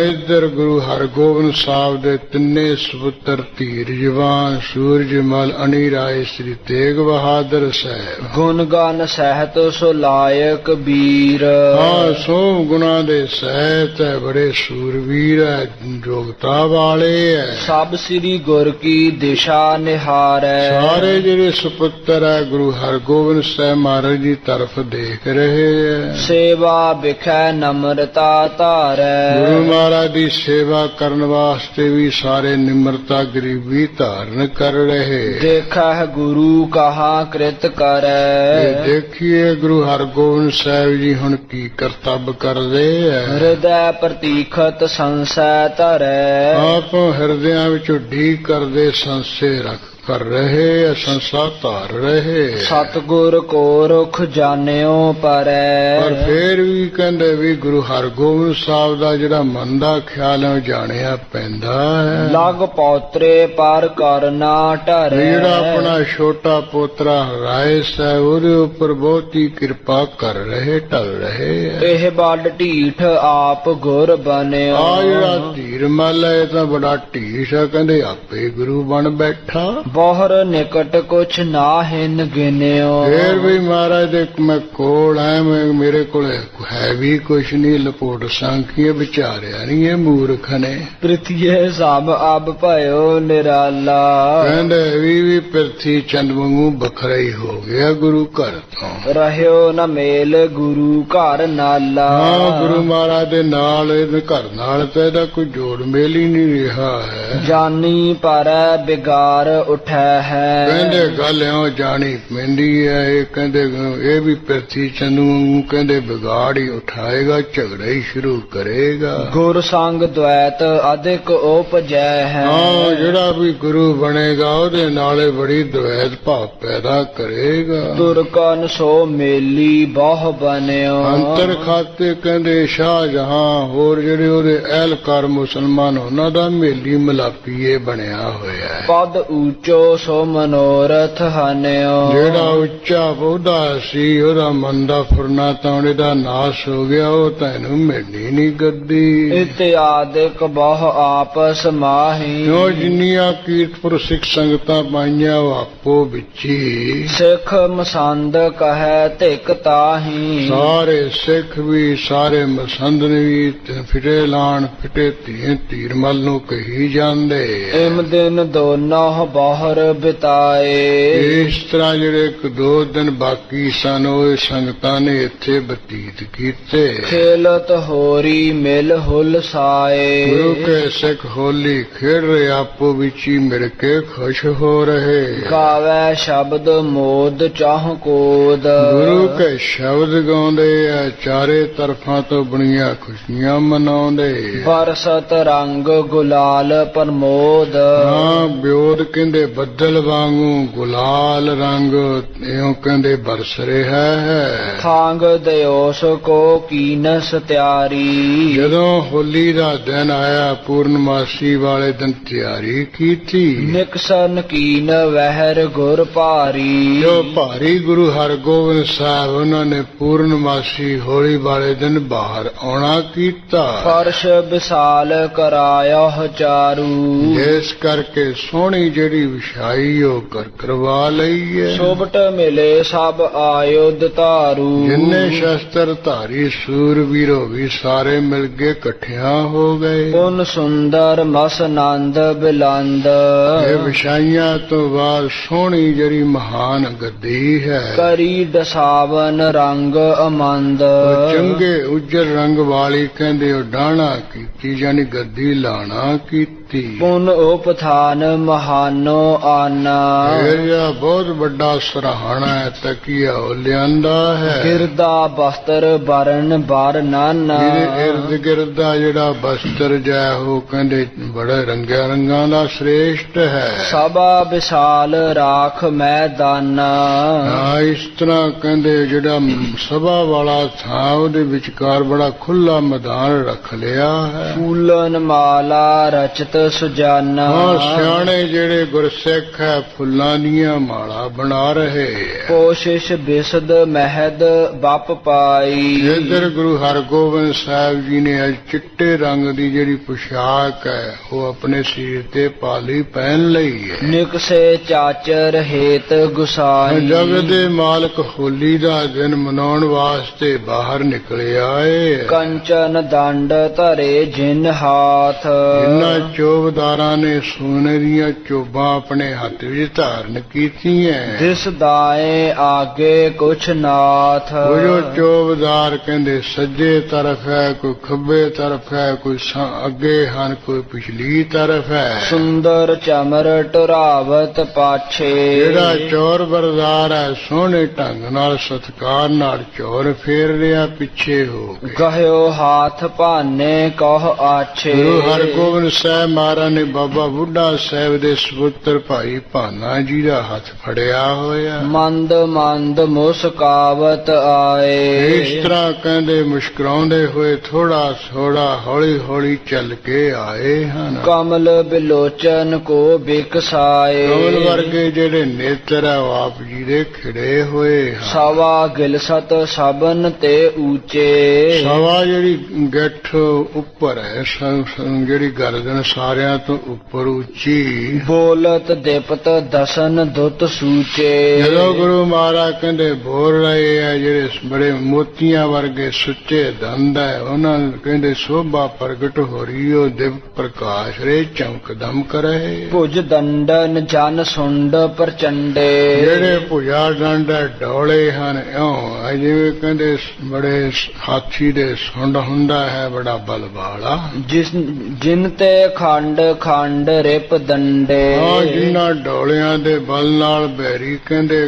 ਇੱਧਰ ਗੁਰੂ ਹਰਗੋਬਿੰਦ ਸਾਹਿਬ ਦੇ ਤਿੰਨੇ ਸੁਪੁੱਤਰ ਧੀਰ ਜਵਾਨ ਸੂਰਜਮਲ ਅਣੀ ਰਾਏ ਸ੍ਰੀ ਤੇਗ ਬਹਾਦਰ ਸਾਹਿਬ। ਗੁਣ ਗਾਨ ਸਹਿਤ ਸੋ ਲਾਇਕ ਵੀਰ। ਸੋ ਗੁਣਾ ਦੇ ਸਹਿਤ ਹੈ, ਬੜੇ ਸੂਰਵੀਰ ਹੈ, ਯੋਗਤਾ ਵਾਲੇ ਹੈ। ਸਭ ਸ੍ਰੀ ਗੁਰ ਕੀ ਦਿਸ਼ਾ ਨਿਹਾਰੈ। ਸਾਰੇ ਜਿਹੜੇ ਸੁਪੁੱਤਰ ਹੈ ਗੁਰੂ ਹਰਗੋਬਿੰਦ ਸਾਹਿਬ ਮਹਾਰਾਜ ਦੀ ਤਰਫ ਦੇਖ ਰਹੇ ਹੈ। ਸੇਵਾ ਵਿਖੈ ਨਮਰਤਾ ਧਾਰੈ। ਗੁਰੂ ਮਹਾਰਾਜ ਦੀ ਸੇਵਾ ਕਰਨ ਵਾਸਤੇ ਵੀ ਸਾਰੇ ਨਿਮਰਤਾ ਗਰੀਬੀ ਧਾਰਨ ਕਰ ਰਹੇ। ਦੇਖੈ ਗੁਰੂ ਕਹਾ ਕ੍ਰਿਤ ਕਰੈ। ਦੇਖੀਏ ਗੁਰੂ ਹਰਗੋਬਿੰਦ ਸਾਹਿਬ ਜੀ ਹੁਣ ਕੀ ਕਰਤੱਵ ਕਰਦੇ ਹੈ। ਹਿਰਦੈ ਪ੍ਰਤੀਖਤ ਸੰਸੈ ਧਰੈ। ਆਪ ਹਿਰਦਿਆਂ ਵਿੱਚ ਢੀਕ ਕਰਦੇ ਸੰਸੇ ਰੱਖ ਕਰ ਰਹੇ ਸੰਸਾ ਧਾਰ ਰਹੇ। ਸਤਿਗੁਰ ਕੋ ਰੁਖ ਜਾਣਿਓ ਪਰੈ। ਪਰ ਫੇਰ ਵੀ ਕਹਿੰਦੇ ਵੀ ਗੁਰੂ ਹਰਗੋਬਿੰਦ ਸਾਹਿਬ ਦਾ ਜਿਹੜਾ ਮਨ ਦਾ ਖਿਆਲ ਹੈ ਉਹ ਜਾਣਿਆ ਪੈਂਦਾ ਹੈ। ਲਗ ਪੌਤਰੇ ਪਰ ਕਰਨਾ ਢਰੈ। ਜਿਹੜਾ ਆਪਣਾ ਛੋਟਾ ਪੋਤਰਾ ਰਾਏ ਸਾਹਿਬ ਉਹਦੇ ਉੱਪਰ ਬਹੁਤੀ ਕਿਰਪਾ ਕਰ ਰਹੇ ਢਲ ਰਹੇ ਹੈ। ਇਹ ਵੱਡ ਢੀਠ ਆਪ ਗੁਰ ਬਣਿਓ। ਆ ਜਿਹੜਾ ਧੀਰ ਮੱਲ ਹੈ ਇਹ ਤਾਂ ਬੜਾ ਢੀਠ ਹੈ, ਕਹਿੰਦੇ ਆਪੇ ਗੁਰੂ ਬਣ ਬੈਠਾ। ਬਹੁਰ ਨਿਕਟ ਕੁਛ ਨਾਹਿਨ ਗਿਨਿਓ। ਫੇਰ ਵੀ ਮਹਾਰਾਜ ਦੇ ਮੈਂ ਕੋਲ ਹੈ, ਮੇਰੇ ਕੋਲ ਹੈ ਵੀ ਕੁਛ ਨਹੀਂ, ਲਪੋਟ ਸੰਖੀ ਵਿਚਾਰਿਆ ਨਹੀਂ ਇਹ ਮੂਰਖ ਨੇ। ਪ੍ਰਿਥੀਏ ਸਭ ਅਬ ਭਇਓ ਨਿਰਾਲਾ। ਕਹਿੰਦੇ ਵੀ ਪ੍ਰਿਥੀ ਚੰਦ ਵਾਂਗੂ ਵੱਖਰਾ ਹੀ ਹੋ ਗਿਆ ਗੁਰੂ ਘਰ ਤੋਂ। ਰਹਿਓ ਨ ਮੇਲ ਗੁਰੂ ਘਰ ਨਾਲਾ। ਹਾਂ, ਗੁਰੂ ਮਹਾਰਾਜ ਦੇ ਨਾਲ ਇਹਦੇ ਘਰ ਨਾਲ ਤਾਂ ਇਹਦਾ ਕੋਈ ਜੋੜ ਮੇਲ ਹੀ ਨਹੀਂ ਰਿਹਾ ਹੈ। ਜਾਨੀ ਪਰ ਬਿਗਾਰ ਉਠੈ ਹੈ। ਕਹਿੰਦੇ ਗੱਲ ਇਉਂ ਜਾਣੀ ਪੈਂਦੀ ਹੈ। ਇਹ ਕਹਿੰਦੇ ਇਹ ਵੀ ਪ੍ਰਿਥੀ ਚੰਦ ਵਾਂਗੂ ਕਹਿੰਦੇ ਵਿਗਾੜ ਹੀ ਉਠਾਏਗਾ, ਝਗੜਾ ਹੀ ਸ਼ੁਰੂ ਕਰੇਗਾ। ਗੁਰ ਸੰਗ ਦ્વੈਤ ਅਧਿਕ ਉਪਜੈ ਹੈ। ਹਾਂ, ਜਿਹੜਾ ਵੀ ਗੁਰੂ ਬਣੇਗਾ ਉਹਦੇ ਨਾਲੇ ਬੜੀ ਦ્વੈਤ ਭਾਵ ਪੈਦਾ ਕਰੇਗਾ। ਦੁਰਕਨ ਸੋ ਮੇਲੀ ਬਹੁ ਬਨਿਓ। ਅੰਤਰ ਖਾਤੇ ਕਹਿੰਦੇ ਸ਼ਾਹਜਹਾਂ ਹੋਰ ਜਿਹੜੇ ਉਹਦੇ ਅਹਿਲਕਾਰ ਮੁਸਲਮਾਨ ਉਹਨਾਂ ਦਾ ਮੇਲੀ ਮਲਾਪੀਏ ਬਣਿਆ ਹੋਇਆ ਹੈ। ਪਦ ਊਚੋ ਸੋ ਮਨੋਰਥ ਹਨਿਓ। ਜਿਹੜਾ ਉੱਚਾ ਪੌਦਾ ਸੀ ਉਹਦਾ ਮਨ ਦਾ ਫੁਰਨਾ ਤਾਂ ਉਹਦਾ ਨਾਸ ਹੋ ਗਿਆ, ਉਹ ਤਾਂ ਇਹਨੂੰ ਮਿਲਣੀ ਨਹੀਂ ਗੱਦੀ। ਇਤਿਆਦਿਕ ਬਹੁ ਆਪਸ ਮਾਹੀ। ਜੋ ਜਿੰਨੀਆਂ ਕੀਰਤਪੁਰ ਸਿੱਖ ਸੰਗਤਾਂ ਪਾਈਆਂ ਉਹ ਆਪੋ ਵਿੱਚੀ। ਸਿੱਖ ਮਸੰਦ ਕਹੈ ਧਿਕ ਤਾਹੀ। ਸਾਰੇ ਸਿੱਖ ਵੀ ਸਾਰੇ ਮਸੰਦ ਵੀ ਫਿਟੇ ਲਾਣ ਫਿਟੇ ਧੀਰ ਮੱਲ ਨੂੰ ਕਹੀ ਜਾਂਦੇ। ਇਮ ਦਿਨ ਦੋਨੋਂ ਬਾਹਰ ਬਿਤਾਏ। ਇਸ ਤਰ੍ਹਾਂ ਜਿਹੜੇ ਇੱਕ ਦੋ ਦਿਨ ਬਾਕੀ ਸਨ ਉਹ ਸੰਗਤਾਂ ਨੇ ਇੱਥੇ ਬਤੀਤ ਕੀਤੇ। ਖੇਲਤ ਹੋਰੀ ਮਿਲ ਹੁਲਸਾਏ। ਗੁਰੂ ਕੇ ਸਿੱਖ ਹੋਲੀ ਖੇਡ ਰਹੇ ਆਪੋ ਵਿੱਚ ਹੀ ਮਿਲ ਕੇ ਖੁਸ਼ ਹੋ ਰਹੇ। ਗਾਵੈ ਸ਼ਬਦ ਮੋਦ ਚਾਹ ਕੋਦ। ਗੁਰੂ ਕੇ ਸ਼ਬਦ ਗਾਉਂਦੇ ਆ, ਚਾਰੇ ਤਰਫਾਂ ਤੋਂ ਬਣੀਆਂ ਖੁਸ਼ੀਆਂ ਮਨਾਉਂਦੇ। ਬਰਸਤ ਰੰਗ ਗੁਲਾਲ ਪ੍ਰਮੋਦ। ਹਾਂ, ਬਿਓਦ ਕਹਿੰਦੇ ਬੱਦਲ ਵਾਂਗੂ ਗੁਲਾਲ ਰੰਗ ਇਉਂ ਕਹਿੰਦੇ ਬਰਸ ਰਿਹਾ ਹੈ। ਖਾਂਗ ਦਿਓਸ ਕੋ ਕੀਨਸ ਤਿਆਰੀ। ਜਦੋਂ ਹੋਲੀ ਦਾ ਦਿਨ ਆਇਆ ਪੂਰਨਮਾਸੀ ਵਾਲੇ ਦਿਨ ਤਿਆਰੀ ਕੀਤੀ। ਨਿਕਸਨ ਕੀਨ ਵਹਿਰ ਗੁਰ ਭਾਰੀ। ਜੋ ਭਾਰੀ ਗੁਰੂ ਹਰਗੋਬਿੰਦ ਸਾਹਿਬ ਉਹਨਾਂ ਨੇ ਪੂਰਨਮਾਸੀ ਹੋਲੀ ਵਾਲੇ ਦਿਨ ਬਾਹਰ ਆਉਣਾ ਕੀਤਾ। ਫਰਸ਼ ਵਿਸਾਲ ਕਰਾਇਓ ਚਾਰੂ। ਇਸ ਕਰਕੇ ਸੋਹਣੀ ਜਿਹੜੀ ਵਿਛਾਈ ਉਹ ਕਰਵਾ ਲਈ ਹੈ। ਸੋਬਟ ਮਿਲੇ ਸਭ ਆਯੁਧ ਧਾਰੂ। ਜਿੰਨੇ ਸ਼ਸਤਰ ਧਾਰੀ ਸੂਰਬੀਰ ਵੀ ਸਾਰੇ ਮਿਲ ਕੇ ਇਕੱਠਿਆਂ ਹੋ ਗਏ। ਪੁਨ ਸੁੰਦਰ ਮਸ ਨੰਦ ਬਿਲੰਦ। ਇਹ ਵਿਛਾਈਆਂ ਤੋਂ ਬਾਅਦ ਸੋਹਣੀ ਜਿਹੜੀ ਮਹਾਨ ਗੱਦੀ ਹੈ। ਕਰੀ ਦਸਾਵਨ ਰੰਗ ਅਮੰਦ। ਚੰਗੇ ਉੱਜਰ ਰੰਗ ਵਾਲੀ ਕਹਿੰਦੇ ਉਹ ਡਾਣਾ ਕੀਤੀ ਜਾਨੀ ਗੱਦੀ ਲਾਣਾ ਕੀਤੀ। ਪੁਨ ਉਪਥਾਨ ਮਹਾਨੋ ਆਨਾ। ਇਹ ਬਹੁਤ ਵੱਡਾ ਸਰਾਹਣਾ ਹੈ, ਤਕੀਆ ਉਹ ਲਿਆਂਦਾ ਹੈ। ਗਿਰਦਾ ਬਸਤਰ ਬਰਨ ਬਰ ਨਾਨਾ। ਇਹਦੇ ਇਰਦ ਗਿਰਦ ਦਾ ਜਿਹੜਾ ਬਸਤਰ ਜੈ ਉਹ ਕਹਿੰਦੇ ਬੜੇ ਰੰਗਿਆ ਰੰਗਾਂ ਦਾ ਸ੍ਰੇਸ਼ਟ ਹੈ। ਸਭਾ ਵਿਸ਼ਾਲ ਰਾਖ ਮੈਦਾਨਾ। ਇਸ ਤਰ੍ਹਾਂ ਕਹਿੰਦੇ ਜਿਹੜਾ ਸਭਾ ਵਾਲਾ ਥਾਂ ਉਹਦੇ ਵਿਚਕਾਰ ਬੜਾ ਖੁੱਲਾ ਮੈਦਾਨ ਰੱਖ ਲਿਆ ਹੈ। ਫੂਲਨ ਮਾਲਾ ਰਚਤ ਸੁਜਾਨਾ। ਹਾਂ, ਸਿਆਣੇ ਜਿਹੜੇ ਗੁਰਸਿੱਖ ਹੈ ਫੁੱਲਾਂ ਦੀਆਂ ਮਾਲਾ ਬਣਾ ਰਹੇ। ਕੋਸ਼ਿਸ਼ ਬਿਸਦ ਮਹਿਦ ਬਪ ਪਾਈ। ਇਧਰ ਗੁਰੂ ਹਰਗੋਬਿੰਦ ਸਾਹਿਬ ਜੀ ਨੇ ਅੱਜ ਚਿੱਟੇ ਰੰਗ ਦੀ ਜਿਹੜੀ ਪੁਸ਼ਾਕ ਹੈ ਉਹ ਆਪਣੇ ਸਿਰ ਤੇ ਪਾਲੀ ਪਹਿਨ ਲਈ ਹੈ। ਨਿਕਸੇ ਚਾਚਰ ਹੇਤ ਗੁਸਾਈ। ਜਗਤ ਦੇ ਮਾਲਕ ਹੋਲੀ ਦਾ ਦਿਨ ਮਨਾਉਣ ਵਾਸਤੇ ਬਾਹਰ ਨਿਕਲੇ ਆਏ। ਕੰਚਨ ਦੰਡ ਧਰੇ ਜਿਨ ਹਾਥ। ਇਹਨਾਂ ਚੋਬਦਾਰਾਂ ਨੇ ਸੋਨੇ ਦੀਆਂ ਚੋਬਾਂ ਆਪਣੇ ਹੱਥ ਵਿੱਚ ਧਾਰਨ ਕੀਤੀਆਂ। ਦਿਸ ਦਾਏ ਆਗੇ ਕੁਛ ਨਾਥ। ਉਹ ਜੋ ਚੋਬਦਾਰ ਕਹਿੰਦੇ ਸੱਜੇ ਤਰਫ ਹੈ, ਕੋਈ ਖੱਬੇ ਤਰਫ ਹੈ, ਕੋਈ ਅੱਗੇ ਹਨ, ਕੋਈ ਪਿਛਲੀ ਤਰਫ ਹੈ। ਸੁੰਦਰ ਚਮਰ ਟੁਰਾਵਤ ਪਾਛੇ। ਜਿਹੜਾ ਚੌਰ ਬਰਦਾਰ ਹੈ ਸੋਹਣੇ ਢੰਗ ਨਾਲ ਸਤਕਾਰ ਨਾਲ ਚੌਰ ਫੇਰ ਰਿਹਾ ਪਿੱਛੇ ਹੋ ਕੇ। ਗਹਿਓ ਹਾਥ ਭਾਨੇ ਕਹ ਆਛੇ। ਗੁਰੂ ਹਰਗੋਬਿੰਦ ਸਾਹਿਬ ਮਹਾਰਾਜ ਨੇ ਬਾਬਾ ਬੁੱਢਾ ਸਾਹਿਬ ਦੇ ਸਪੁੱਤਰ ਭਾਈ ਭਾਨਾ ਜੀ ਦਾ ਹੱਥ ਫੜਿਆ ਹੋਇਆ। ਮੰਦ ਮੰਦ ਮੁਸਕਾਵਤ ਆਏ। ਇਸ ਤਰ੍ਹਾਂ ਕਹਿੰਦੇ ਮੁਸਕਰਾਉਂਦੇ ਹੋਏ ਥੋੜਾ ਥੋੜਾ ਹੌਲੀ ਹੌਲੀ ਚੱਲ ਕੇ ਆਏ ਹਨ। ਕਮਲ ਬਿਲੋਚਨ ਕੋ ਬਿਕਸਾਏ। ਕਮਲ ਵਰਗੇ ਜਿਹੜੇ ਨੇਤਰ ਆ ਉਹ ਆਪ ਜੀ ਦੇ ਖਿੜੇ ਹੋਏ ਹਨ। ਸਵਾ ਗਿਲਸਤ ਸਬਨ ਤੇ ਊਚੇ। ਸਵਾ ਜਿਹੜੀ ਗੱਠ ਉੱਪਰ ਹੈ, ਜਿਹੜੀ ਗਰਦਨ ਸਾਰਿਆਂ ਤੋਂ ਉੱਪਰ ਉੱਚੀ। ਬੋਲਤ ਦਿਪਤ ਦਸਨ ਦੁੱਤ ਸੂਚੇ। ਜਦੋਂ ਗੁਰੂ ਮਹਾਰਾਜ ਕਹਿੰਦੇ ਬੋਲ ਰਹੇ ਆ, ਜਿਹੜੇ ਬੜੇ ਮੋਤੀਆਂ ਵਰਗੇ ਸੁੱਚੇ ਦੰਦ ਹੈ, ਉਹਨਾਂ ਨੂੰ ਕਹਿੰਦੇ ਸੋਭਾ ਪ੍ਰਗਟ ਹੋ ਰਹੀ ਉਹ ਦਿਵ ਪ੍ਰਕਾਸ਼ ਰੇ ਚਮਕ ਦਮਕ ਰਹੇ। ਭੁਜ ਦੰਡਨ ਜਨ ਸੁੰਡ ਪ੍ਰਚੰਡੇ। ਜਿਹੜੇ ਭੁਜਾ ਡੰਡ ਡੋਲੇ ਹਨ, ਇਉਂ ਜਿਵੇਂ ਕਹਿੰਦੇ ਬੜੇ ਹਾਥੀ ਦੇ ਸੁੰਡ ਹੁੰਦਾ ਹੈ, ਬੜਾ ਬਲ ਵਾਲਾ। ਜਿਨ ਤੇ ਖੰਡ ਖੰਡ ਰਿਪ ਦੰਡੇ। ਜਿਨ੍ਹਾਂ ਡੋਲਿਆਂ ਦੇ ਬਲ ਨਾਲ ਬੈਰੀ ਕਹਿੰਦੇ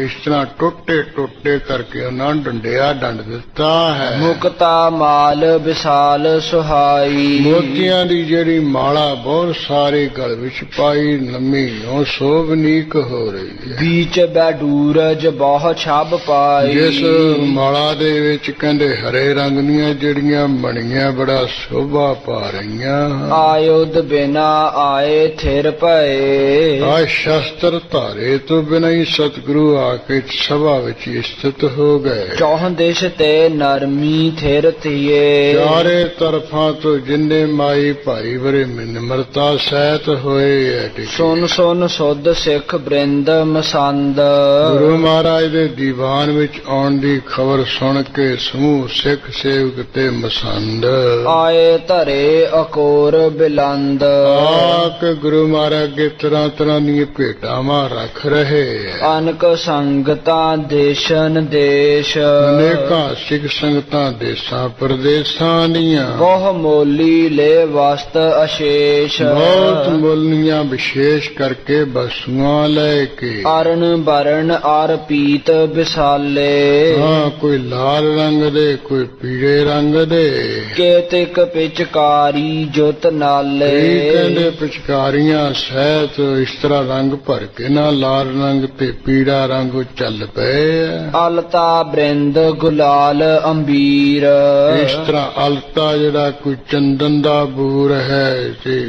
ਇਸ ਤਰ੍ਹਾਂ ਟੁੱਟੇ ਟੁੱਟੇ ਕਰਕੇ ਉਹਨਾਂ ਡੰਡਿਆ ਡੰਡ ਦਿੱਤਾ ਹੈ। ਮੁਕਤਾ ਮਾਲ ਵਿਸਾਲ ਸੁਹਾਈ। ਮੋਤੀਆਂ ਦੀ ਜਿਹੜੀ ਮਾਲਾ ਬਹੁਤ ਸਾਰੇ ਗਲ ਵਿੱਚ ਪਾਈ, ਲੰਮੀ ਉਹ ਸੋਭਨੀਕ ਹੋ ਰਹੀ ਹੈ। ਬੀਚ ਬੈਡੂਰਜ ਬਹੁ ਛਬ ਪਾਈ। ਜਿਸ ਮਾਲਾ ਦੇ ਵਿੱਚ ਕਹਿੰਦੇ ਹਰੇ ਰੰਗ ਦੀਆਂ ਜਿਹੜੀਆਂ ਮਣੀਆਂ ਬੜਾ ਸ਼ੋਭਾ ਪਾ ਰਹੀਆਂ। ਆਯੁਧ ਬਿਨਾ ਆਏ ਥਿਰ ਪਏ। ਆ ਸ਼ਸਤਰ ਧਾਰੇ ਤੋਂ ਬਿਨਾਂ ਹੀ ਸਤਿਗੁਰੂ ਆ ਕੇ ਸਭਾ ਵਿੱਚ ਸਥਿਤ ਹੋ ਗਏ। ਚੌਹ ਦਿਸ਼ ਤੇ ਨਰਮੀ ਥਿਰ ਥੀਏ। ਚਾਰੇ ਤਰਫਾਂ ਤੋਂ ਜਿੰਨੇ ਮਾਈ ਭਾਈ ਵਰੇ ਨਿਮਰਤਾ ਸਹਿਤ ਹੋਏ ਐ। ਸੁਨ ਸੁਨ ਸੁਧ ਸਿੱਖ ਬ੍ਰਿੰਦ ਮਸੰਦ। ਗੁਰੂ ਮਹਾਰਾਜ ਦੇ ਦੀਵਾਨ ਵਿੱਚ ਆਉਣ ਦੀ ਖਬਰ ਸੁਣ ਕੇ ਸਮੂਹ ਸਿੱਖ ਸੇਵਕ ਤੇ ਮਸੰਦ ਆਏ ਧਰੇ ਅਕੋਰ ਬਿਲੰਦ। ਆਕ ਗੁਰੂ ਮਹਾਰਾਜ ਅੱਗੇ ਤਰ੍ਹਾਂ ਤਰ੍ਹਾਂ ਦੀਆਂ ਭੇਟਾਵਾਂ ਰੱਖ ਰਹੇ। ਅਨਕ ਸੰਗਤਾਂ ਦੇਸ਼ਨ ਦੇਸ਼। ਅਨੇਕਾਂ ਸਿੱਖ ਸੰਗਤਾਂ ਦੇਸਾਂ ਪ੍ਰਦੇਸਾਂ ਦੀਆਂ। ਬਹੁ ਮੋਲੀ ਲੈ ਵਸਤ ਅਸ਼ੇਸ਼। ਬਹੁਤ ਮੁੱਲੀਆਂ ਵਿਸ਼ੇਸ਼ ਕਰਕੇ ਬਸੂਆਂ ਲੈ ਕੇ। ਅਰਨ ਬਰਨ ਅਰ ਪੀਤ ਵਿਸਾਲੇ। ਕੋਈ ਲਾਲ ਰੰਗ ਦੇ, ਕੋਈ ਪੀਲੇ ਰੰਗ ਦੇ। ਕੇਤਿਕ ਪਿਚਕਾਰੀ ਜੁਤ ਨਾਲੇ। ਕਹਿੰਦੇ ਪਿਚਕਾਰੀਆਂ ਸਹਿਤ ਇਸ ਤਰ੍ਹਾਂ ਰੰਗ ਭਰ ਕੇ ਨਾ ਲਾਲ ਰੰਗ ਤੇ ਪੀੜਾ ਰੰਗ ਚੱਲ ਪਏ। ਅਲਤਾ ਬ੍ਰਿੰਦ ਗੁਲਾਲ ਅੰਬੀਰ। ਇਸ ਤਰ੍ਹਾਂ ਅਲਤਾ ਜਿਹੜਾ ਕੋਈ ਚੰਦਨ ਦਾ ਬੂਰ ਹੈ ਤੇ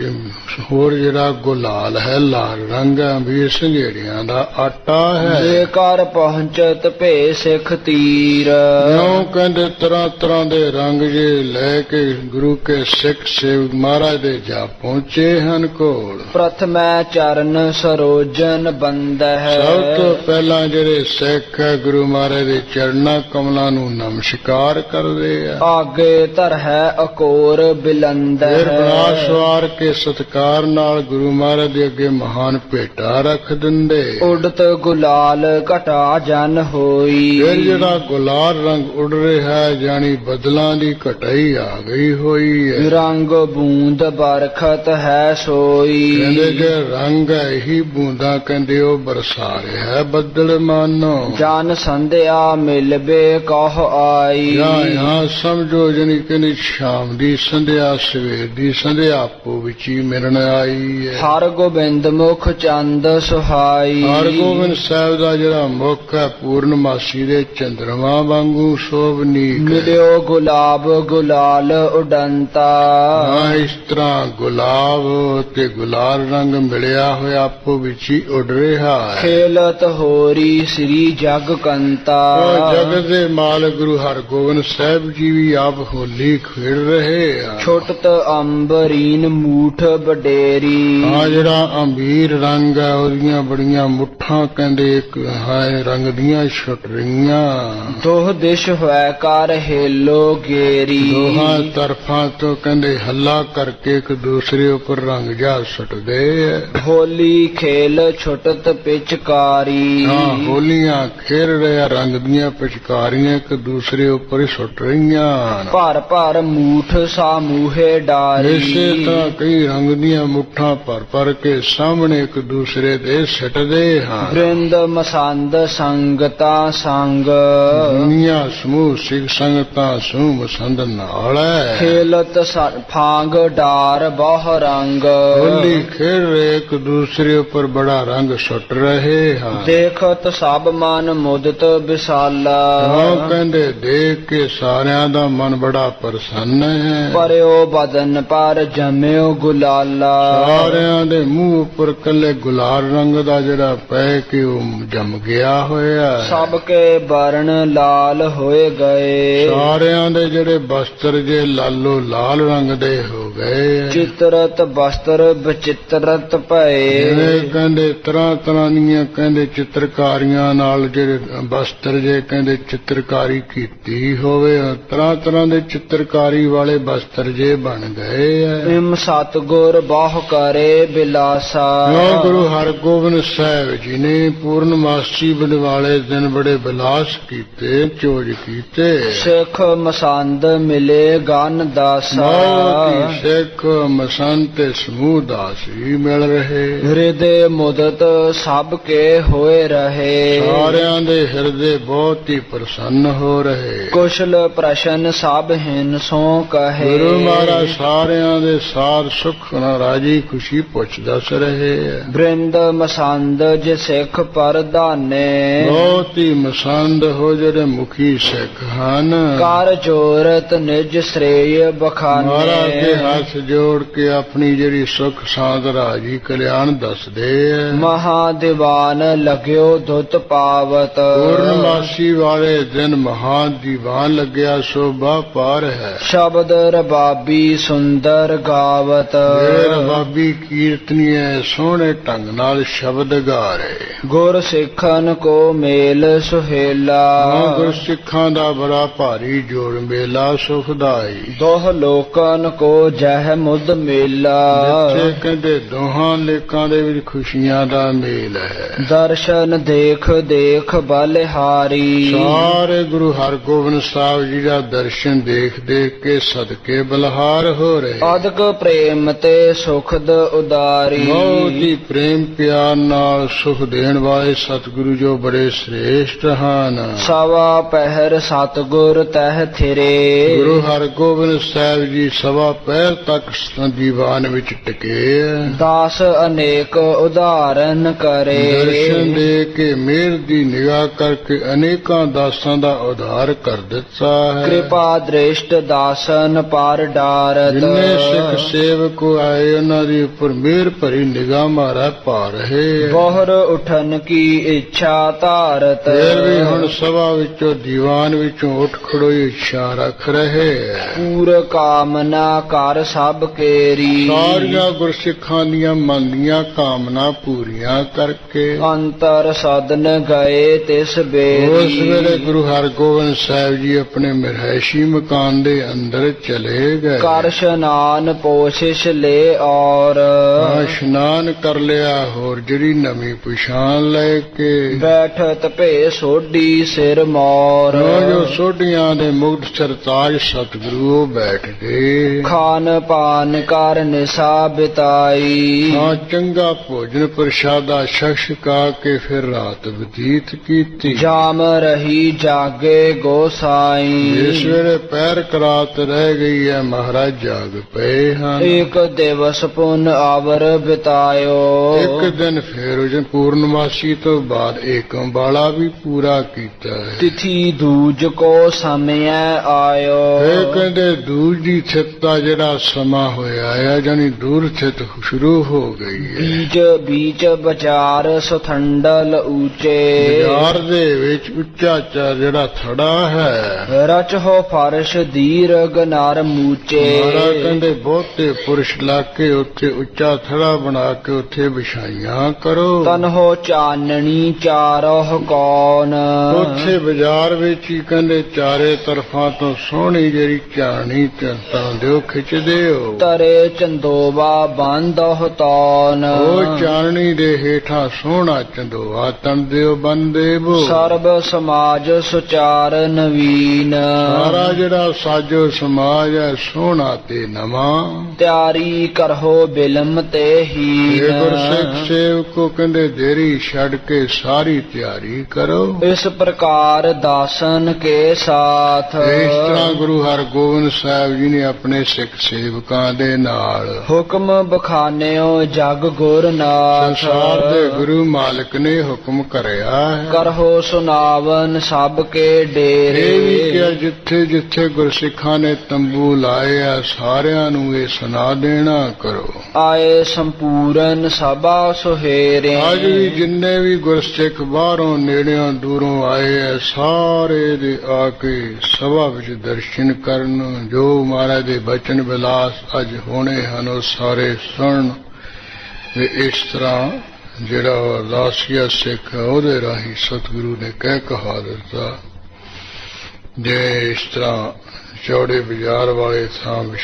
ਹੋਰ ਜਿਹੜਾ ਗੁਲਾਲ ਹੈ ਲਾਲ ਰੰਗ ਅੰਬੀਰ ਸੰਘੇੜਿਆਂ ਦਾ ਆਟਾ ਹੈ। ਜੇਕਰ ਪਹੁੰਚਤ ਭੇ ਸਿੱਖ ਤੀਰ। ਇਉਂ ਕਹਿੰਦੇ ਤਰ੍ਹਾਂ ਤਰ੍ਹਾਂ ਦੇ ਰੰਗ ਜੇ ਲੈ ਕੇ ਗੁਰੂ ਕੇ ਸਿੱਖ ਸੇਵਕ ਮਹਾਰਾਜ ਦੇ ਜਾ ਪਹੁੰਚੇ ਹਨ ਕੋਲ। ਪ੍ਰਥਮੈ ਚਰਨ ਸਰੋਜਨ ਬੰਦਹਿ। ਸਭ ਤੋਂ ਪਹਿਲਾਂ ਜਿਹੜੇ ਸਿੱਖ ਹੈ ਗੁਰੂ ਮਹਾਰਾਜ ਦੇ ਚਰਨਾਂ ਕਮਲਾਂ ਨੂੰ ਨਮਸਕਾਰ ਕਰਦੇ ਆ। ਆਗੇ ਧਰ ਹੈ ਅਕੋਰ ਬਿਲੰਦਹਿ। ਫਿਰ ਬਣਾ ਸਵਾਰ ਕੇ ਸਤਿਕਾਰ ਨਾਲ ਗੁਰੂ ਮਹਾਰਾਜ ਦੇ ਅੱਗੇ ਮਹਾਨ ਭੇਟਾ ਰੱਖ ਦਿੰਦੇ। ਉਡਤ ਗੁਲਾਲ ਘਟਾ ਜਨ ਹੋਈ। ਫਿਰ ਜਿਹੜਾ ਗੁਲਾਲ ਰੰਗ ਉੱਡ ਰਿਹਾ ਹੈ, ਜਾਣੀ ਬਦਲਾਂ ਦੀ ਘਟਾਈ ਆ ਗਈ ਹੋਈ ਹੈ। ਰੰਗ ਬੂੰਦ ਬਰਖਤ ਹੈ ਸੋਈ। ਕਹਿੰਦੇ ਜੇ ਰੰਗ ਹੈ ਇਹੀ ਬੂੰਦਾਂ ਕਹਿੰਦੇ ਉਹ ਬਰਸਾ ਰਿਹਾ ਹੈ ਬੱਦਲ ਮਾਨੋ। ਜਨ ਸੰਧਿਆ ਮਿਲਬੇ ਕਹ ਆਈ। ਜਾਂ ਸਮਝੋ ਜਣੀ ਕਹਿੰਦੀ ਸ਼ਾਮ ਦੀ ਸੰਧਿਆ ਸਵੇਰ ਦੀ ਸੰਧਿਆ ਆਪੋ ਵਿੱਚ ਹੀ ਮਿਲਣ ਆਈ ਹੈ। ਹਰ ਗੋਬਿੰਦ ਮੁਖ ਚੰਦ ਸੁਹਾਈ। ਹਰ ਗੋਬਿੰਦ ਸਾਹਿਬ ਦਾ ਜਿਹੜਾ ਮੁਖ ਹੈ ਪੂਰਨਮਾਸੀ ਦੇ ਚੰਦਰਮਾ ਵਾਂਗੂ ਸ਼ੋਭਨੀਕ। ਮਿਲਿਓ ਗੁਲਾਬ ਗੁਲਾਲ ਉਡੰਤਾ। ਇਸ ਤਰ੍ਹਾਂ ਗੁਲਾਬ ਤੇ ਗੁਲਾਲ ਰੰਗ ਮਿਲਿਆ ਹੋਇਆ ਆਪੋ ਵਿੱਚ ਹੀ ਉੱਡ ਰਿਹਾ ਹੈ। ਖੇਲਤ ਹੋਰੀ ਸ੍ਰੀ ਜਗ ਕੰਤਾ। ਜਗਤ ਦੇ ਮਾਲਕ ਗੁਰੂ ਹਰਗੋਬਿੰਦ ਸਾਹਿਬ ਜੀ ਵੀ ਆਪ ਹੋਲੀ ਖੇਡ ਰਹੇ ਆ। ਛੁੱਟਤ ਅੰਬਰੀਨ ਮੂਠ ਵਡੇਰੀ। ਜਿਹੜਾ ਅੰਬੀਰ ਰੰਗ ਹੈ ਉਹਦੀਆਂ ਬੜੀਆਂ ਮੁੱਠਾਂ ਕਹਿੰਦੇ ਇੱਕ ਹੈ ਰੰਗ ਦੀਆਂ ਛੁੱਟ ਰਹੀਆਂ। ਦੋਹ ਦਿਸ਼ ਹੋਇ ਕਰ ਹੇਲੋ ਗੇਰੀ। ਦੋਹਾਂ ਤਰਫਾਂ ਤੋਂ ਕਹਿੰਦੇ ਹੱਲਾ ਕਰਕੇ ਇੱਕ ਦੂਸਰੇ ਉੱਪਰ ਰੰਗ ਜਾ ਸੁੱਟਦੇ। ਹੋਲੀ ਖੇਲ ਛੁੱਟਤ ਪਿਚਕਾਰੀ। ਹੋਲੀਆਂ ਖੇਡ ਰਿਹਾ ਰੰਗ ਦੀਆਂ ਪਿਚਕਾਰੀਆਂ ਇੱਕ ਦੂਸਰੇ ਉੱਪਰ ਹੀ ਸੁੱਟ ਰਹੀਆਂ। ਭਰ ਭਰ ਮੂਠ ਸਾਮੂਹੇ ਡਾਰੀ। ਇਸੇ ਤਰ੍ਹਾਂ ਕਈ ਰੰਗ ਦੀਆਂ ਮੁੱਠਾਂ ਭਰ ਭਰ ਕੇ ਸਾਹਮਣੇ ਇੱਕ ਦੂਸਰੇ ਦੇ ਸਿੱਟਦੇ ਹਨ। ਬ੍ਰਿੰਦ ਮਸੰਦ ਸੰਗਤਾਂ ਸੰਗ। ਦੁਨੀਆ ਸਮੂਹ ਸਿੱਖ ਸੰਗਤਾਂ ਸਮੂਹ ਮਸੰਦ ਨਾਲ ਹੈ। ਖੇਲਤ ਫਾਂਗ ਡਾਰ ਬਹੁ ਰੰਗ ਹੋਲੀ ਖੇਡ ਰਹੇ ਇੱਕ ਦੂਸਰੇ ਉੱਪਰ ਬੜਾ ਰੰਗ ਸੁੱਟ ਰਹੇ ਹਨ। ਦੇਖਤ ਸਭ ਮਨ ਮੁਦਤ ਵਿਸਾਲਾ ਉਹ ਕਹਿੰਦੇ ਦੇਖ ਕੇ ਸਾਰਿਆਂ ਦਾ ਮਨ ਬੜਾ ਪ੍ਰਸੰਨ ਹੈ। ਪਰਿਓ ਬਦਨ ਪਰ ਜਮਿਓ ਗੁਲਾਲਾ ਸਾਰਿਆਂ ਦੇ ਮੂੰਹ ਉੱਪਰ ਕੱਲੇ ਗੁਲਾਲ ਰੰਗ ਦਾ ਜਿਹੜਾ ਪੈ ਕੇ ਉਹ ਜੰਮ ਗਿਆ ਹੋਇਆ। ਸਭ ਕੇ ਬਰਨ ਲਾਲ ਹੋਏ ਗਏ ਸਾਰਿਆਂ ਦੇ ਜਿਹੜੇ ਬਸਤਰ ਜੇ ਲਾਲੋ ਲਾਲ ਰੰਗ ਦੇ ਹੋ ਗਏ। ਚਿਤਰਤ ਬਸਤਰ ਵਿਚਿਤਰਤ ਭਏ ਜਿਵੇਂ ਕਹਿੰਦੇ ਤਰ੍ਹਾਂ ਤਰ੍ਹਾਂ ਦੀਆਂ ਕਹਿੰਦੇ ਚਿੱਤਰਕਾਰੀਆਂ ਨਾਲ ਜਿਹੜੇ ਬਸਤਰ ਜੇ ਕਹਿੰਦੇ ਚਿੱਤਰਕਾਰੀ ਕੀਤੀ ਹੋਵੇ ਤਰ੍ਹਾਂ ਤਰ੍ਹਾਂ ਦੇ ਚਿੱਤਰਕਾਰੀ ਵਾਲੇ ਬਸਤਰ ਜੇ ਬਣ ਗਏ ਆ। ਇਮ ਸਤਿਗੁਰ ਬਹੁ ਕਰੇ ਬਿਲਾਸਾ ਜੋ ਗੁਰੂ ਹਰਗੋਬਿੰਦ ਸਾਹਿਬ ਜੀ ਨੇ ਪੂਰਨਮਾਸੀ ਵਾਲੇ ਦਿਨ ਬੜੇ ਬਿਲਾਸ ਕੀਤੇ ਚੋਜ ਕੀਤੇ। ਸਿੱਖ ਮਸੰਦ ਮਿਲੇ ਗਨ ਦਾਸਾ ਮੋਤੀ ਸਿੱਖ ਮਸੰਤ ਸਮੂਹ ਦਾਸੀ ਮਿਲ ਰਹੇ। ਹਿਰਦੇ ਮੁਦਤ ਸਭ ਕੇ ਹੋਏ ਰਹੇ ਸਾਰਿਆਂ ਦੇ ਹਿਰਦੇ ਬਹੁਤ ਹੀ ਪ੍ਰਸੰਨ ਹੋ ਰਹੇ। ਕੁਸ਼ਲ ਪ੍ਰਸ਼ਨ ਸਭ ਹਿਨ ਸੋ ਕਹੇ ਗੁਰੂ ਮਹਾਰਾਜ ਸਾਰਿਆਂ ਦੇ ਸਾਰ ਸੁਖ ਨਾਲ ਰਾਜੀ ਖੁਸ਼ੀ ਪੁੱਛ ਦੱਸ ਰਹੇ। ਬ੍ਰਿੰਦ ਮਸੰਦ ਜੇ ਸਿੱਖ ਪਰਦਾਨੇ ਬਹੁਤ ਹੀ ਮਸੰਦ ਹੋ ਜਿਹੜੇ ਮੁਖੀ ਸਿੱਖ ਹਨ। ਕਰ ਜੋਰਤ ਨਿਜ ਸ੍ਰੇਯ ਮਹਾਰਾਜ ਦੇ ਬਖਾਨੇ ਹੱਥ ਜੋੜ ਕੇ ਆਪਣੀ ਜਿਹੜੀ ਸੁਖ ਸਾਧ ਰਾਜੀ ਕਲਿਆਣ ਦੱਸਦੇ ਆ। ਮਹਾ ਦੀਵਾਨ ਲਗਿਓ ਦੁੱਤ ਪਾਵਤ ਪੂਰਨਮਾਸੀ ਵਾਲੇ ਦਿਨ ਮਹਾਂ ਦੀਵਾਨ ਲੱਗਿਆ ਸੋਭਾ ਪਾਰ ਹੈ। ਸ਼ਬਦ ਰਬਾਬੀ ਸੁੰਦਰ ਗਾਵਤ ਜਿਹੜੇ ਰਬਾਬੀ ਕੀਰਤਨੀਏ ਸੋਹਣੇ ਢੰਗ ਨਾਲ ਸ਼ਬਦ ਗਾ ਰਹੇ। ਗੁਰ ਸਿੱਖਨ ਕੋ ਮੇਲ ਸੁਹੇਲਾ ਗੁਰਸਿੱਖਾਂ ਦਾ ਬੜਾ ਭਾਰੀ ਜੋੜ ਮੇਲਾ ਸੁਖਦਾਈ। ਦੋਹ ਲੋਕਨ ਕੋ ਜਹ ਮੁਦ ਮੇਲਾ ਜਿੱਥੇ ਕਹਿੰਦੇ ਦੋਹਾਂ ਲੇਕਾਂ ਦੇ ਵਿੱਚ ਖੁਸ਼ੀਆਂ ਦਾ ਮੇਲ ਹੈ। ਦਰਸ਼ਨ ਦੇਖ ਦੇਖ ਬਲਿਹਾਰੀ ਸਾਰੇ ਗੁਰੂ ਹਰਗੋਬਿੰਦ ਸਾਹਿਬ ਜੀ ਦਾ ਦਰਸ਼ਨ ਦੇਖ ਦੇਖ ਕੇ ਸਦਕੇ ਬਲਹਾਰ ਹੋ ਰਹੇ। ਅਦਕ ਪ੍ਰੇਮ ਤੇ ਸੁਖਦ ਉਦਾਰੀ ਬਹੁਤ ਹੀ ਪ੍ਰੇਮ ਪਿਆਰ ਨਾਲ ਸੁਖ ਦੇਣ ਵਾਲੇ ਸਤਿਗੁਰੂ ਜੋ ਬੜੇ ਸ੍ਰੇਸ਼ਟ ਹਨ। ਸਵਾ ਪਹਿਰ ਸਤਿਗੁਰ ਤਹਿ ਥਿਰੇ ਗੁਰੂ ਹਰਗੋਬਿੰਦ ਸਾਹਿਬ ਜੀ ਸਵਾ ਪਹਿਰ ਤੱਕ ਦੀਵਾਨ ਵਿੱਚ ਟਿਕੇ। ਦਾਸ ਅਨੇਕ ਉਦਾਹਰਨ ਕਰੇ ਦਰਸ਼ਨ ਦੇ ਕੇ ਮਿਹਰ ਦੀ ਨਿਗਾਹ ਕਰਕੇ ਅਨੇਕਾਂ ਦਾਸਾਂ ਦਾ ਉਧਾਰ ਕਰ ਦਿੱਤਾ ਹੈ। ਕਿਰਪਾ ਦ੍ਰਿਸ਼ਟ ਦਾਸਨ ਪਰ ਡਾਰਤ ਜਿੰਨੇ ਸਿੱਖ ਸੇਵਕ ਆਏ ਉਹਨਾਂ ਦੇ ਉੱਪਰ ਮਿਹਰ ਭਰੀ ਨਿਗਾਹ ਮਾਰਾ ਪਾ ਰਹੇ। ਬੋਹਰ ਉਠਨ ਕੀ ਇੱਛਾ ਧਾਰਤ ਫਿਰ ਵੀ ਹੁਣ ਸਭਾ ਵਿੱਚੋਂ ਦੀਵਾਨ ਵਿੱਚੋਂ ਉੱਠ ਖੜੋਈ ਇੱਛਾ ਰੱਖ ਰਹੇ। ਪੂਰ ਕਾਮਨਾ ਕਰ ਸਭ ਕੇਰੀ ਸਾਰੀਆਂ ਗੁਰਸਿੱਖਾਂ ਦੀਆਂ ਮਨ ਦੀਆਂ ਕਾਮਨਾ ਪੂਰੀਆਂ ਕਰਕੇ ਅੰਤਰ ਸਦਨ ਗਏ ਤਿਸ ਉਸ ਬੇਰੀ ਵੇਲੇ ਗੁਰੂ ਹਰਗੋਬਿੰਦ ਸਾਹਿਬ ਜੀ ਆਪਣੇ ਮਰਹੈਸ਼ੀ ਮਕਾਨ ਦੇ ਅੰਦਰ ਚਲੇ ਗਏ। ਕਰ ਇਸ਼ਨਾਨ ਪੋਸ਼ਿਸ਼ ਲੈ ਔਰ ਇਸ਼ਨਾਨ ਕਰ ਲਿਆ ਹੋਰ ਜਿਹੜੀ ਨਵੀਂ ਪਛਾਣ ਲੈ ਕੇ ਬੈਠਤ ਭੇ ਸੋਢੀ ਸਿਰ ਮੌਰ ਜੋ ਸੋਢੀਆਂ ਦੇ ਮੁਕਤ ਸਰਤਾਜ ਸਤਿਗੁਰੂ ਉਹ ਬੈਠ ਗਏ। ਖਾਨ ਪਾਨ ਕਰ ਨਿਸਾ ਬਿਤਾਈ ਹਾਂ ਚੰਗਾ ਭੋਜਨ ਪ੍ਰਸ਼ਾਦਾ ਛਕ ਕਾ ਕੇ ਫਿਰ ਰਾਤ ਬਤੀਤ ਕੀਤੀ। ਜਾਮ ਰਹੀ ਜਾਗੇ ਗੋਸਾਈ ਇਸ ਵੇਲੇ ਪੈਰ ਕਰਾਤ ਰਹਿ ਗਈ ਹੈ ਮਹਾਰਾਜ ਜਾਗ ਪਏ ਹਨ। ਇੱਕ ਦਿਵਸ ਪੁਨ ਆਵਰ ਬਿਤਾਇਓ ਇੱਕ ਦਿਨ ਫਿਰ ਉਸ ਪੂਰਨਮਾਸੀ ਤੋਂ ਬਾਅਦ ਏਕਮ ਵਾਲਾ ਵੀ ਪੂਰਾ ਕੀਤਾ ਹੈ। ਤਿਥੀ ਦੂਜ ਕੋ ਸਮਿਆ ਆਇਓ ਇਹ ਕਹਿੰਦੇ ਦੂਰ ਦੀ ਛਿਤ ਦਾ ਜਿਹੜਾ ਸਮਾਂ ਹੋਇਆ ਹੈ ਜਾਨੀ ਦੂਰ ਛਿਤ ਸ਼ੁਰੂ ਹੋ ਗਈ ਹੈ। ਬੀਜ ਬੀਚ ਬਚਾਰ ਸੁਥੰਡਲ ਊਚੇ ਬਾਜ਼ਾਰ ਦੇ ਵਿੱਚ ਉੱਚਾ ਜਿਹੜਾ ਥੜਾ ਹੈ ਰਚ ਹੋ ਫਰਸ਼ ਦੀਰਗ ਨਰ ਮੂਚੇ ਮਹਾਰਾਜ ਕਹਿੰਦੇ ਬਹੁਤੇ ਪੁਰਸ਼ ਲਾ ਕੇ ਉੱਥੇ ਉੱਚਾ ਥੜਾ ਬਣਾ ਕੇ ਉੱਥੇ ਵਿਛਾਈਆਂ ਕਰੋ। ਤਨ ਹੋ ਚਾਨਣੀ ਚਾਰੋਹ ਕੌਣ ਉੱਥੇ ਬਾਜ਼ਾਰ ਵਿੱਚ ਹੀ ਕਹਿੰਦੇ ਚਾਰੇ ਤਰਫਾਂ ਤੋਂ ਸੋਹਣੀ ਜਿਹੜੀ ਚਾਣੀ ਤਾਂ ਦਿਓ ਖਿੱਚਦੇ ਹੋ। ਤਰੇ ਚੰਦੋਵਾ ਬੰਦਹੁ ਤੌਨ ਉਹ ਚਾਨਣੀ ਦੇ ਹੇਠਾਂ ਸੋਹਣਾ ਚੰਦੋਆ ਤਨ ਦਿਓ ਬੰਦੇ ਬੋ। ਸਰਬ ਸਮਾਜ ਸੁਚਾਰ ਨਵੀਨ ਸਾਰਾ ਜਿਹੜਾ ਸਾਜੋ ਸਮਾਜ ਹੈ ਸੋਹਣਾ ਤੇ ਨਵਾਂ ਤਿਆਰੀ ਕਰੋ ਬਿਲਮ ਤੇ ਹੀ ਇਹ ਗੁਰਸਿੱਖ ਸੇਵਕੋ ਕਹਿੰਦੇ ਦੇਰੀ ਛੱਡ ਕੇ ਸਾਰੀ ਤਿਆਰੀ ਕਰੋ। ਇਸ ਪ੍ਰਕਾਰ ਦਾਸਨ ਕੇ ਸਾਥ ਇਸ ਤਰ੍ਹਾਂ ਗੁਰੂ ਹਰਗੋਬਿੰਦ ਸਾਹਿਬ ਜੀ ਨੇ ਆਪਣੇ ਸਿੱਖ ਸੇਵਕਾਂ ਦੇ ਦੇ ਨਾਲ। ਹੁਕਮ ਬਖਾਨਿਓ ਜਗ ਗੁਰ ਨਾਥ ਸੰਸਾਰ ਦੇ ਗੁਰੂ ਮਾਲਕ ਨੇ ਹੁਕਮ ਕਰਿਆ ਹੈ। ਕਰਹੋ ਸੁਨਾਵਨ ਸਭ ਕੇ ਡੇਰੇ। ਇਹ ਵੀ ਕਿਹਾ ਜਿੱਥੇ ਜਿੱਥੇ ਗੁਰਸਿੱਖਾਂ ਨੇ ਤੰਬੂ ਲਾਏ ਆ ਸਾਰਿਆਂ ਨੂੰ ਇਹ ਸੁਣਾ ਦੇਣਾ ਕਰੋ। ਆਏ ਸੰਪੂਰਨ ਸਭਾ ਸੁਹੇਰੇ। ਅੱਜ ਵੀ ਜਿੰਨੇ ਵੀ ਗੁਰਸਿੱਖ ਬਾਹਰੋਂ ਨੇੜਿਓਂ ਦੂਰੋਂ ਆਏ ਆ ਸਾਰੇ ਦੇ ਆ ਕੇ ਸਭਾ ਵਿੱਚ ਦਰਸ਼ਨ ਕਰਨ। ਜੋ ਮਹਾਰਾਜ ਦੇ ਬਚਨ ਵਿਲਾਸ ਅੱਜ ਹੋਣੇ ਹਨ ਉਹ ਸਾਰੇ ਸੁਣਨ। ਵੀ ਇਸ ਤਰ੍ਹਾਂ ਜਿਹੜਾ ਲਾਸੀਆ ਸਿੱਖ ਉਹਦੇ ਰਾਹੀਂ ਸਤਿਗੁਰੂ ਨੇ ਕਹਿ ਕਹਾ ਦਿੱਤਾ। ਜੇ ਇਸ ਤਰ੍ਹਾਂ ਚੌੜੇ ਬਾਜ਼ਾਰ ਵਾਲੇ ਥਾਂ ਵਿੱਚ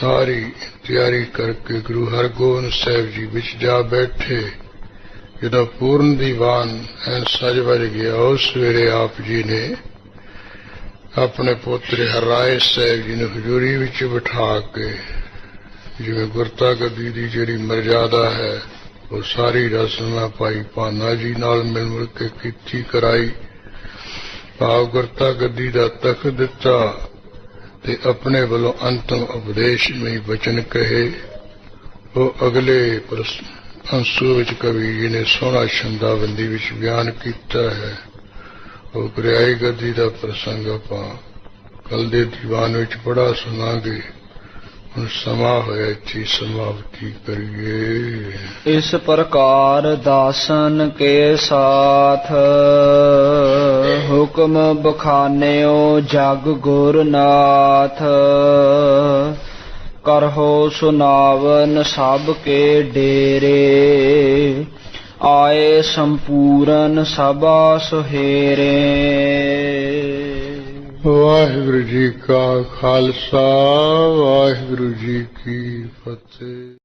ਸਾਰੀ ਤਿਆਰੀ ਕਰਕੇ ਗੁਰੂ ਹਰਗੋਬਿੰਦ ਸਾਹਿਬ ਜੀ ਵਿੱਚ ਜਾ ਬੈਠੇ। ਜਦੋਂ ਪੂਰਨ ਦੀਵਾਨ ਐਨ ਸਜ ਵਜ ਗਿਆ ਉਸ ਵੇਲੇ ਆਪ ਜੀ ਨੇ ਆਪਣੇ ਪੋਤਰੇ ਹਰਰਾਏ ਸਾਹਿਬ ਜੀ ਨੂੰ ਹਜ਼ੂਰੀ ਵਿੱਚ ਬਿਠਾ ਕੇ ਜਿਵੇਂ ਗੁਰਤਾ ਗੱਦੀ ਦੀ ਜਿਹੜੀ ਮਰਜ਼ਾਦਾ ਹੈ ਉਹ ਸਾਰੀ ਰਸਮਾਂ ਭਾਈ ਭਾਨਾ ਜੀ ਨਾਲ ਮਿਲ ਮਿਲ ਕੇ ਕੀਤੀ ਕਰਾਈ। ਭਾਵ ਗੁਰਤਾ ਗੱਦੀ ਦਾ ਤਖਤ ਦਿੱਤਾ ਤੇ ਆਪਣੇ ਵੱਲੋਂ ਅੰਤਮ ਉਪਦੇਸ਼ ਵਿੱਚ ਬਚਨ ਕਹੇ। ਉਹ ਅਗਲੇ ਅੰਸੂ ਵਿੱਚ ਕਵੀ ਜੀ ਨੇ ਸੋਹਣਾ ਛੰਦਾਬੰਦੀ ਵਿੱਚ ਬਿਆਨ ਕੀਤਾ ਹੈ। ਉਹ ਗੁਰਿਆਈ ਗੱਦੀ ਦਾ ਪ੍ਰਸੰਗ ਆਪਾਂ ਕੱਲ ਦੇ ਦੀਵਾਨ ਵਿੱਚ ਬੜਾ ਸੁਣਾਂਗੇ। ਹੁਣ ਸਮਾਂ ਹੋਇਆ ਇੱਥੇ ਸਮਾਪਤੀ ਕਰੀਏ। ਇਸ ਪ੍ਰਕਾਰ ਦਾਸਨ ਕੇ ਸਾਥ ਹੁਕਮ ਬਖਾਨਿਓ ਜਗ ਗੁਰ ਨਾਥ। ਕਰਹੋ ਸੁਨਾਵਨ ਸਭ ਕੇ ਡੇਰੇ। ਆਏ ਸੰਪੂਰਨ ਸਭਾ ਸੁਹੇਰੇ। ਵਾਹਿਗੁਰੂ ਜੀ ਕਾ ਖਾਲਸਾ ਵਾਹਿਗੁਰੂ ਜੀ ਕੀ ਫਤਿਹ।